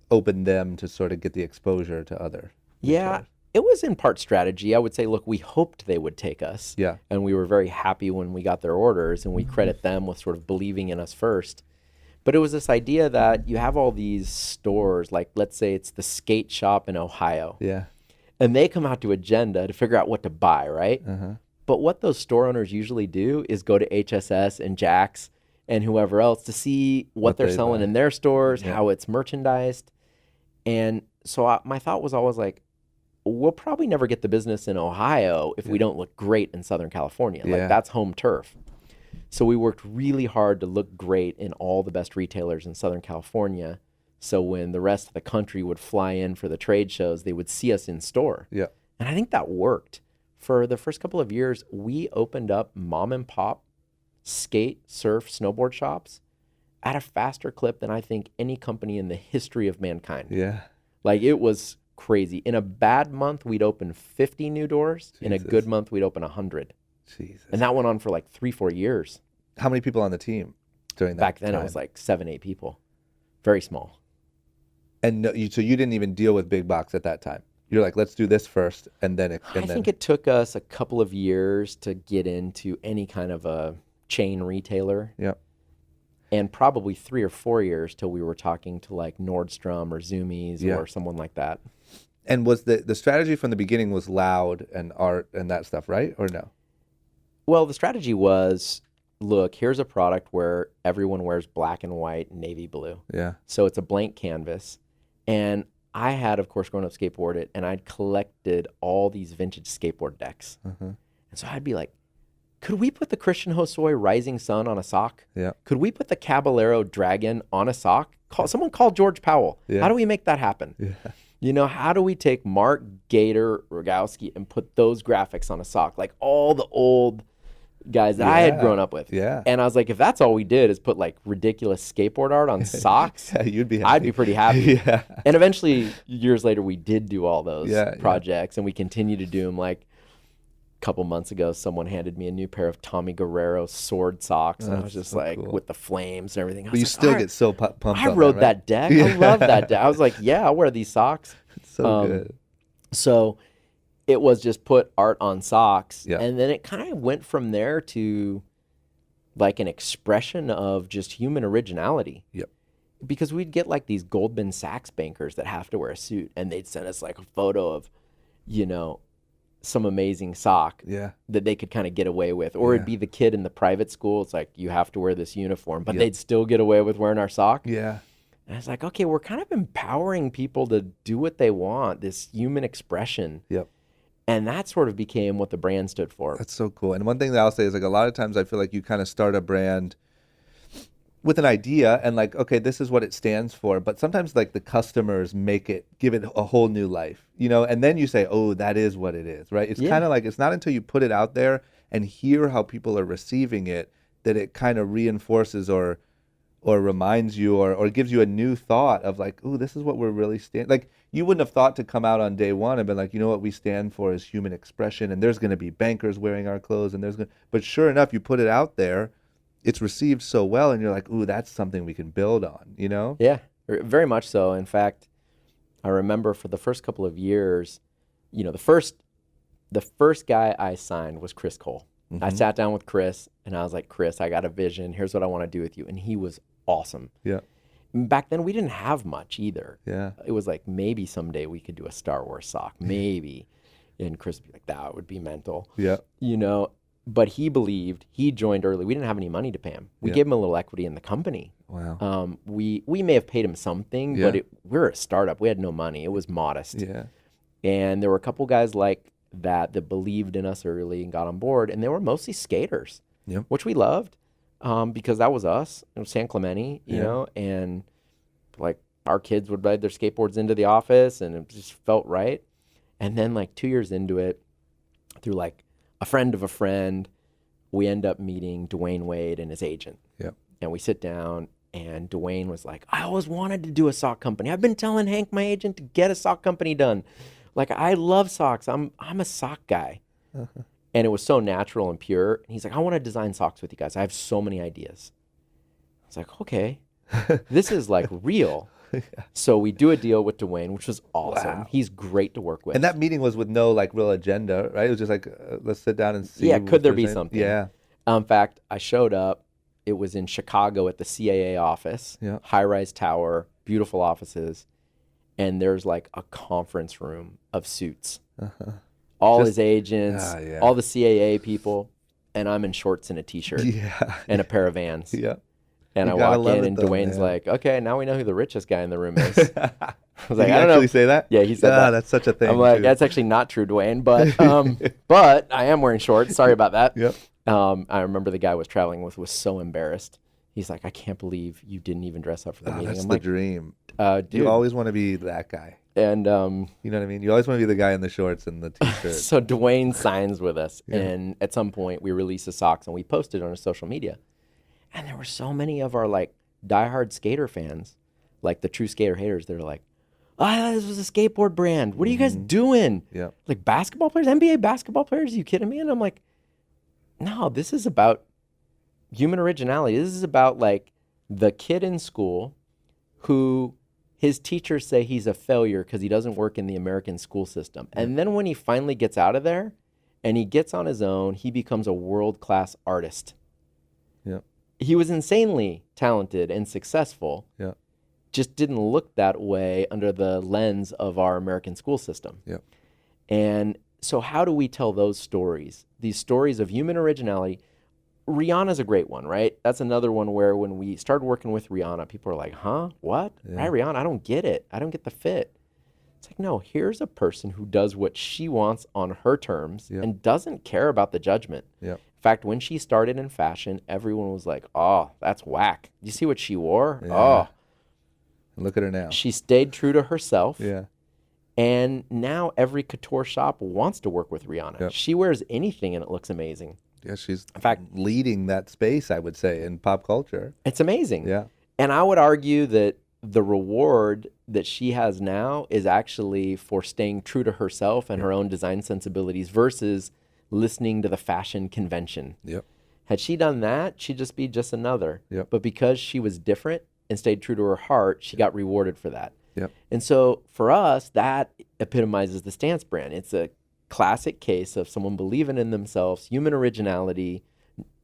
open them to sort of get the exposure to other. Yeah, retailers. it was in part strategy. I would say, look, we hoped they would take us. Yeah. And we were very happy when we got their orders, and we credit them with sort of believing in us first. But it was this idea that you have all these stores, like let's say it's the skate shop in Ohio. Yeah. And they come out to Agenda to figure out what to buy, right? But what those store owners usually do is go to HSS and Jack's and whoever else to see what they're selling buy. in their stores, how it's merchandised. And so my thought was always like, we'll probably never get the business in Ohio if we don't look great in Southern California. Like that's home turf. So we worked really hard to look great in all the best retailers in Southern California. So when the rest of the country would fly in for the trade shows, they would see us in store. Yeah. And I think that worked. For the first couple of years, we opened up mom and pop skate, surf, snowboard shops at a faster clip than I think any company in the history of mankind. Yeah. Like it was crazy. In a bad month, we'd open 50 new doors. In a good month, we'd open 100. Jesus. And that went on for like 3-4 years. How many people on the team during that Back then, time? it was like 7-8 people. Very small. And no, so you didn't even deal with big box at that time. You're like, let's do this first, and then I think it took us a couple of years to get into any kind of a chain retailer. Yeah. And probably 3 or 4 years till we were talking to like Nordstrom or Zumiez or someone like that. And was the strategy from the beginning was loud and art and that stuff, right? Or no? Well, the strategy was, look, here's a product where everyone wears black and white and navy blue. Yeah. So it's a blank canvas. And I had, of course, grown up skateboarded, and I'd collected all these vintage skateboard decks. And so I'd be like, could we put the Christian Hosoi Rising Sun on a sock? Yeah. Could we put the Caballero Dragon on a sock? Someone call George Powell. Yeah. How do we make that happen? Yeah. You know, how do we take Mark Gator Rogowski and put those graphics on a sock? Like all the old guys that I had grown up with. Yeah. And I was like, if that's all we did is put like ridiculous skateboard art on socks, Yeah, you'd be happy. I'd be pretty happy. Yeah. And eventually, years later, we did do all those Yeah, projects, and we continue to do them. Like a couple months ago, someone handed me a new pair of Tommy Guerrero sword socks, and I was just so like, cool. with the flames and everything. I But was you like, still "I- get so pumped I on rode right? that deck. I love that deck. I was like, yeah, I'll wear these socks. It's so good. So it was just put art on socks. Yeah. And then it kind of went from there to like an expression of just human originality. Yep. Because we'd get like these Goldman Sachs bankers that have to wear a suit, and they'd send us like a photo of, you know, some amazing sock Yeah. that they could kind of get away with. Or it'd be the kid in the private school. It's like, you have to wear this uniform, but they'd still get away with wearing our sock. Yeah. And I was like, okay, we're kind of empowering people to do what they want, this human expression. Yep. And that sort of became what the brand stood for. That's so cool. And one thing that I'll say is like a lot of times I feel like you kind of start a brand with an idea and like, okay, this is what it stands for. But sometimes like the customers give it a whole new life, you know, and then you say, oh, that is what it is, right? It's kind of like, it's not until you put it out there and hear how people are receiving it that it kind of reinforces or reminds you or gives you a new thought of like, oh, this is what we're really like you wouldn't have thought to come out on day one and been like, you know what we stand for is human expression, and there's going to be bankers wearing our clothes, and but sure enough, you put it out there, it's received so well, and you're like, ooh, that's something we can build on, you know? Yeah, very much so. In fact, I remember for the first couple of years, you know, the first guy I signed was Chris Cole. I sat down with Chris and I was like, Chris, I got a vision. Here's what I want to do with you. And he was awesome. Yeah. Back then, we didn't have much either. Yeah. It was like, maybe someday we could do a Star Wars sock, maybe. And Chris would be like, that would be mental. Yeah. You know, but he believed, he joined early. We didn't have any money to pay him. We gave him a little equity in the company. Wow. We may have paid him something, but we're a startup. We had no money. It was modest. Yeah. And there were a couple guys like that believed in us early and got on board, and they were mostly skaters, which we loved. Because that was us. It was San Clemente, you know, and like our kids would ride their skateboards into the office, and it just felt right. And then like 2 years into it, through like a friend of a friend, we end up meeting Dwayne Wade and his agent. Yep. And we sit down, and Dwayne was like, I always wanted to do a sock company. I've been telling Hank, my agent, to get a sock company done. Like, I love socks. I'm a sock guy. And it was so natural and pure. And he's like, I want to design socks with you guys. I have so many ideas. I was like, okay, this is like real. So we do a deal with Dwayne, which was awesome. Wow. He's great to work with. And that meeting was with no like real agenda, right? It was just like, let's sit down and see. Yeah, if could there be there's any- something? Yeah. In fact, I showed up. It was in Chicago at the CAA office, Yeah. high-rise tower, beautiful offices. And there's like a conference room of suits. All Just- his agents, yeah. all the CAA people. And I'm in shorts and a T-shirt Yeah. and a pair of Vans. Yeah. And You I gotta walk love in, it and though, Dwayne's man. like, okay, now we know who the richest guy in the room is. I was Did like, he I don't actually know. say that? Yeah, he said Ah, that. that's such a thing. I'm like, too. that's actually not true, Dwayne, but I am wearing shorts. Sorry about that. Yep. I remember the guy I was traveling with was so embarrassed. He's like, I can't believe you didn't even dress up for the meeting. That's I'm the like, dream. dude. You always want to be that guy. And You know what I mean? You always want to be the guy in the shorts and the t-shirt. so Dwayne signs with us. Yeah. And at some point, we released the socks and we posted on our social media. And there were so many of our like diehard skater fans, like the true skater haters. They're like, this was a skateboard brand. What are you guys doing? Yeah. Like basketball players, NBA basketball players? Are you kidding me? And I'm like, no, this is about human originality. This is about like the kid in school who his teachers say he's a failure because he doesn't work in the American school system. And then when he finally gets out of there and he gets on his own, he becomes a world-class artist. Yeah. He was insanely talented and successful. Yeah. Just didn't look that way under the lens of our American school system. Yeah. And so how do we tell those stories? These stories of human originality. Rihanna's a great one, right? That's another one where when we started working with Rihanna, people are like, huh? What? Yeah. Right, Rihanna? I don't get it. I don't get the fit. It's like, no, here's a person who does what she wants on her terms Yeah. and doesn't care about the judgment. Yeah. In fact, when she started in fashion, everyone was like, oh, that's whack. Do you see what she wore? Yeah. Oh, Look at her now. she stayed true to herself. Yeah. And now every couture shop wants to work with Rihanna. Yep. She wears anything and it looks amazing. Yeah, she's In fact, leading that space, I would say, in pop culture. it's amazing. Yeah. And I would argue that the reward that she has now is actually for staying true to herself and her own design sensibilities versus listening to the fashion convention. Yep. Had she done that, she'd just be just another. Yep. But because she was different and stayed true to her heart, she got rewarded for that. Yep. And so for us, that epitomizes the Stance brand. It's a classic case of someone believing in themselves, human originality,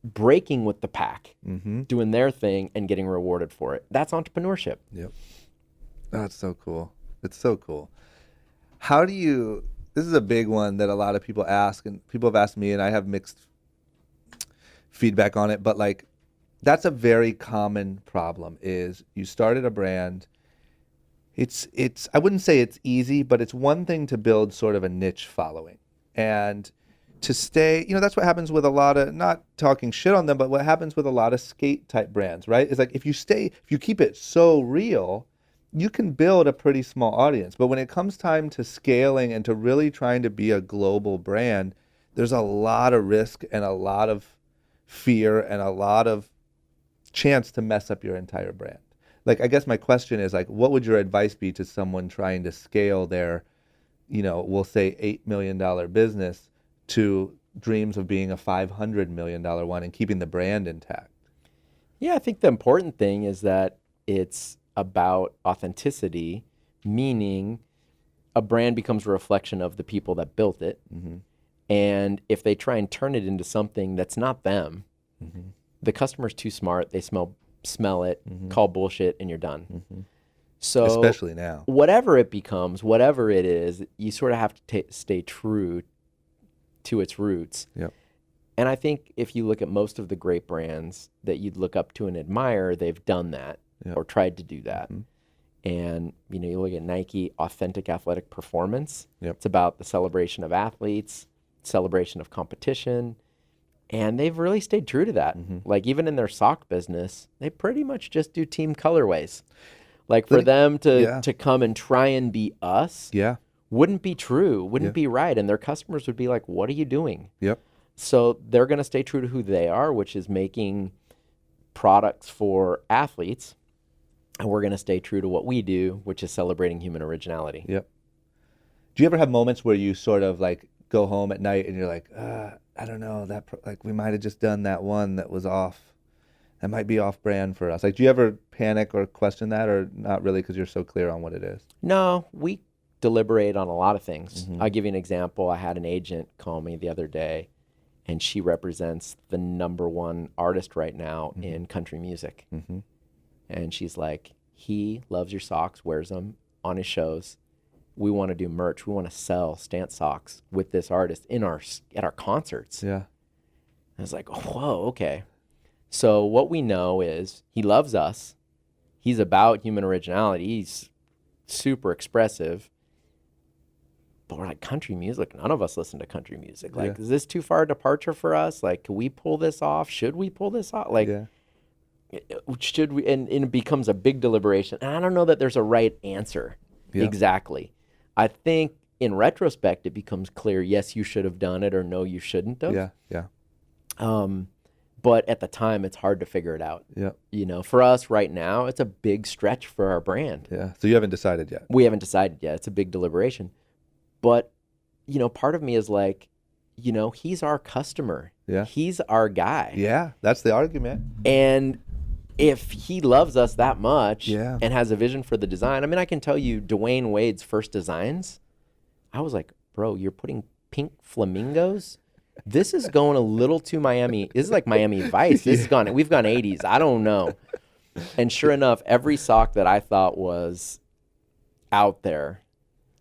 breaking with the pack, Mm-hmm. doing their thing and getting rewarded for it. That's entrepreneurship. Yep. That's so cool. It's so cool. How do you, this is a big one that a lot of people ask, and people have asked me, and I have mixed feedback on it, but like, that's a very common problem is you started a brand. It's I wouldn't say it's easy, but it's one thing to build sort of a niche following and to stay, that's what happens with a lot of, not talking shit on them, but what happens with a lot of skate type brands, right? It's like if you keep it so real, you can build a pretty small audience. But when it comes time to scaling and to really trying to be a global brand, there's a lot of risk and a lot of fear and a lot of chance to mess up your entire brand. Like, I guess my question is like, what would your advice be to someone trying to scale their, we'll say $8 million business to dreams of being a $500 million one and keeping the brand intact? Yeah, I think the important thing is that it's about authenticity, meaning a brand becomes a reflection of the people that built it. Mm-hmm. And if they try and turn it into something that's not them, Mm-hmm. the customer's too smart, they smell it, Mhm. call bullshit, and you're done. Mm-hmm. So Especially now. whatever it becomes, whatever it is, you sort of have to stay true to its roots. Yep. And I think if you look at most of the great brands that you'd look up to and admire, they've done that Yep. or tried to do that. Mhm. And, you look at Nike, authentic athletic performance. Yep. It's about the celebration of athletes, celebration of competition. And they've really stayed true to that. Mhm. Like even in their sock business, they pretty much just do team colorways. Like for Let me- them to, yeah. to come and try and be us Yeah. wouldn't be true, wouldn't Yeah. be right. And their customers would be like, what are you doing? Yep. So they're going to stay true to who they are, which is making products for athletes, and we're going to stay true to what we do, which is celebrating human originality. Yep. Do you ever have moments where you sort of like go home at night and you're like, I don't know, like we might have just done that one that was off. That might be off brand for us. Like, do you ever panic or question that, or not really because you're so clear on what it is? No, we deliberate on a lot of things. Mm-hmm. I'll give you an example. I had an agent call me the other day, and she represents the #1 artist right now Mm-hmm. in country music. Mm-hmm. And she's like, he loves your socks, wears them on his shows. We want to do merch. We want to sell Stance socks with this artist at our concerts. Yeah. I was like, whoa, okay. So what we know is he loves us. He's about human originality. He's super expressive. But we're like, country music? None of us listen to country music. Like, is this too far a departure for us? Like, can we pull this off? Should we pull this off? Like, should we? And it becomes a big deliberation. And I don't know that there's a right answer exactly. I think in retrospect, it becomes clear, yes, you should have done it, or no, you shouldn't have. Yeah. But at the time, it's hard to figure it out. Yeah. You know, for us right now, it's a big stretch for our brand. Yeah. So you haven't decided yet? We haven't decided yet. It's a big deliberation. But, you know, part of me is like, you know, he's our customer. Yeah. He's our guy. Yeah. That's the argument. And if he loves us that much and has a vision for the design, I mean, I can tell you Dwayne Wade's first designs, I was like, bro, you're putting pink flamingos? This is going a little too Miami. This is like Miami Vice. This has gone, we've gone 80s. I don't know. And sure enough, every sock that I thought was out there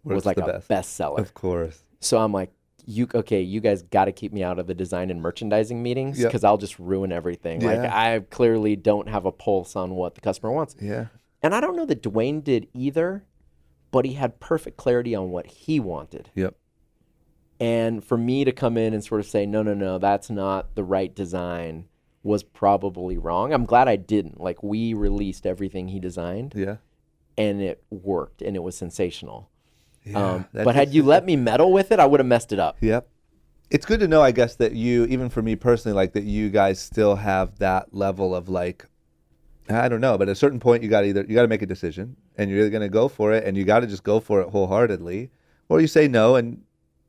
was like a bestseller. Of course. So I'm like, you guys got to keep me out of the design and merchandising meetings because I'll just ruin everything. Yeah. Like, I clearly don't have a pulse on what the customer wants. Yeah. And I don't know that Dwayne did either, but he had perfect clarity on what he wanted. Yep. And for me to come in and sort of say, no, that's not the right design was probably wrong. I'm glad I didn't. Like, we released everything he designed. Yeah. And it worked, and it was sensational. Yeah, but had you let me meddle with it, I would have messed it up. Yep. It's good to know, I guess, that you, even for me personally, like that you guys still have that level of like, I don't know, but at a certain point you got to make a decision, and you're either going to go for it, and you got to just go for it wholeheartedly, or you say no, and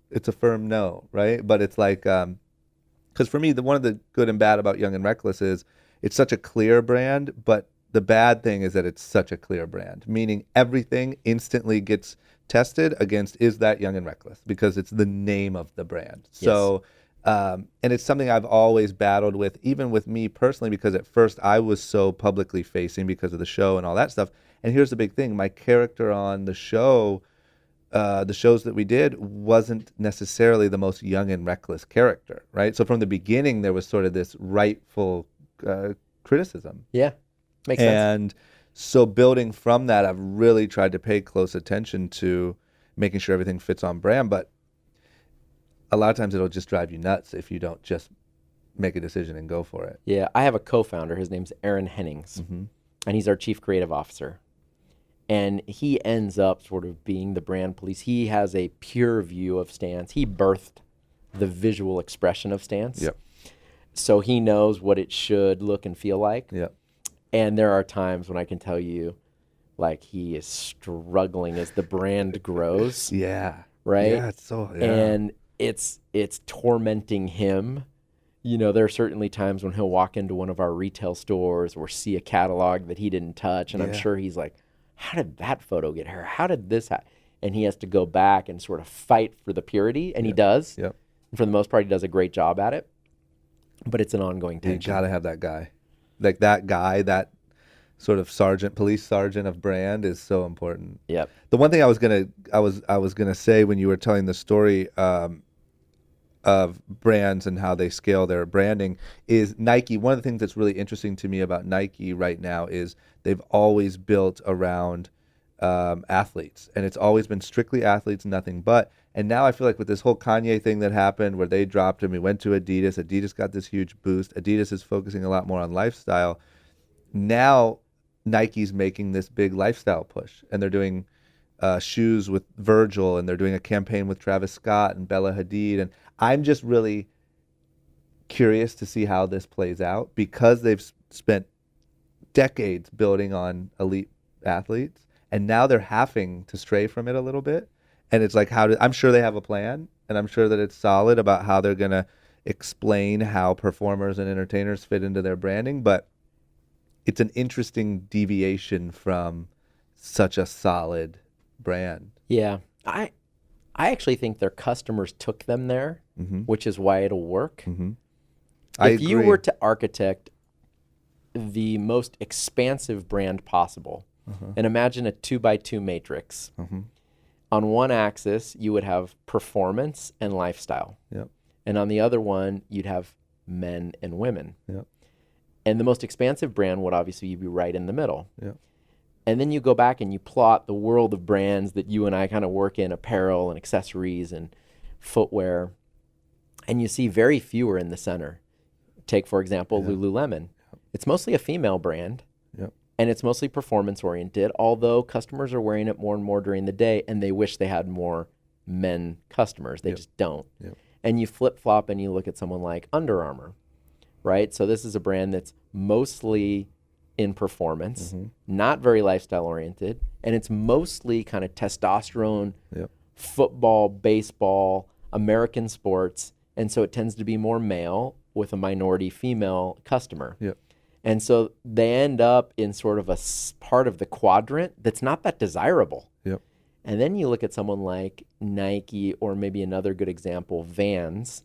it's a firm no, right? But it's like, because for me, one of the good and bad about Young and Reckless is it's such a clear brand, but the bad thing is that it's such a clear brand, meaning everything instantly gets tested against, is that Young and Reckless? Because it's the name of the brand. Yes. So, and it's something I've always battled with, even with me personally, because at first I was so publicly facing because of the show and all that stuff. And here's the big thing. My character on the show, the shows that we did, wasn't necessarily the most Young and Reckless character, right? So from the beginning, there was sort of this rightful criticism. Yeah, makes sense. And so building from that, I've really tried to pay close attention to making sure everything fits on brand. But a lot of times it'll just drive you nuts if you don't just make a decision and go for it. Yeah, I have a co-founder. His name's Aaron Hennings, and he's our chief creative officer. And he ends up sort of being the brand police. He has a pure view of Stance. He birthed the visual expression of Stance. Yep. So he knows what it should look and feel like. Yep. And there are times when I can tell you, like, he is struggling as the brand grows. Yeah. Right? Yeah, it's so, yeah. And it's tormenting him. You know, there are certainly times when he'll walk into one of our retail stores or see a catalog that he didn't touch. And I'm sure he's like, how did that photo get here? How did this happen? And he has to go back and sort of fight for the purity. And he does. Yep. And for the most part, he does a great job at it. But it's an ongoing tension. You got to have that guy. Like that guy, that sort of police sergeant of brand is so important. Yep. The one thing I was gonna say when you were telling the story of brands and how they scale their branding is Nike. One of the things that's really interesting to me about Nike right now is they've always built around athletes, and it's always been strictly athletes, nothing but. And now I feel like with this whole Kanye thing that happened where they dropped him, we went to Adidas. Adidas got this huge boost. Adidas is focusing a lot more on lifestyle. Now Nike's making this big lifestyle push, and they're doing shoes with Virgil, and they're doing a campaign with Travis Scott and Bella Hadid. And I'm just really curious to see how this plays out because they've spent decades building on elite athletes, and now they're having to stray from it a little bit. And it's like, I'm sure they have a plan, and I'm sure that it's solid about how they're going to explain how performers and entertainers fit into their branding, but it's an interesting deviation from such a solid brand. Yeah. I actually think their customers took them there, which is why it'll work. If you were to architect the most expansive brand possible, and imagine a 2x2 matrix, on one axis, you would have performance and lifestyle. Yep. And on the other one, you'd have men and women. Yep. And the most expansive brand would obviously be right in the middle. Yep. And then you go back and you plot the world of brands that you and I kind of work in, apparel and accessories and footwear, and you see very few are in the center. Take, for example, Lululemon. Yep. It's mostly a female brand. Yep. And it's mostly performance-oriented, although customers are wearing it more and more during the day, and they wish they had more men customers. They just don't. Yep. And you flip-flop and you look at someone like Under Armour, right? So this is a brand that's mostly in performance, not very lifestyle-oriented, and it's mostly kind of testosterone, football, baseball, American sports, and so it tends to be more male with a minority female customer. Yep. And so they end up in sort of a part of the quadrant that's not that desirable. Yep. And then you look at someone like Nike, or maybe another good example, Vans,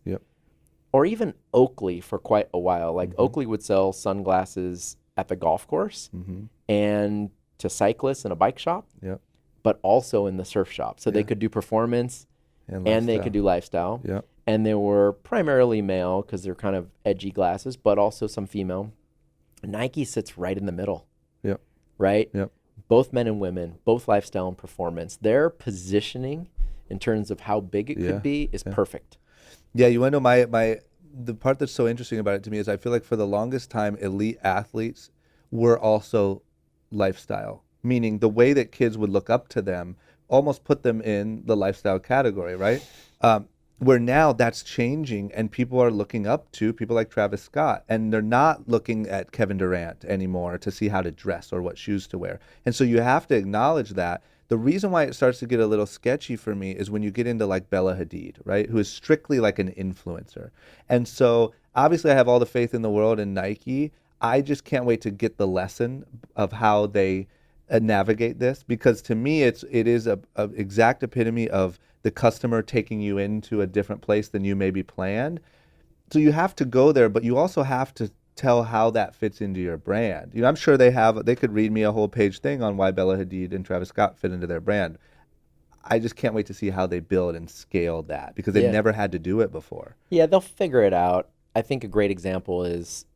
or even Oakley for quite a while. Like Oakley would sell sunglasses at the golf course and to cyclists in a bike shop, but also in the surf shop. So they could do performance and they could do lifestyle. Yep. And they were primarily male because they're kind of edgy glasses, but also some female. Nike sits right in the middle, right? Both men and women, both lifestyle and performance. Their positioning in terms of how big it could be is perfect. Yeah, you want to know the part that's so interesting about it to me is I feel like for the longest time, elite athletes were also lifestyle, meaning the way that kids would look up to them almost put them in the lifestyle category, right? Where now that's changing and people are looking up to people like Travis Scott, and they're not looking at Kevin Durant anymore to see how to dress or what shoes to wear. And so you have to acknowledge that. The reason why it starts to get a little sketchy for me is when you get into like Bella Hadid, right? Who is strictly like an influencer. And so obviously I have all the faith in the world in Nike. I just can't wait to get the lesson of how they navigate this, because to me it is a exact epitome of the customer taking you into a different place than you maybe planned. So you have to go there, but you also have to tell how that fits into your brand. I'm sure they could read me a whole page thing on why Bella Hadid and Travis Scott fit into their brand. I just can't wait to see how they build and scale that, because they've never had to do it before. Yeah, they'll figure it out. I think a great example is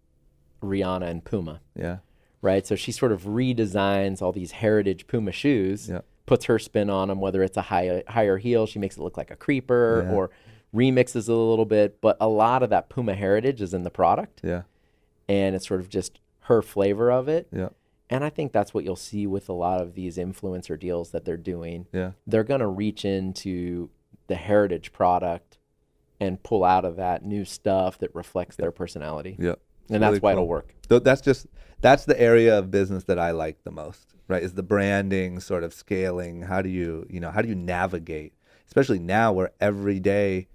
Rihanna and Puma. Yeah. Right? So she sort of redesigns all these heritage Puma shoes, puts her spin on them, whether it's a higher heel, she makes it look like a creeper, or remixes it a little bit. But a lot of that Puma heritage is in the product. Yeah. And it's sort of just her flavor of it. Yeah. And I think that's what you'll see with a lot of these influencer deals that they're doing. Yeah. They're going to reach into the heritage product and pull out of that new stuff that reflects their personality. Yeah. And that's why it'll work. That's the area of business that I like the most, right? Is the branding, sort of scaling. How do you navigate, especially now where every day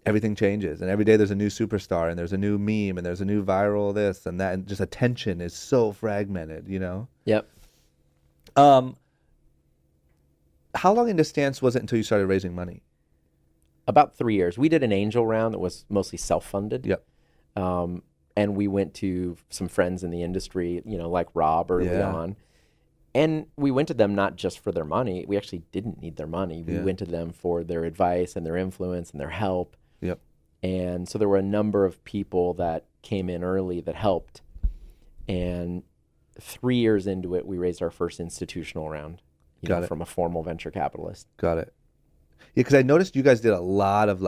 everything changes, and every day there's a new superstar, and there's a new meme, and there's a new viral this and that, and just attention is so fragmented, Yep. How long into stance was it until you started raising money? About 3 years. We did an angel round that was mostly self-funded. Yep. And we went to some friends in the industry, like Rob early on. And we went to them not just for their money. We actually didn't need their money. We went to them for their advice and their influence and their help. Yep. And so there were a number of people that came in early that helped. And 3 years into it, we raised our first institutional round from a formal venture capitalist. Got it. Yeah, because I noticed you guys did a lot of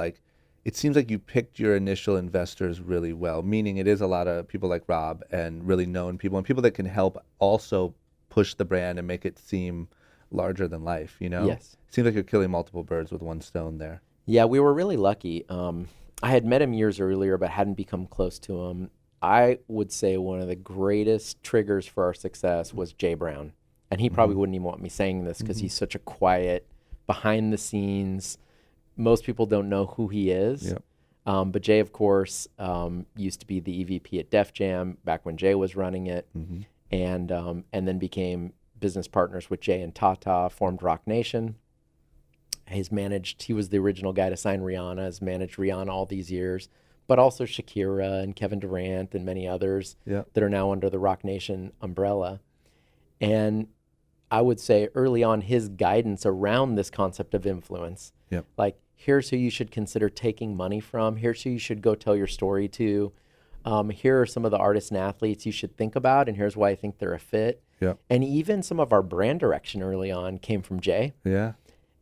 it seems like you picked your initial investors really well, meaning it is a lot of people like Rob and really known people and people that can help also push the brand and make it seem larger than life, Yes. It seems like you're killing multiple birds with one stone there. Yeah, we were really lucky. I had met him years earlier, but hadn't become close to him. I would say one of the greatest triggers for our success was Jay Brown. And he probably wouldn't even want me saying this because he's such a quiet, behind the scenes. Most people don't know who he is. Yep. But Jay, of course, used to be the EVP at Def Jam back when Jay was running it, and then became business partners with Jay and Tata, formed Rock Nation. He was the original guy to sign Rihanna, has managed Rihanna all these years, but also Shakira and Kevin Durant and many others that are now under the Rock Nation umbrella. And I would say early on, his guidance around this concept of influence, like, here's who you should consider taking money from. Here's who you should go tell your story to. Here are some of the artists and athletes you should think about, and here's why I think they're a fit. And even some of our brand direction early on came from Jay.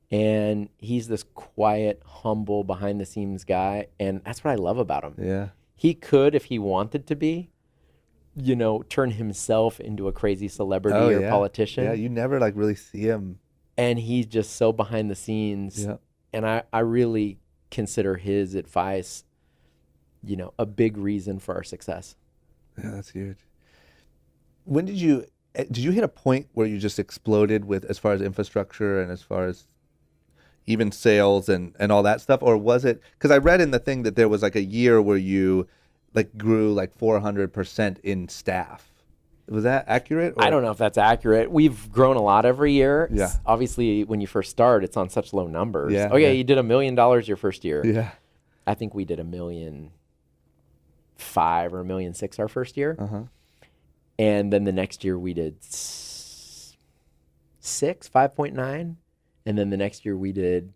And he's this quiet, humble, behind-the-scenes guy, and that's what I love about him. He could, if he wanted to be, turn himself into a crazy celebrity or politician. Yeah, you never like really see him. And he's just so behind the scenes. And I really consider his advice, a big reason for our success. Yeah, that's huge. When did you hit a point where you just exploded with as far as infrastructure and as far as even sales and all that stuff? Or was it, because I read in the thing that there was like a year where you like grew like 400% in staff. Was that accurate? Or? I don't know if that's accurate. We've grown a lot every year. Yeah. Obviously, when you first start, it's on such low numbers. Yeah. You did $1 million your first year. Yeah. I think we did $1.5 million or $1.6 million our first year. And then the next year we did 5.9. And then the next year we did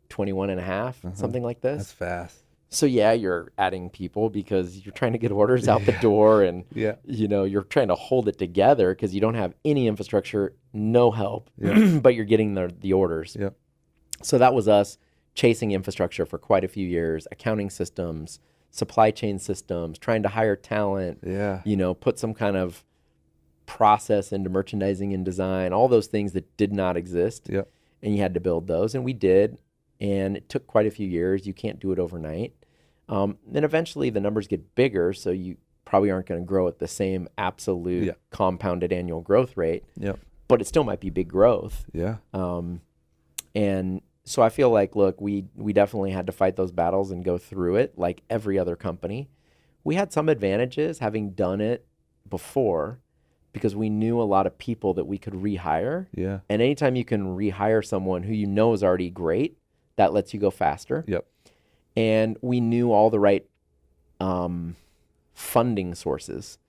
21.5, something like this. That's fast. So yeah, you're adding people because you're trying to get orders out the door, and you're trying to hold it together because you don't have any infrastructure, no help, but you're getting the orders. So that was us chasing infrastructure for quite a few years, accounting systems, supply chain systems, trying to hire talent, put some kind of process into merchandising and design, all those things that did not exist. And you had to build those, and we did. And it took quite a few years. You can't do it overnight. Then eventually the numbers get bigger, so you probably aren't going to grow at the same absolute compounded annual growth rate. But it still might be big growth. And so I feel like, look, we definitely had to fight those battles and go through it like every other company. We had some advantages having done it before because we knew a lot of people that we could rehire. And anytime you can rehire someone who you know is already great, that lets you go faster. And we knew all the right funding sources.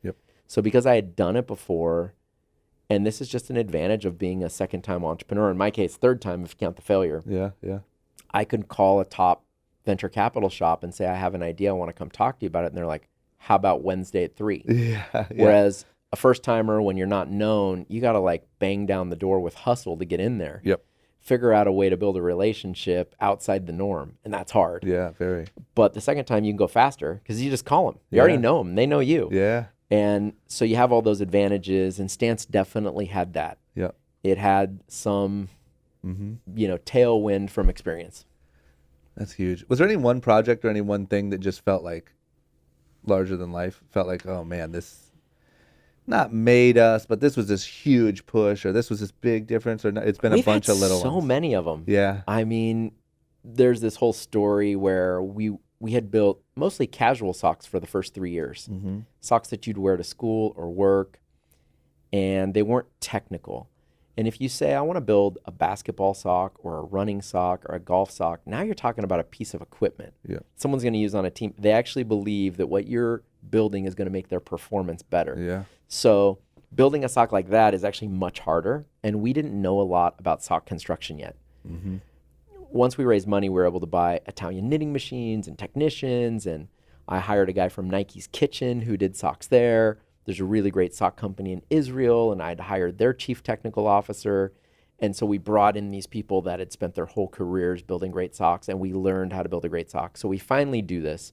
So because I had done it before, and this is just an advantage of being a second-time entrepreneur, in my case, third time if you count the failure. I could call a top venture capital shop and say, I have an idea, I want to come talk to you about it. And they're like, how about Wednesday at 3? Whereas a first-timer, when you're not known, you got to like bang down the door with hustle to get in there. Figure out a way to build a relationship outside the norm, and that's hard. Very. But the second time you can go faster because you just call them. You already know them. They know you. And so you have all those advantages, and Stance definitely had that. It had some, tailwind from experience. That's huge. Was there any one project or any one thing that just felt like larger than life? Felt like, oh man, this not made us, but this was this huge push, or this was this big difference, or it's been a bunch of little ones. So many of them. I mean, there's this whole story where we had built mostly casual socks for the first 3 years. Socks that you'd wear to school or work, and they weren't technical. And if you say, I want to build a basketball sock or a running sock or a golf sock, now you're talking about a piece of equipment someone's going to use on a team. They actually believe that what you're building is going to make their performance better. So building a sock like that is actually much harder, and we didn't know a lot about sock construction yet. Once we raised money, we were able to buy Italian knitting machines and technicians, and I hired a guy from Nike's Kitchen who did socks there. There's a really great sock company in Israel, and I'd hired their chief technical officer. And so we brought in these people that had spent their whole careers building great socks, and we learned how to build a great sock. So we finally do this,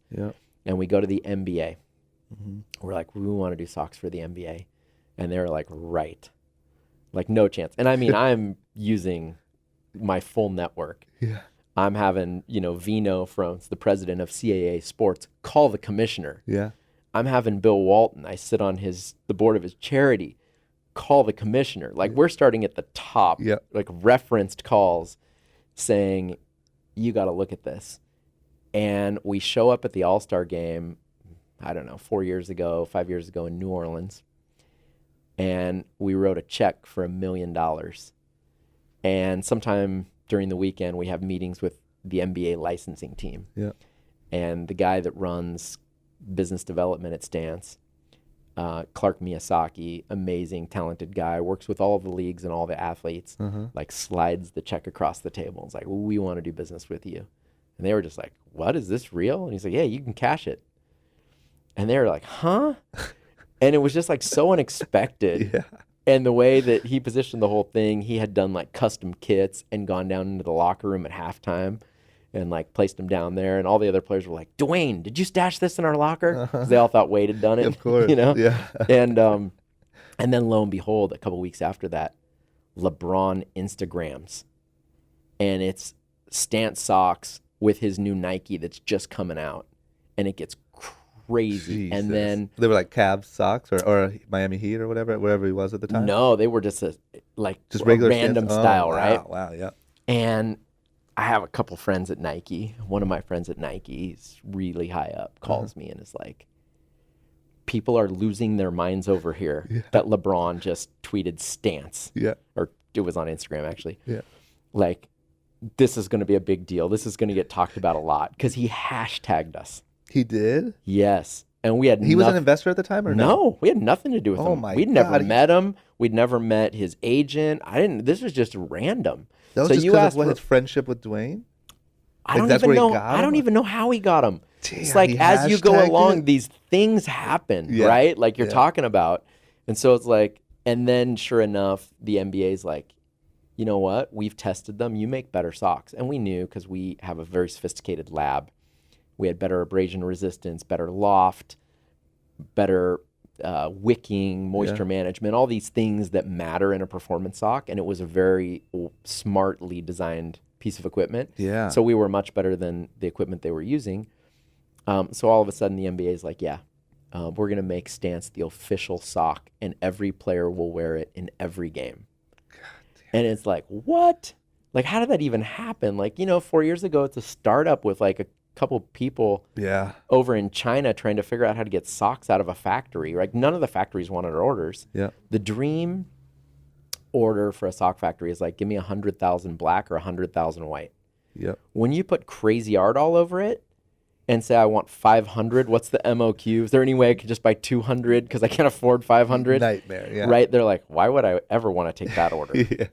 and we go to the NBA. We're like, we want to do socks for the NBA. And they were like, right. Like, no chance. And I mean, I'm using my full network. I'm having, Vino from the president of CAA Sports call the commissioner. I'm having Bill Walton, I sit on the board of his charity, call the commissioner. Like, we're starting at the top, Yep. like referenced calls saying, you got to look at this. And we show up at the All-Star game, I don't know, 5 years ago in New Orleans. And we wrote a check for $1 million. And sometime during the weekend, we have meetings with the NBA licensing team. Yeah. And the guy that runs business development at Stance, Clark Miyasaki, amazing, talented guy, works with all of the leagues and all the athletes, like slides the check across the table. It's like, we want to do business with you. And they were just like, what, is this real? And he's like, yeah, you can cash it. And they were like, huh? And it was just like so unexpected. Yeah. And the way that he positioned the whole thing, he had done like custom kits and gone down into the locker room at halftime and like placed them down there. And all the other players were like, Dwayne, did you stash this in our locker? Because they all thought Wade had done it. Of course. You know? Yeah. And then lo and behold, a couple weeks after that, LeBron Instagrams. And it's Stance socks with his new Nike that's just coming out. And it gets crazy. Jesus. And then they were like Cavs socks or Miami Heat or whatever, wherever he was at the time. no, they were just just a regular random Stance? style, wow, right? Wow, yeah. And I have a couple friends at Nike. One of my friends at Nike, he's really high up, calls me and is like, people are losing their minds over here that LeBron just tweeted Stance. Yeah. Or it was on Instagram, actually. Yeah. Like, this is going to be a big deal. This is going to get talked about a lot because he hashtagged us. He did? Yes. And we had He was an investor at the time or no? No, we had nothing to do with Oh him. my We'd never God. met him. We'd never met his agent. This was just random. That was So just you because asked of what, for- his friendship with Dwayne? I Like, don't that's even where he know. got I don't him? even know how he got him. Damn, It's like he as you go hashtagged along, it? these things happen, Yeah. right? Like you're Yeah. talking about, and so it's like, and then sure enough, the NBA's like, you know what? We've tested them. You make better socks, and we knew because we have a very sophisticated lab. We had better abrasion resistance, better loft, better wicking, moisture management, all these things that matter in a performance sock, and it was a very smartly designed piece of equipment. Yeah. So we were much better than the equipment they were using. So all of a sudden the NBA is like, we're going to make Stance the official sock and every player will wear it in every game. And it's like, what? Like, how did that even happen? Like, 4 years ago, it's a startup with like a couple people Yeah. over in China trying to figure out how to get socks out of a factory. Like, none of the factories wanted our orders. Yeah. The dream order for a sock factory is like, give me 100,000 black or 100,000 white. Yep. When you put crazy art all over it and say, I want 500, what's the MOQ? Is there any way I could just buy 200 because I can't afford 500? Nightmare. Yeah. Right? They're like, why would I ever want to take that order? Yeah.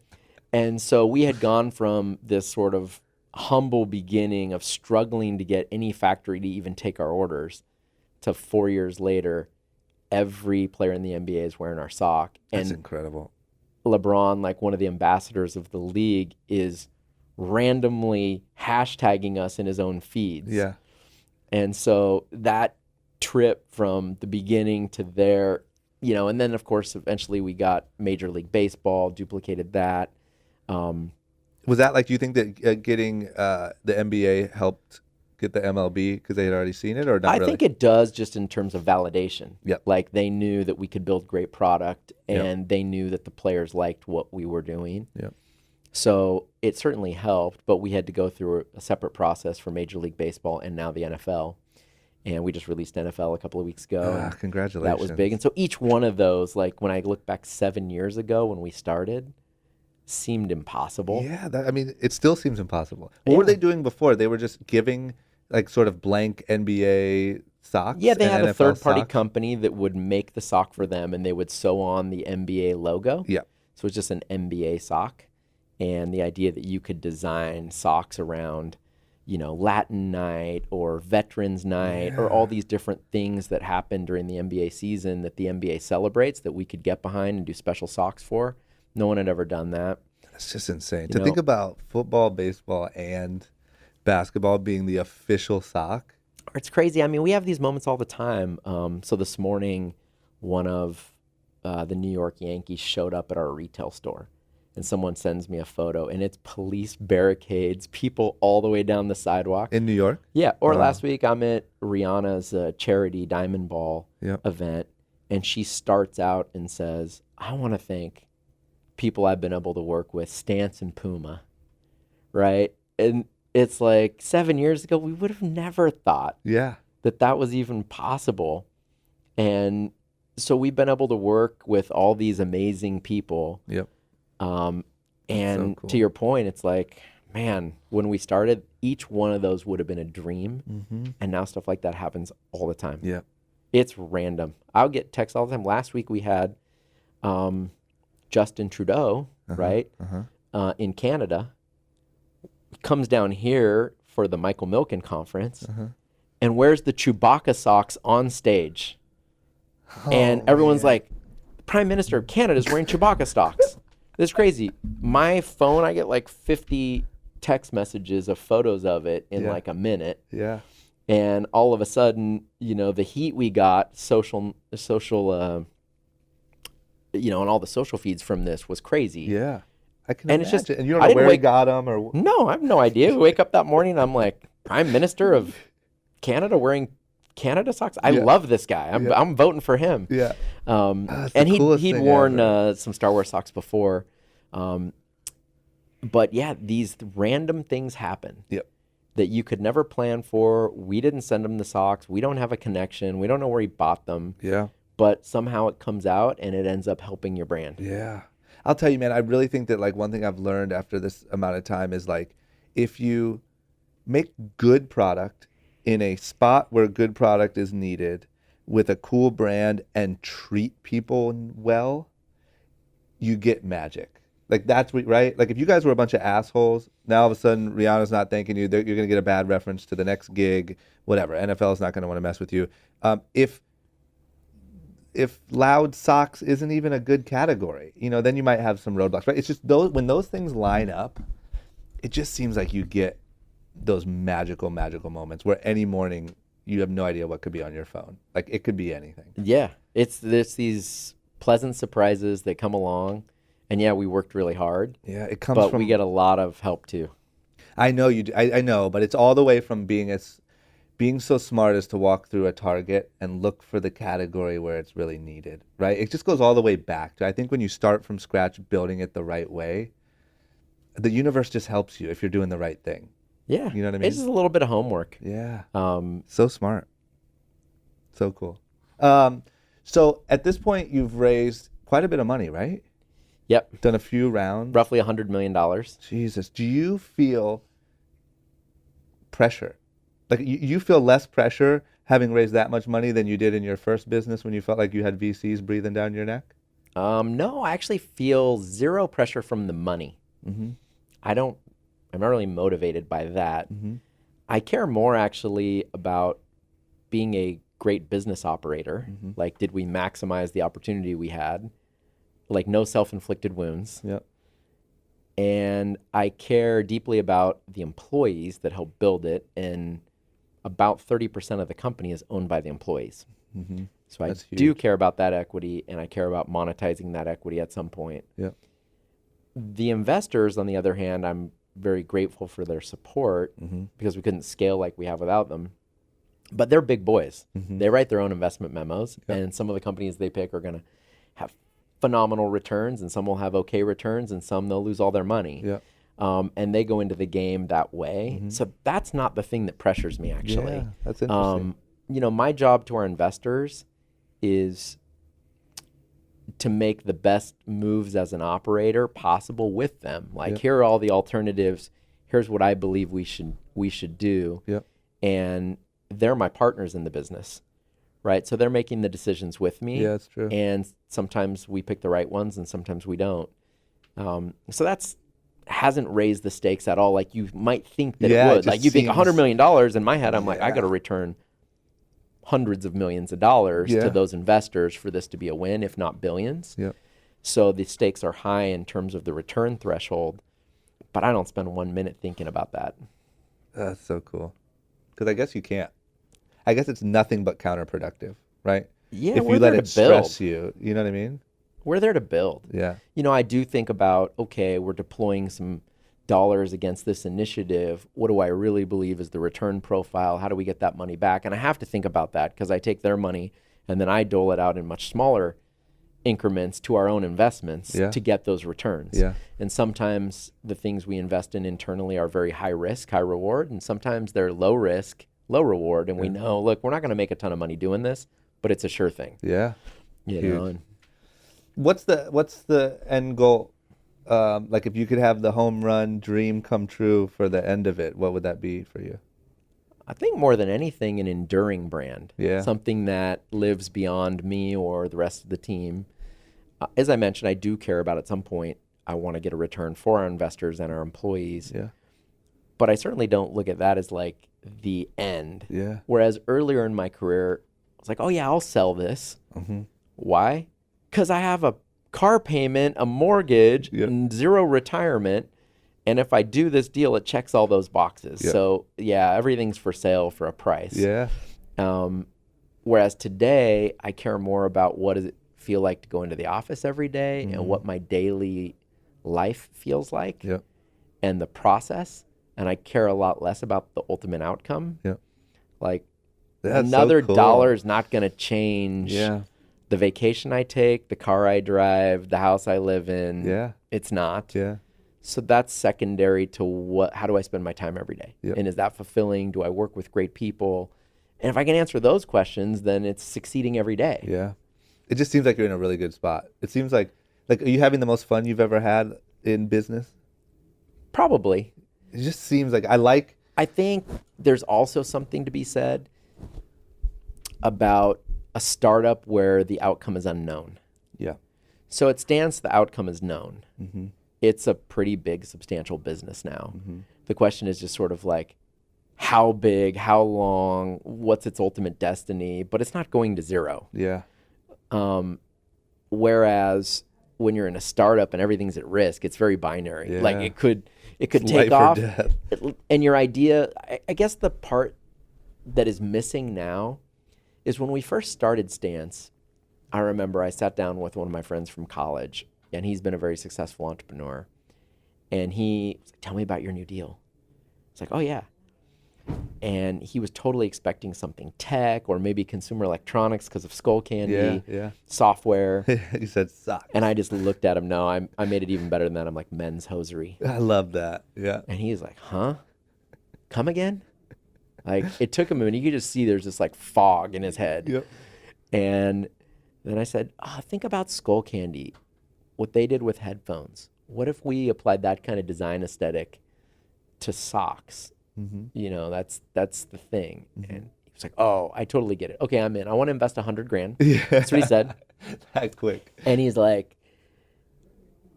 And so we had gone from this sort of humble beginning of struggling to get any factory to even take our orders to 4 years later, every player in the NBA is wearing our sock. That's And incredible. LeBron, like one of the ambassadors of the league, is randomly hashtagging us in his own feeds. Yeah. And so that trip from the beginning to there, and then of course eventually we got Major League Baseball, duplicated that. Was that like, do you think that getting the NBA helped get the MLB because they had already seen it or not I really? think it does just in terms of validation. Yep. Like they knew that we could build great product Yep. and they knew that the players liked what we were doing. Yep. So it certainly helped, but we had to go through a separate process for Major League Baseball and now the NFL. And we just released NFL a couple of weeks ago. and Congratulations. that was big. And so each one of those, like when I look back 7 years ago when we started, seemed impossible. Yeah, it still seems impossible. What were they doing before? They were just giving like sort of blank NBA socks? Yeah, they and had a NFL third-party socks? company that would make the sock for them, and they would sew on the NBA logo. Yeah. So it's just an NBA sock. And the idea that you could design socks around, Latin night or Veterans night or all these different things that happen during the NBA season that the NBA celebrates that we could get behind and do special socks for. No one had ever done that. That's just insane. You To think about football, baseball, and basketball being the official sock. It's crazy. I mean, we have these moments all the time. So this morning, one of the New York Yankees showed up at our retail store. and someone sends me a photo and it's police barricades, people all the way down the sidewalk. In New York? Yeah. Or last week I'm at Rihanna's charity Diamond Ball event, and she starts out and says, I want to thank people I've been able to work with, Stance and Puma, right? And it's like 7 years ago, we would have never thought that was even possible. And so we've been able to work with all these amazing people. Yep. And so cool. To your point, it's like, man, when we started, each one of those would have been a dream. And now stuff like that happens all the time. Yeah. It's random. I'll get texts all the time. Last week we had Justin Trudeau, right, in Canada. He comes down here for the Michael Milken conference and wears the Chewbacca socks on stage. And everyone's like, the Prime Minister of Canada is wearing Chewbacca socks. This is crazy. My phone, I get like 50 text messages of photos of it in like a minute. Yeah. And all of a sudden, you know, the heat we got, social, you know, and all the social feeds from this was crazy. Yeah. I can And imagine. it's just, and you don't know where he got them or... No, I have no idea. We wake up that morning and I'm like, Prime Minister of Canada wearing Canada socks? I love this guy. I'm voting for him. Yeah. And he'd worn some Star Wars socks before. But yeah, these random things happen. Yep. That you could never plan for. We didn't send him the socks. We don't have a connection. We don't know where he bought them. Yeah. But somehow it comes out and it ends up helping your brand. Yeah. I'll tell you, man, I really think that like one thing I've learned after this amount of time is like, if you make good product in a spot where good product is needed with a cool brand and treat people well, you get magic. Like that's what, right? Like if you guys were a bunch of assholes, now all of a sudden Rihanna's not thanking you, you're going to get a bad reference to the next gig, whatever. NFL is not going to want to mess with you. If loud socks isn't even a good category, you know, then you might have some roadblocks, right? It's just when those things line up, it just seems like you get those magical moments where any morning you have no idea what could be on your phone. Like it could be anything. Yeah. There's these pleasant surprises that come along. And yeah, we worked really hard. Yeah, it comes but from... we get a lot of help too. I know you do. I know, but it's all the way from being so smart as to walk through a Target and look for the category where it's really needed, right? It just goes all the way back to, I think when you start from scratch building it the right way, the universe just helps you if you're doing the right thing. Yeah. You know what I mean? It's just a little bit of homework. Yeah. So smart. So cool. So at this point, you've raised quite a bit of money, right? Yep. Done a few rounds. Roughly $100 million. Jesus. Do you feel pressure? Like you feel less pressure having raised that much money than you did in your first business when you felt like you had VCs breathing down your neck? No, I actually feel zero pressure from the money. Mm-hmm. I'm not really motivated by that. Mm-hmm. I care more actually about being a great business operator. Mm-hmm. Like, did we maximize the opportunity we had? Like, no self-inflicted wounds. Yep. And I care deeply about the employees that help build it. And about 30% of the company is owned by the employees. Mm-hmm. So That's I do huge. care about that equity, and I care about monetizing that equity at some point. Yep. The investors, on the other hand, I'm very grateful for their support because we couldn't scale like we have without them. But they're big boys. Mm-hmm. They write their own investment memos, Yep. and some of the companies they pick are going to have phenomenal returns, and some will have okay returns, and some they'll lose all their money. Yeah. And they go into the game that way. Mm-hmm. So that's not the thing that pressures me, actually. Yeah, that's interesting. You know, my job to our investors is to make the best moves as an operator possible with them. Like, Yep. here are all the alternatives. Here's what I believe we should do. Yep. And they're my partners in the business, right? So they're making the decisions with me. Yeah, that's true. And sometimes we pick the right ones, and sometimes we don't. So that's hasn't raised the stakes at all. Like you might think that Yeah, it it would. just Like you think seems- $100 million. In my head, I'm like, I Yeah. got to return hundreds of millions of dollars Yeah. to those investors for this to be a win, if not billions. Yep. So the stakes are high in terms of the return threshold, but I don't spend 1 minute thinking about that. That's so cool. Because I guess you can't. I guess it's nothing but counterproductive, right? Yeah, If we're you let there it to build. stress you, you know what I mean? We're there to build. Yeah. I do think about, okay, we're deploying some dollars against this initiative. What do I really believe is the return profile? How do we get that money back? And I have to think about that because I take their money and then I dole it out in much smaller increments to our own investments to get those returns. Yeah. And sometimes the things we invest in internally are very high risk, high reward, and sometimes they're low risk, low reward. And we know, look, we're not going to make a ton of money doing this, but it's a sure thing. Yeah. And What's the end goal? Like if you could have the home run dream come true for the end of it, what would that be for you? I think more than anything, an enduring brand. Yeah. Something that lives beyond me or the rest of the team. As I mentioned, I do care about at some point, I want to get a return for our investors and our employees. Yeah. But I certainly don't look at that as like the end. Yeah. Whereas earlier in my career, I was like, oh yeah, I'll sell this. Mm-hmm. Why? Because I have a car payment, a mortgage, and zero retirement. And if I do this deal, it checks all those boxes. Yep. So yeah, everything's for sale for a price. Yeah. Whereas today, I care more about what does it feel like to go into the office every day and what my daily life feels like and the process. And I care a lot less about the ultimate outcome. Yeah. Like That's another so cool. dollar is not going to change the vacation I take, the car I drive, the house I live in. Yeah. It's not. Yeah. So that's secondary to how do I spend my time every day? Yep. And is that fulfilling? Do I work with great people? And if I can answer those questions, then it's succeeding every day. Yeah. It just seems like you're in a really good spot. It seems like are you having the most fun you've ever had in business? Probably. It just seems like I think there's also something to be said about a startup where the outcome is unknown. Yeah. So at Stance, the outcome is known. Mm-hmm. It's a pretty big, substantial business now. Mm-hmm. The question is just sort of like, how big, how long, what's its ultimate destiny? But it's not going to zero. Yeah. Whereas when you're in a startup and everything's at risk, it's very binary. Yeah. Like it could It's take life or off. death. And your idea, I guess the part that is missing now is when we first started Stance, I remember I sat down with one of my friends from college, and he's been a very successful entrepreneur. And he was like, tell me about your new deal. It's like, oh yeah. And he was totally expecting something tech or maybe consumer electronics because of Skull Candy, software. He said socks. And I just looked at him. No, I made it even better than that. I'm like, men's hosiery. I love that. Yeah. And he's like, huh? Come again? Like, it took him a minute. You could just see there's this like fog in his head. Yep. And then I said, think about Skull Candy, what they did with headphones. What if we applied that kind of design aesthetic to socks? Mm-hmm. That's the thing. Mm-hmm. And he was like, oh, I totally get it. Okay, I'm in. I want to invest $100,000. Yeah. That's what he said. That quick. And he's like,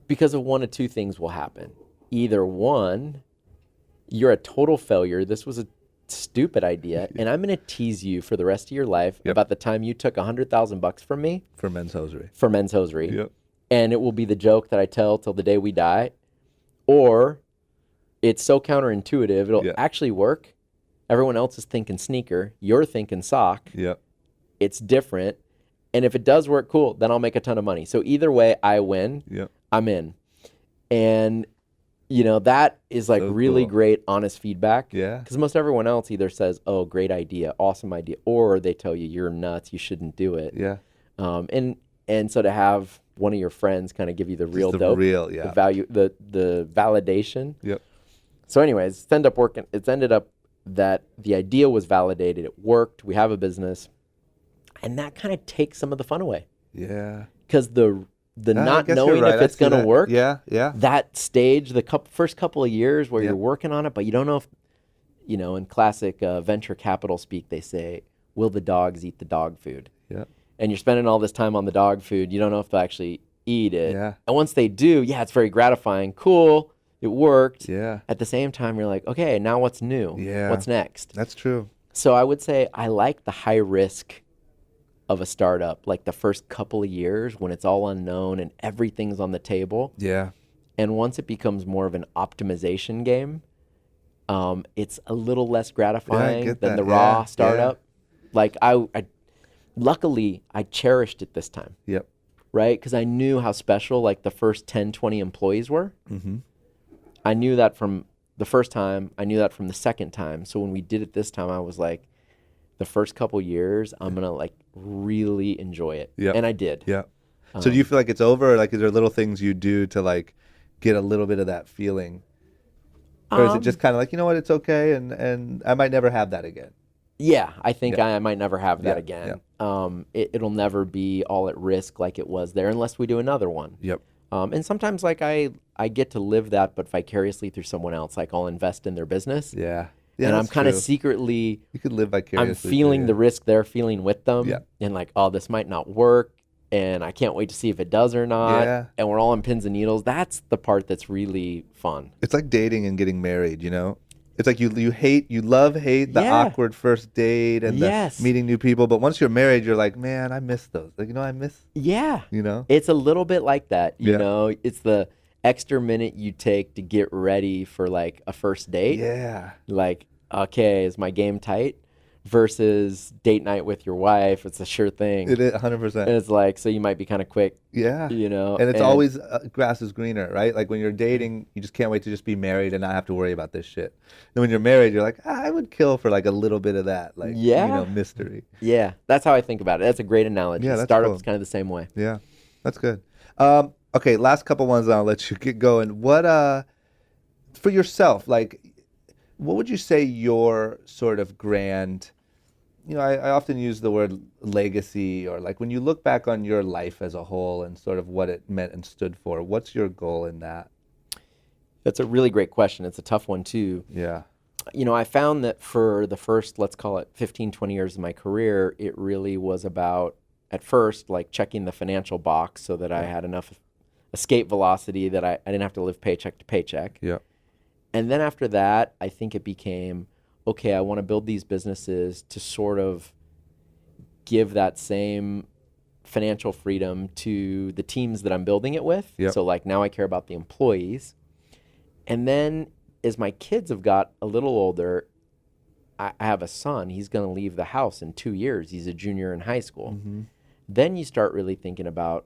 because of one of two things will happen. Either one, you're a total failure. This was a stupid idea, and I'm going to tease you for the rest of your life about the time you took $100,000 from me For men's hosiery. for men's hosiery. Yep. And it will be the joke that I tell till the day we die. Or it's so counterintuitive, it'll actually work. Everyone else is thinking sneaker. You're thinking sock. Yep. It's different. And if it does work, cool, then I'll make a ton of money. So either way, I win. Yep. I'm in. And, that is like So really cool. great, honest feedback. Yeah. Because most everyone else either says, oh, great idea, awesome idea, or they tell you you're nuts, you shouldn't do it. Yeah. And so to have one of your friends kind of give you the real the dope, real, the value, the validation. Yep. So anyways, it's ended up that the idea was validated, it worked, we have a business, and that kind of takes some of the fun away. Yeah. Because the I not guess knowing you're right. if I it's see going to that. work, Yeah. Yeah. that stage, the first couple of years where Yep. you're working on it, but you don't know if, in classic venture capital speak, they say, will the dogs eat the dog food? Yeah. And you're spending all this time on the dog food, you don't know if they'll actually eat it. Yeah. And once they do, it's very gratifying. Cool, it worked. Yeah. At the same time, you're like, okay, now what's new? Yeah. What's next? That's true. So I would say I like the high risk of a startup, like the first couple of years when it's all unknown and everything's on the table. Yeah. And once it becomes more of an optimization game, it's a little less gratifying get than that. the raw Yeah, startup. Like luckily I cherished it this time. Yep. right? Because I knew how special like the first 10, 20 employees were. Mm-hmm. I knew that from the first time. I knew that from the second time. So when we did it this time, I was like, the first couple years, I'm going to like really enjoy it. Yeah. And I did. Yeah. So do you feel like it's over, or like is there little things you do to like get a little bit of that feeling? Or is it just kind of like, you know what, it's okay, and I might never have that again? Yeah, I think Yeah. I might never have that Yeah, again. It'll never be all at risk like it was there unless we do another one. Yep. And sometimes like I get to live that, but vicariously through someone else. Like I'll invest in their business. Yeah. Yeah. And I'm that's kind of true. secretly, You could live vicariously. I'm feeling the risk they're feeling with them. Yeah. And like, oh, this might not work. And I can't wait to see if it does or not. Yeah. And we're all on pins and needles. That's the part that's really fun. It's like dating and getting married, you know? It's like you love, hate the Yeah. awkward first date and Yes. the meeting new people. But once you're married, you're like, man, I miss those. Like, I miss, Yeah. you know? It's a little bit like that, you Yeah. know? It's the extra minute you take to get ready for like a first date. Yeah. Like, okay, is my game tight? Versus date night with your wife. It's a sure thing. It is And 100%. it's like, so you might be kind of quick, Yeah. you know? And it's always grass is greener, right? Like when you're dating, you just can't wait to just be married and not have to worry about this shit. And when you're married, you're like, I would kill for like a little bit of that, like, Yeah. mystery. Yeah, that's how I think about it. That's a great analogy. Yeah, that's Startup cool. is kind of the same way. Yeah, that's good. Okay, last couple ones, and I'll let you get going. What, for yourself, like, what would you say your sort of grand, I often use the word legacy, or like when you look back on your life as a whole and sort of what it meant and stood for, what's your goal in that? That's a really great question. It's a tough one too. Yeah. I found that for the first, let's call it 15, 20 years of my career, it really was about, at first, like checking the financial box so that I had enough escape velocity that I didn't have to live paycheck to paycheck. Yeah. And then after that, I think it became, okay, I want to build these businesses to sort of give that same financial freedom to the teams that I'm building it with. Yep. So like now I care about the employees. And then as my kids have got a little older, I have a son. He's going to leave the house in 2 years. He's a junior in high school. Mm-hmm. Then you start really thinking about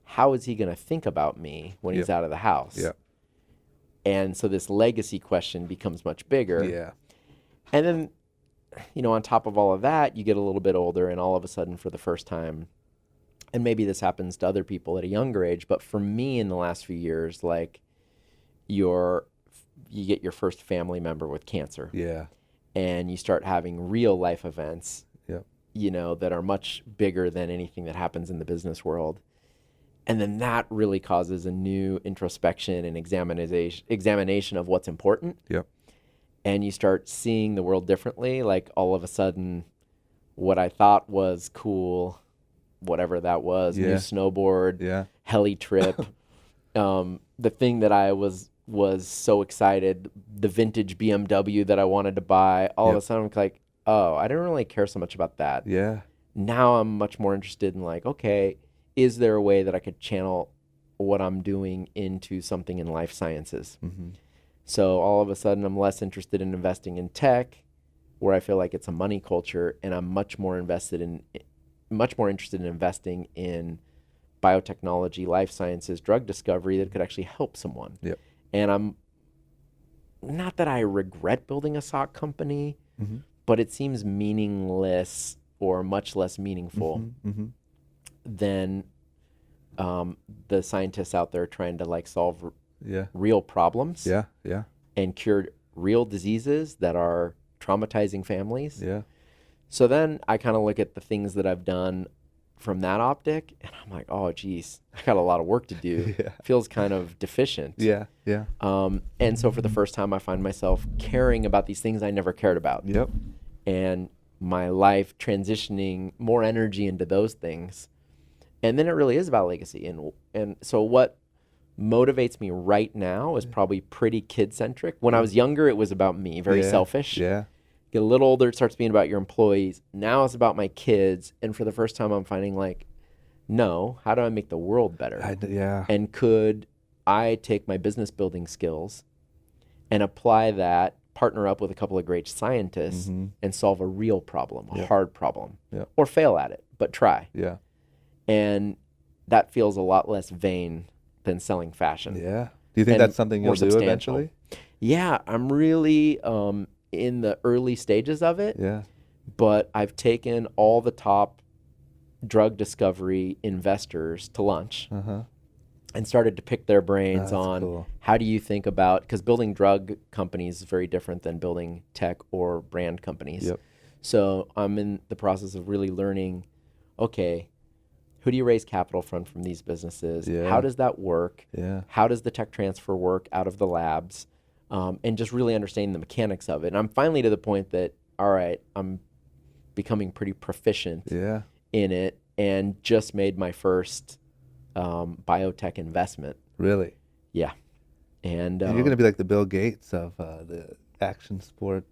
how is he going to think about me when he's out of the house? Yeah. And so this legacy question becomes much bigger. Yeah. And then, on top of all of that, you get a little bit older and all of a sudden for the first time, and maybe this happens to other people at a younger age, but for me in the last few years, like you get your first family member with cancer. Yeah. And you start having real life events, Yeah. that are much bigger than anything that happens in the business world. And then that really causes a new introspection and examination of what's important. Yep. And you start seeing the world differently. Like all of a sudden, what I thought was cool, whatever that was, new Yeah. snowboard, Yeah. heli trip, the thing that I was so excited, the vintage BMW that I wanted to buy, all of a sudden I'm like, oh, I didn't really care so much about that. Yeah. Now I'm much more interested in like, okay, is there a way that I could channel what I'm doing into something in life sciences? Mm-hmm. So all of a sudden I'm less interested in investing in tech, where I feel like it's a money culture, and I'm much more interested in investing in biotechnology, life sciences, drug discovery that could actually help someone. Yep. And I'm not that I regret building a SOC company, Mm-hmm. but it seems meaningless or much less meaningful Mm-hmm. Mm-hmm. than the scientists out there trying to like solve Yeah. real problems Yeah. Yeah. and cure real diseases that are traumatizing families. Yeah. So then I kind of look at the things that I've done from that optic, and I'm like, oh, geez, I got a lot of work to do. Yeah. Feels kind of deficient. Yeah. Yeah. And so for the first time, I find myself caring about these things I never cared about. Yep. And my life transitioning more energy into those things. And then it really is about legacy. And so what motivates me right now is probably pretty kid-centric. When I was younger, it was about me, very selfish. Yeah. Get a little older, it starts being about your employees. Now it's about my kids. And for the first time, I'm finding like, no, how do I make the world better? Yeah. And could I take my business building skills and apply that, partner up with a couple of great scientists Mm-hmm. and solve a real problem, a Yeah. hard problem, Yeah. or fail at it, but try. Yeah. And that feels a lot less vain than selling fashion. Yeah. Do you think And that's something you'll more do substantial. eventually? Yeah, I'm really in the early stages of it, Yeah. but I've taken all the top drug discovery investors to lunch Uh-huh. and started to pick their brains That's on cool. how do you think about, because building drug companies is very different than building tech or brand companies. Yep. So I'm in the process of really learning, okay, who do you raise capital from these businesses? Yeah. How does that work? Yeah. How does the tech transfer work out of the labs? And just really understanding the mechanics of it. And I'm finally to the point that, all right, I'm becoming pretty proficient Yeah. in it, and just made my first biotech investment. Really? Yeah. And You're going to be like the Bill Gates of the action sport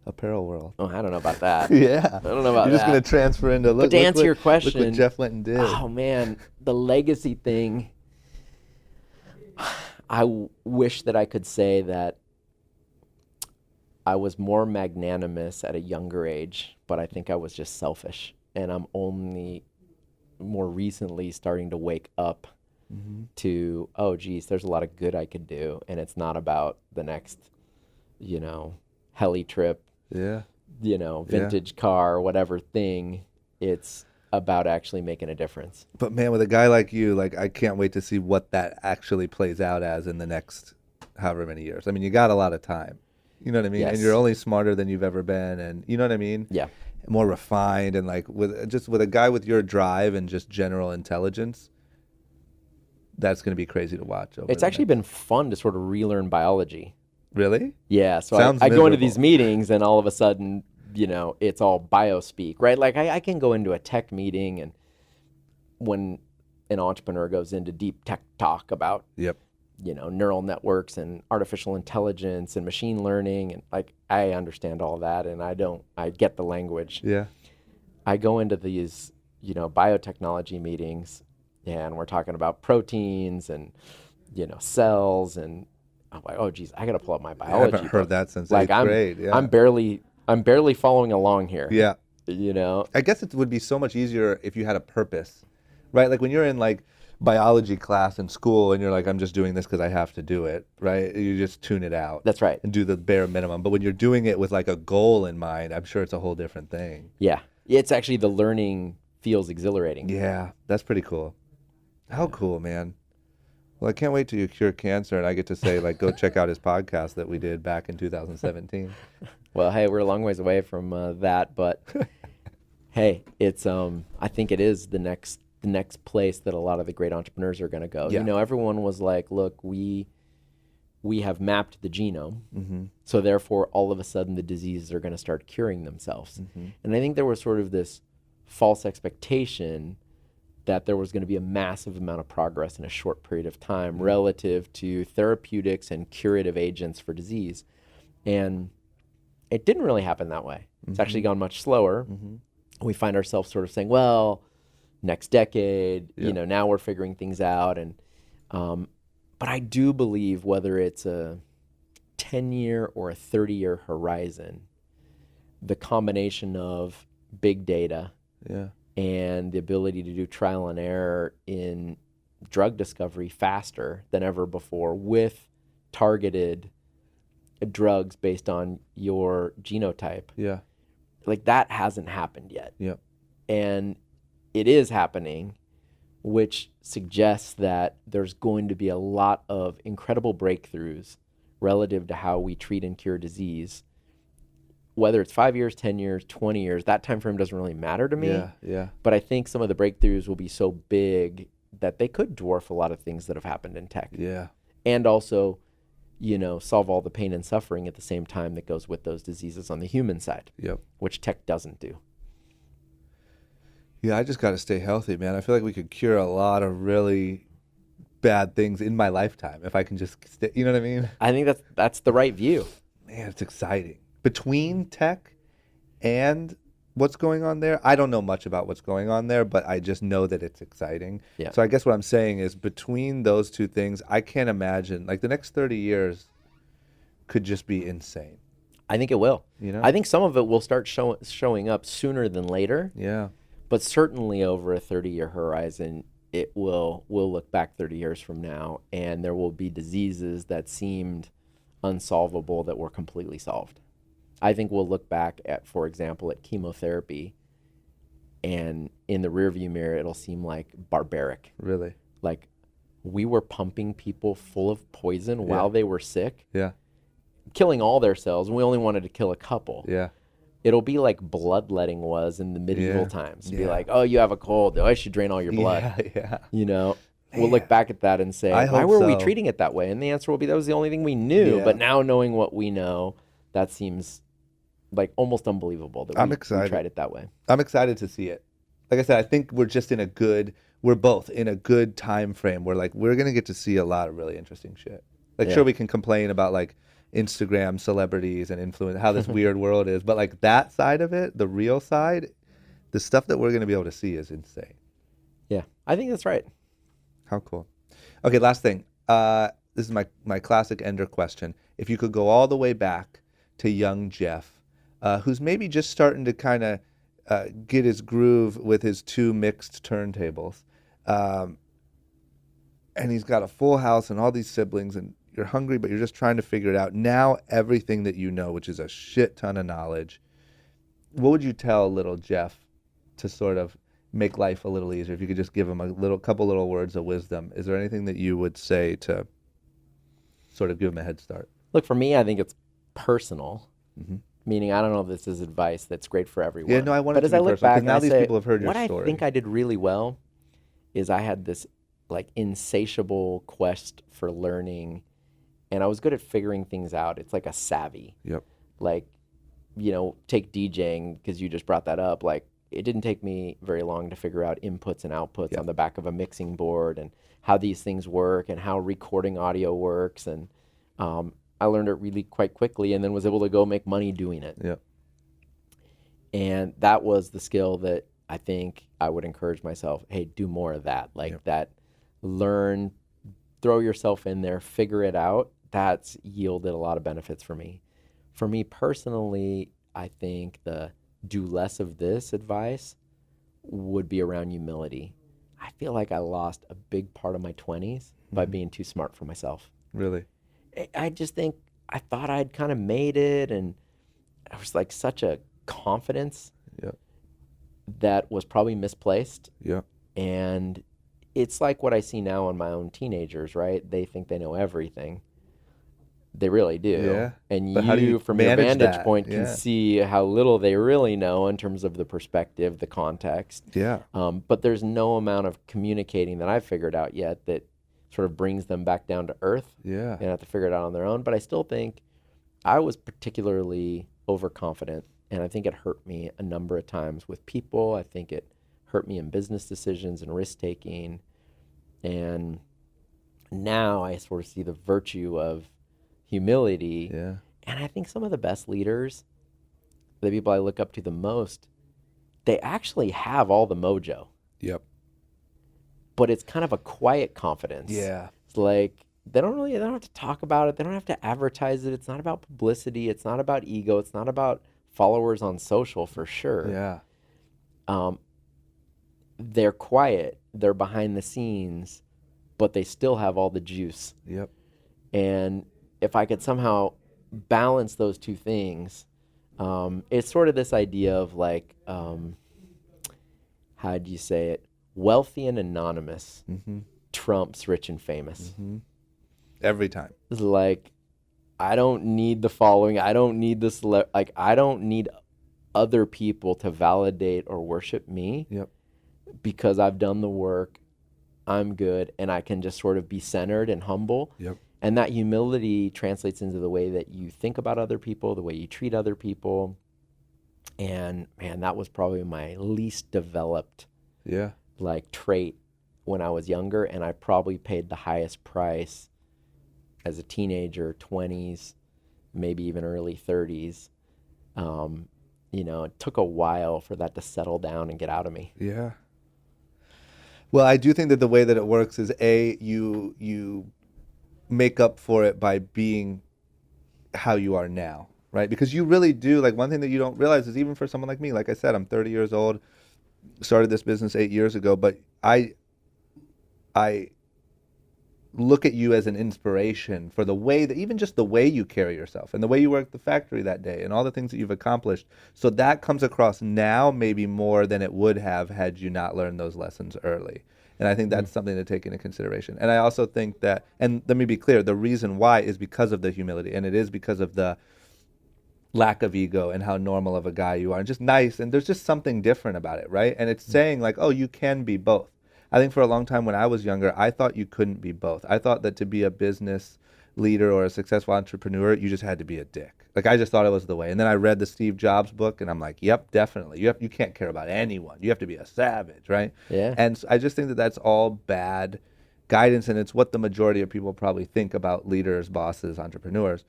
apparel world. oh, I don't know about that. Yeah. I don't know about You're just that. going to transfer into, look, But to look answer what- your question, look what Jeff went and did. oh man, the legacy thing. I wish that I could say that I was more magnanimous at a younger age, but I think I was just selfish. And I'm only more recently starting to wake up to, oh, geez, there's a lot of good I could do. And it's not about the next, heli trip, Yeah. vintage car, whatever thing. It's about actually making a difference. But man, with a guy like you, like I can't wait to see what that actually plays out as in the next however many years. I mean, you got a lot of time. You know what I mean? And Yes. you're only smarter than you've ever been, and you know what I mean? Yeah. More refined, and like with a guy with your drive and just general intelligence, that's going to be crazy to watch. It's actually been fun to sort of relearn biology. Really? Yeah, so Sounds I go into miserable. these meetings and all of a sudden, it's all bio speak, right? Like I can go into a tech meeting, and when an entrepreneur goes into deep tech talk about, Yep. neural networks and artificial intelligence and machine learning, and like I understand all that, and I get the language. Yeah. I go into these, biotechnology meetings, and we're talking about proteins and, cells, and I'm like, oh geez, I got to pull up my I biology. haven't heard book. that since Like 8th grade. Yeah. I'm barely following along here. Yeah. I guess it would be so much easier if you had a purpose, right? Like when you're in like biology class in school and you're like, I'm just doing this because I have to do it, right? You just tune it out. That's right. And do the bare minimum. But when you're doing it with like a goal in mind, I'm sure it's a whole different thing. Yeah. It's actually, the learning feels exhilarating. Yeah, that's pretty cool. How cool, man. Well, I can't wait till you cure cancer and I get to say, like, go check out his podcast that we did back in 2017. Well, hey, we're a long ways away from that, but hey, it's I think it is the next place that a lot of the great entrepreneurs are going to go. Yeah. Everyone was like, look, we have mapped the genome, Mm-hmm. so therefore all of a sudden the diseases are going to start curing themselves. Mm-hmm. And I think there was sort of this false expectation that there was going to be a massive amount of progress in a short period of time relative to therapeutics and curative agents for disease. And it didn't really happen that way. It's actually gone much slower. Mm-hmm. We find ourselves sort of saying, well, next decade, Yeah. now we're figuring things out. And but I do believe whether it's a 10-year or a 30-year horizon, the combination of big data Yeah. and the ability to do trial and error in drug discovery faster than ever before with targeted drugs based on your genotype, Yeah. like that hasn't happened yet. Yep. And it is happening, which suggests that there's going to be a lot of incredible breakthroughs relative to how we treat and cure disease. Whether it's 5 years, 10 years, 20 years, that time frame doesn't really matter to me. Yeah. Yeah. But I think some of the breakthroughs will be so big that they could dwarf a lot of things that have happened in tech. Yeah. And also, solve all the pain and suffering at the same time that goes with those diseases on the human side, Yep. which tech doesn't do. Yeah, I just got to stay healthy, man. I feel like we could cure a lot of really bad things in my lifetime if I can just stay, you know what I mean? I think that's the right view. Man, it's exciting. Between tech and what's going on there, I don't know much about what's going on there, but I just know that it's exciting. Yeah. So I guess what I'm saying is between those two things, I can't imagine, like the next 30 years could just be insane. I think it will. You know? I think some of it will start showing up sooner than later. Yeah. But certainly over a 30-year horizon, we'll look back 30 years from now, and there will be diseases that seemed unsolvable that were completely solved. I think we'll look back at, for example, at chemotherapy, and in the rearview mirror, it'll seem like barbaric. Really? Like, we were pumping people full of poison while they were sick, killing all their cells, and we only wanted to kill a couple. Yeah. It'll be like bloodletting was in the medieval times. Be like, oh, you have a cold. Oh, I should drain all your blood. You know, we'll look back at that and say, why were we treating it that way? And the answer will be, that was the only thing we knew. But now knowing what we know, that seems like almost unbelievable that we tried it that way. I'm excited to see it. Like I said, I think we're just we're both in a good time frame where like we're going to get to see a lot of really interesting shit. Like sure, we can complain about like Instagram celebrities and influence, how this weird world is, but like that side of it, the real side, the stuff that we're going to be able to see is insane. Yeah, I think that's right. How cool. Okay, last thing. This is my classic ender question. If you could go all the way back to young Jeff, who's maybe just starting to kind of get his groove with his 2 mixed turntables, and he's got a full house and all these siblings, and you're hungry, but you're just trying to figure it out. Now, everything that you know, which is a shit ton of knowledge, what would you tell little Jeff to sort of make life a little easier? If you could just give him a couple little words of wisdom, is there anything that you would say to sort of give him a head start? Look, for me, I think it's personal. Meaning, I don't know if this is advice that's great for everyone. Yeah, no, I want it to be personal. But as I look back, and now these people have heard your story. What I think I did really well is I had this like insatiable quest for learning, and I was good at figuring things out. It's like a savvy. Yep. Like, you know, take DJing, because you just brought that up. Like, it didn't take me very long to figure out inputs and outputs on the back of a mixing board, and how these things work, and how recording audio works. And I learned it really quite quickly, and then was able to go make money doing it. Yeah. And that was the skill that I think I would encourage myself, hey, do more of that. Like that, learn, throw yourself in there, figure it out. That's yielded a lot of benefits for me. For me personally, I think the do less of this advice would be around humility. I feel like I lost a big part of my 20s by being too smart for myself. Really? I just think I thought I'd kind of made it, and I was like such a confidence that was probably misplaced. Yeah. And it's like what I see now in my own teenagers, right? They think they know everything. They really do. Yeah. And but you from your vantage point, can see how little they really know in terms of the perspective, the context. Yeah. But there's no amount of communicating that I've figured out yet that sort of brings them back down to earth. Yeah. They have to figure it out on their own. But I still think I was particularly overconfident, and I think it hurt me a number of times with people. I think it hurt me in business decisions and risk-taking. And now I sort of see the virtue of humility. Yeah. And I think some of the best leaders, the people I look up to the most, they actually have all the mojo. Yep. But it's kind of a quiet confidence. Yeah. It's like they don't have to talk about it. They don't have to advertise it. It's not about publicity. It's not about ego. It's not about followers on social, for sure. Yeah. They're quiet. They're behind the scenes, but they still have all the juice. Yep. And if I could somehow balance those two things, it's sort of this idea of like, how do you say it? Wealthy and anonymous trumps rich and famous. Every time. It's like, I don't need the following. I don't need this. I don't need other people to validate or worship me. Yep. Because I've done the work. I'm good, and I can just sort of be centered and humble. Yep. And that humility translates into the way that you think about other people, the way you treat other people. And man, that was probably my least developed like trait when I was younger, and I probably paid the highest price as a teenager, 20s, maybe even early 30s. You know, it took a while for that to settle down and get out of me. Yeah. Well, I do think that the way that it works is you make up for it by being how you are now, right? Because you really do, like, one thing that you don't realize is even for someone like me, like I said, I'm 30 years old. started this business 8 years ago, but I look at you as an inspiration for the way that, even just the way you carry yourself and the way you work the factory that day and all the things that you've accomplished. So that comes across now maybe more than it would have had you not learned those lessons early. And I think that's something to take into consideration. And I also think that, and let me be clear, the reason why is because of the humility, and it is because of the lack of ego and how normal of a guy you are and just nice. And there's just something different about it, right? And it's saying like, oh, you can be both. I think for a long time when I was younger, I thought you couldn't be both. I thought that to be a business leader or a successful entrepreneur, you just had to be a dick. Like I just thought it was the way. And then I read the Steve Jobs book and I'm like, yep, definitely. You can't care about anyone. You have to be a savage, right? Yeah. And I just think that that's all bad guidance, and it's what the majority of people probably think about leaders, bosses, entrepreneurs.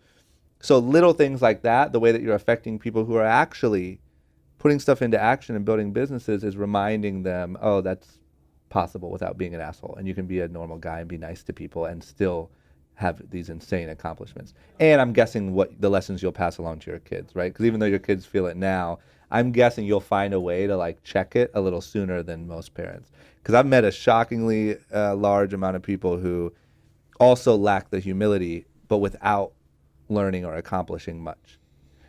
So little things like that, the way that you're affecting people who are actually putting stuff into action and building businesses, is reminding them, oh, that's possible without being an asshole, and you can be a normal guy and be nice to people and still have these insane accomplishments. And I'm guessing what the lessons you'll pass along to your kids, right? Because even though your kids feel it now, I'm guessing you'll find a way to like check it a little sooner than most parents. Because I've met a shockingly large amount of people who also lack the humility, but without learning or accomplishing much.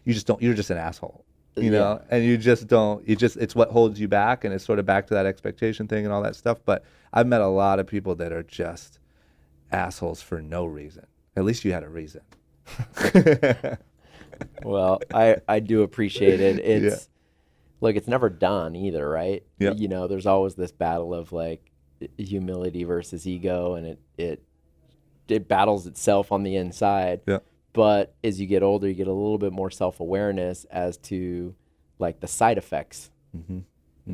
You just don't. You're just an asshole. You know, and you just don't, it's what holds you back, and it's sort of back to that expectation thing and all that stuff. But I've met a lot of people that are just assholes for no reason. At least you had a reason. Well, I do appreciate it. Look, it's never done either, right? Yeah. You know, there's always this battle of like humility versus ego, and it battles itself on the inside. Yeah. But as you get older, you get a little bit more self-awareness as to like the side effects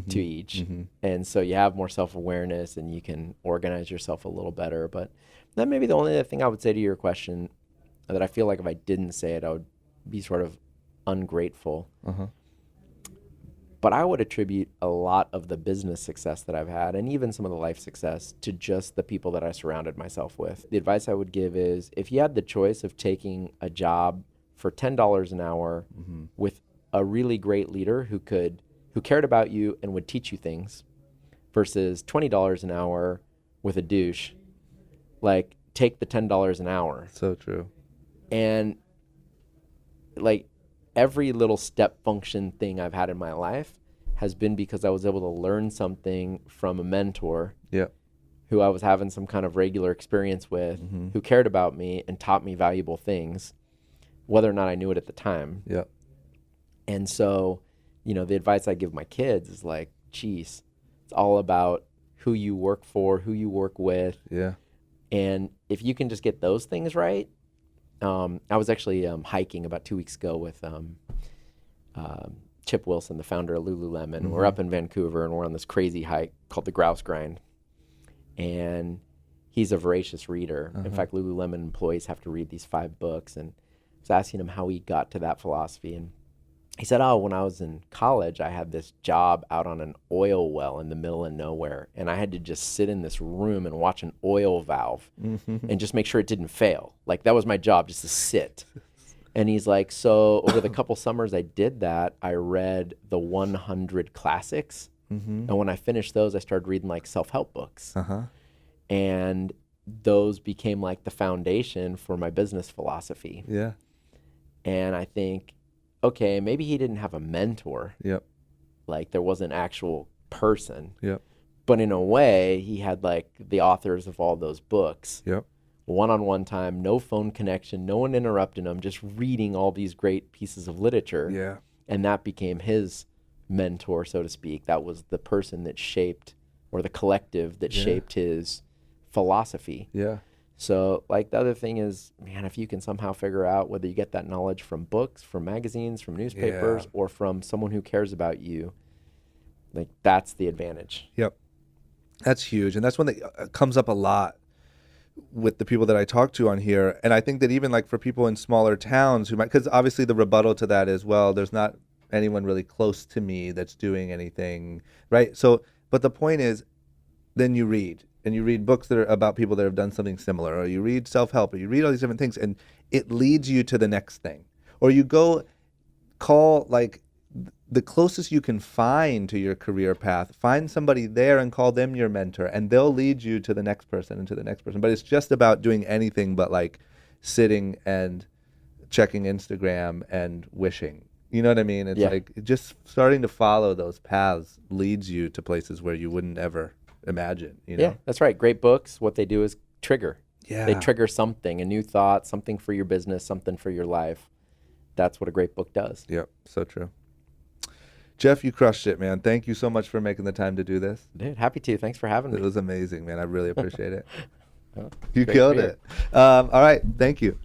to each. And so you have more self-awareness and you can organize yourself a little better. But that may be the only other thing I would say to your question, that I feel like if I didn't say it, I would be sort of ungrateful. But I would attribute a lot of the business success that I've had, and even some of the life success, to just the people that I surrounded myself with. The advice I would give is, if you had the choice of taking a job for $10 an hour with a really great leader who cared about you and would teach you things, versus $20 an hour with a douche, like, take the $10 an hour. So true. And like, every little step function thing I've had in my life has been because I was able to learn something from a mentor who I was having some kind of regular experience with, who cared about me and taught me valuable things, whether or not I knew it at the time. And so, you know, the advice I give my kids is like, geez, it's all about who you work for, who you work with. And if you can just get those things right. I was actually hiking about 2 weeks ago with Chip Wilson, the founder of Lululemon. We're up in Vancouver, and we're on this crazy hike called the Grouse Grind. And he's a voracious reader. In fact, Lululemon employees have to read these 5 books. And I was asking him how he got to that philosophy. And he said, oh, when I was in college, I had this job out on an oil well in the middle of nowhere. And I had to just sit in this room and watch an oil valve and just make sure it didn't fail. Like, that was my job, just to sit. And he's like, so over the couple summers I did that, I read the 100 classics. And when I finished those, I started reading like self-help books. And those became like the foundation for my business philosophy. And I think, okay, maybe he didn't have a mentor. Like, there was an actual person. But in a way, he had like the authors of all those books. One-on-one time, no phone connection, no one interrupting him, just reading all these great pieces of literature. And that became his mentor, so to speak. That was the person that shaped, or the collective that shaped his philosophy. So, like, the other thing is, man, if you can somehow figure out whether you get that knowledge from books, from magazines, from newspapers, or from someone who cares about you, like, that's the advantage. That's huge. And that's one that comes up a lot with the people that I talk to on here. And I think that even like for people in smaller towns who might, because obviously the rebuttal to that is, well, there's not anyone really close to me that's doing anything, right? So, but the point is, then you read. And you read books that are about people that have done something similar, or you read self-help, or you read all these different things, and it leads you to the next thing. Or you go call like the closest you can find to your career path, find somebody there and call them your mentor, and they'll lead you to the next person and to the next person. But it's just about doing anything but like sitting and checking Instagram and wishing. You know what I mean? It's like just starting to follow those paths leads you to places where you wouldn't ever imagine. You know? Yeah, that's right. Great books, what they do is trigger. Yeah. They trigger something, a new thought, something for your business, something for your life. That's what a great book does. Yep, so true. Jeff, you crushed it, man. Thank you so much for making the time to do this. Dude, happy to. Thanks for having me. It was amazing, man. I really appreciate it. Well, You great killed to be it. All right, thank you.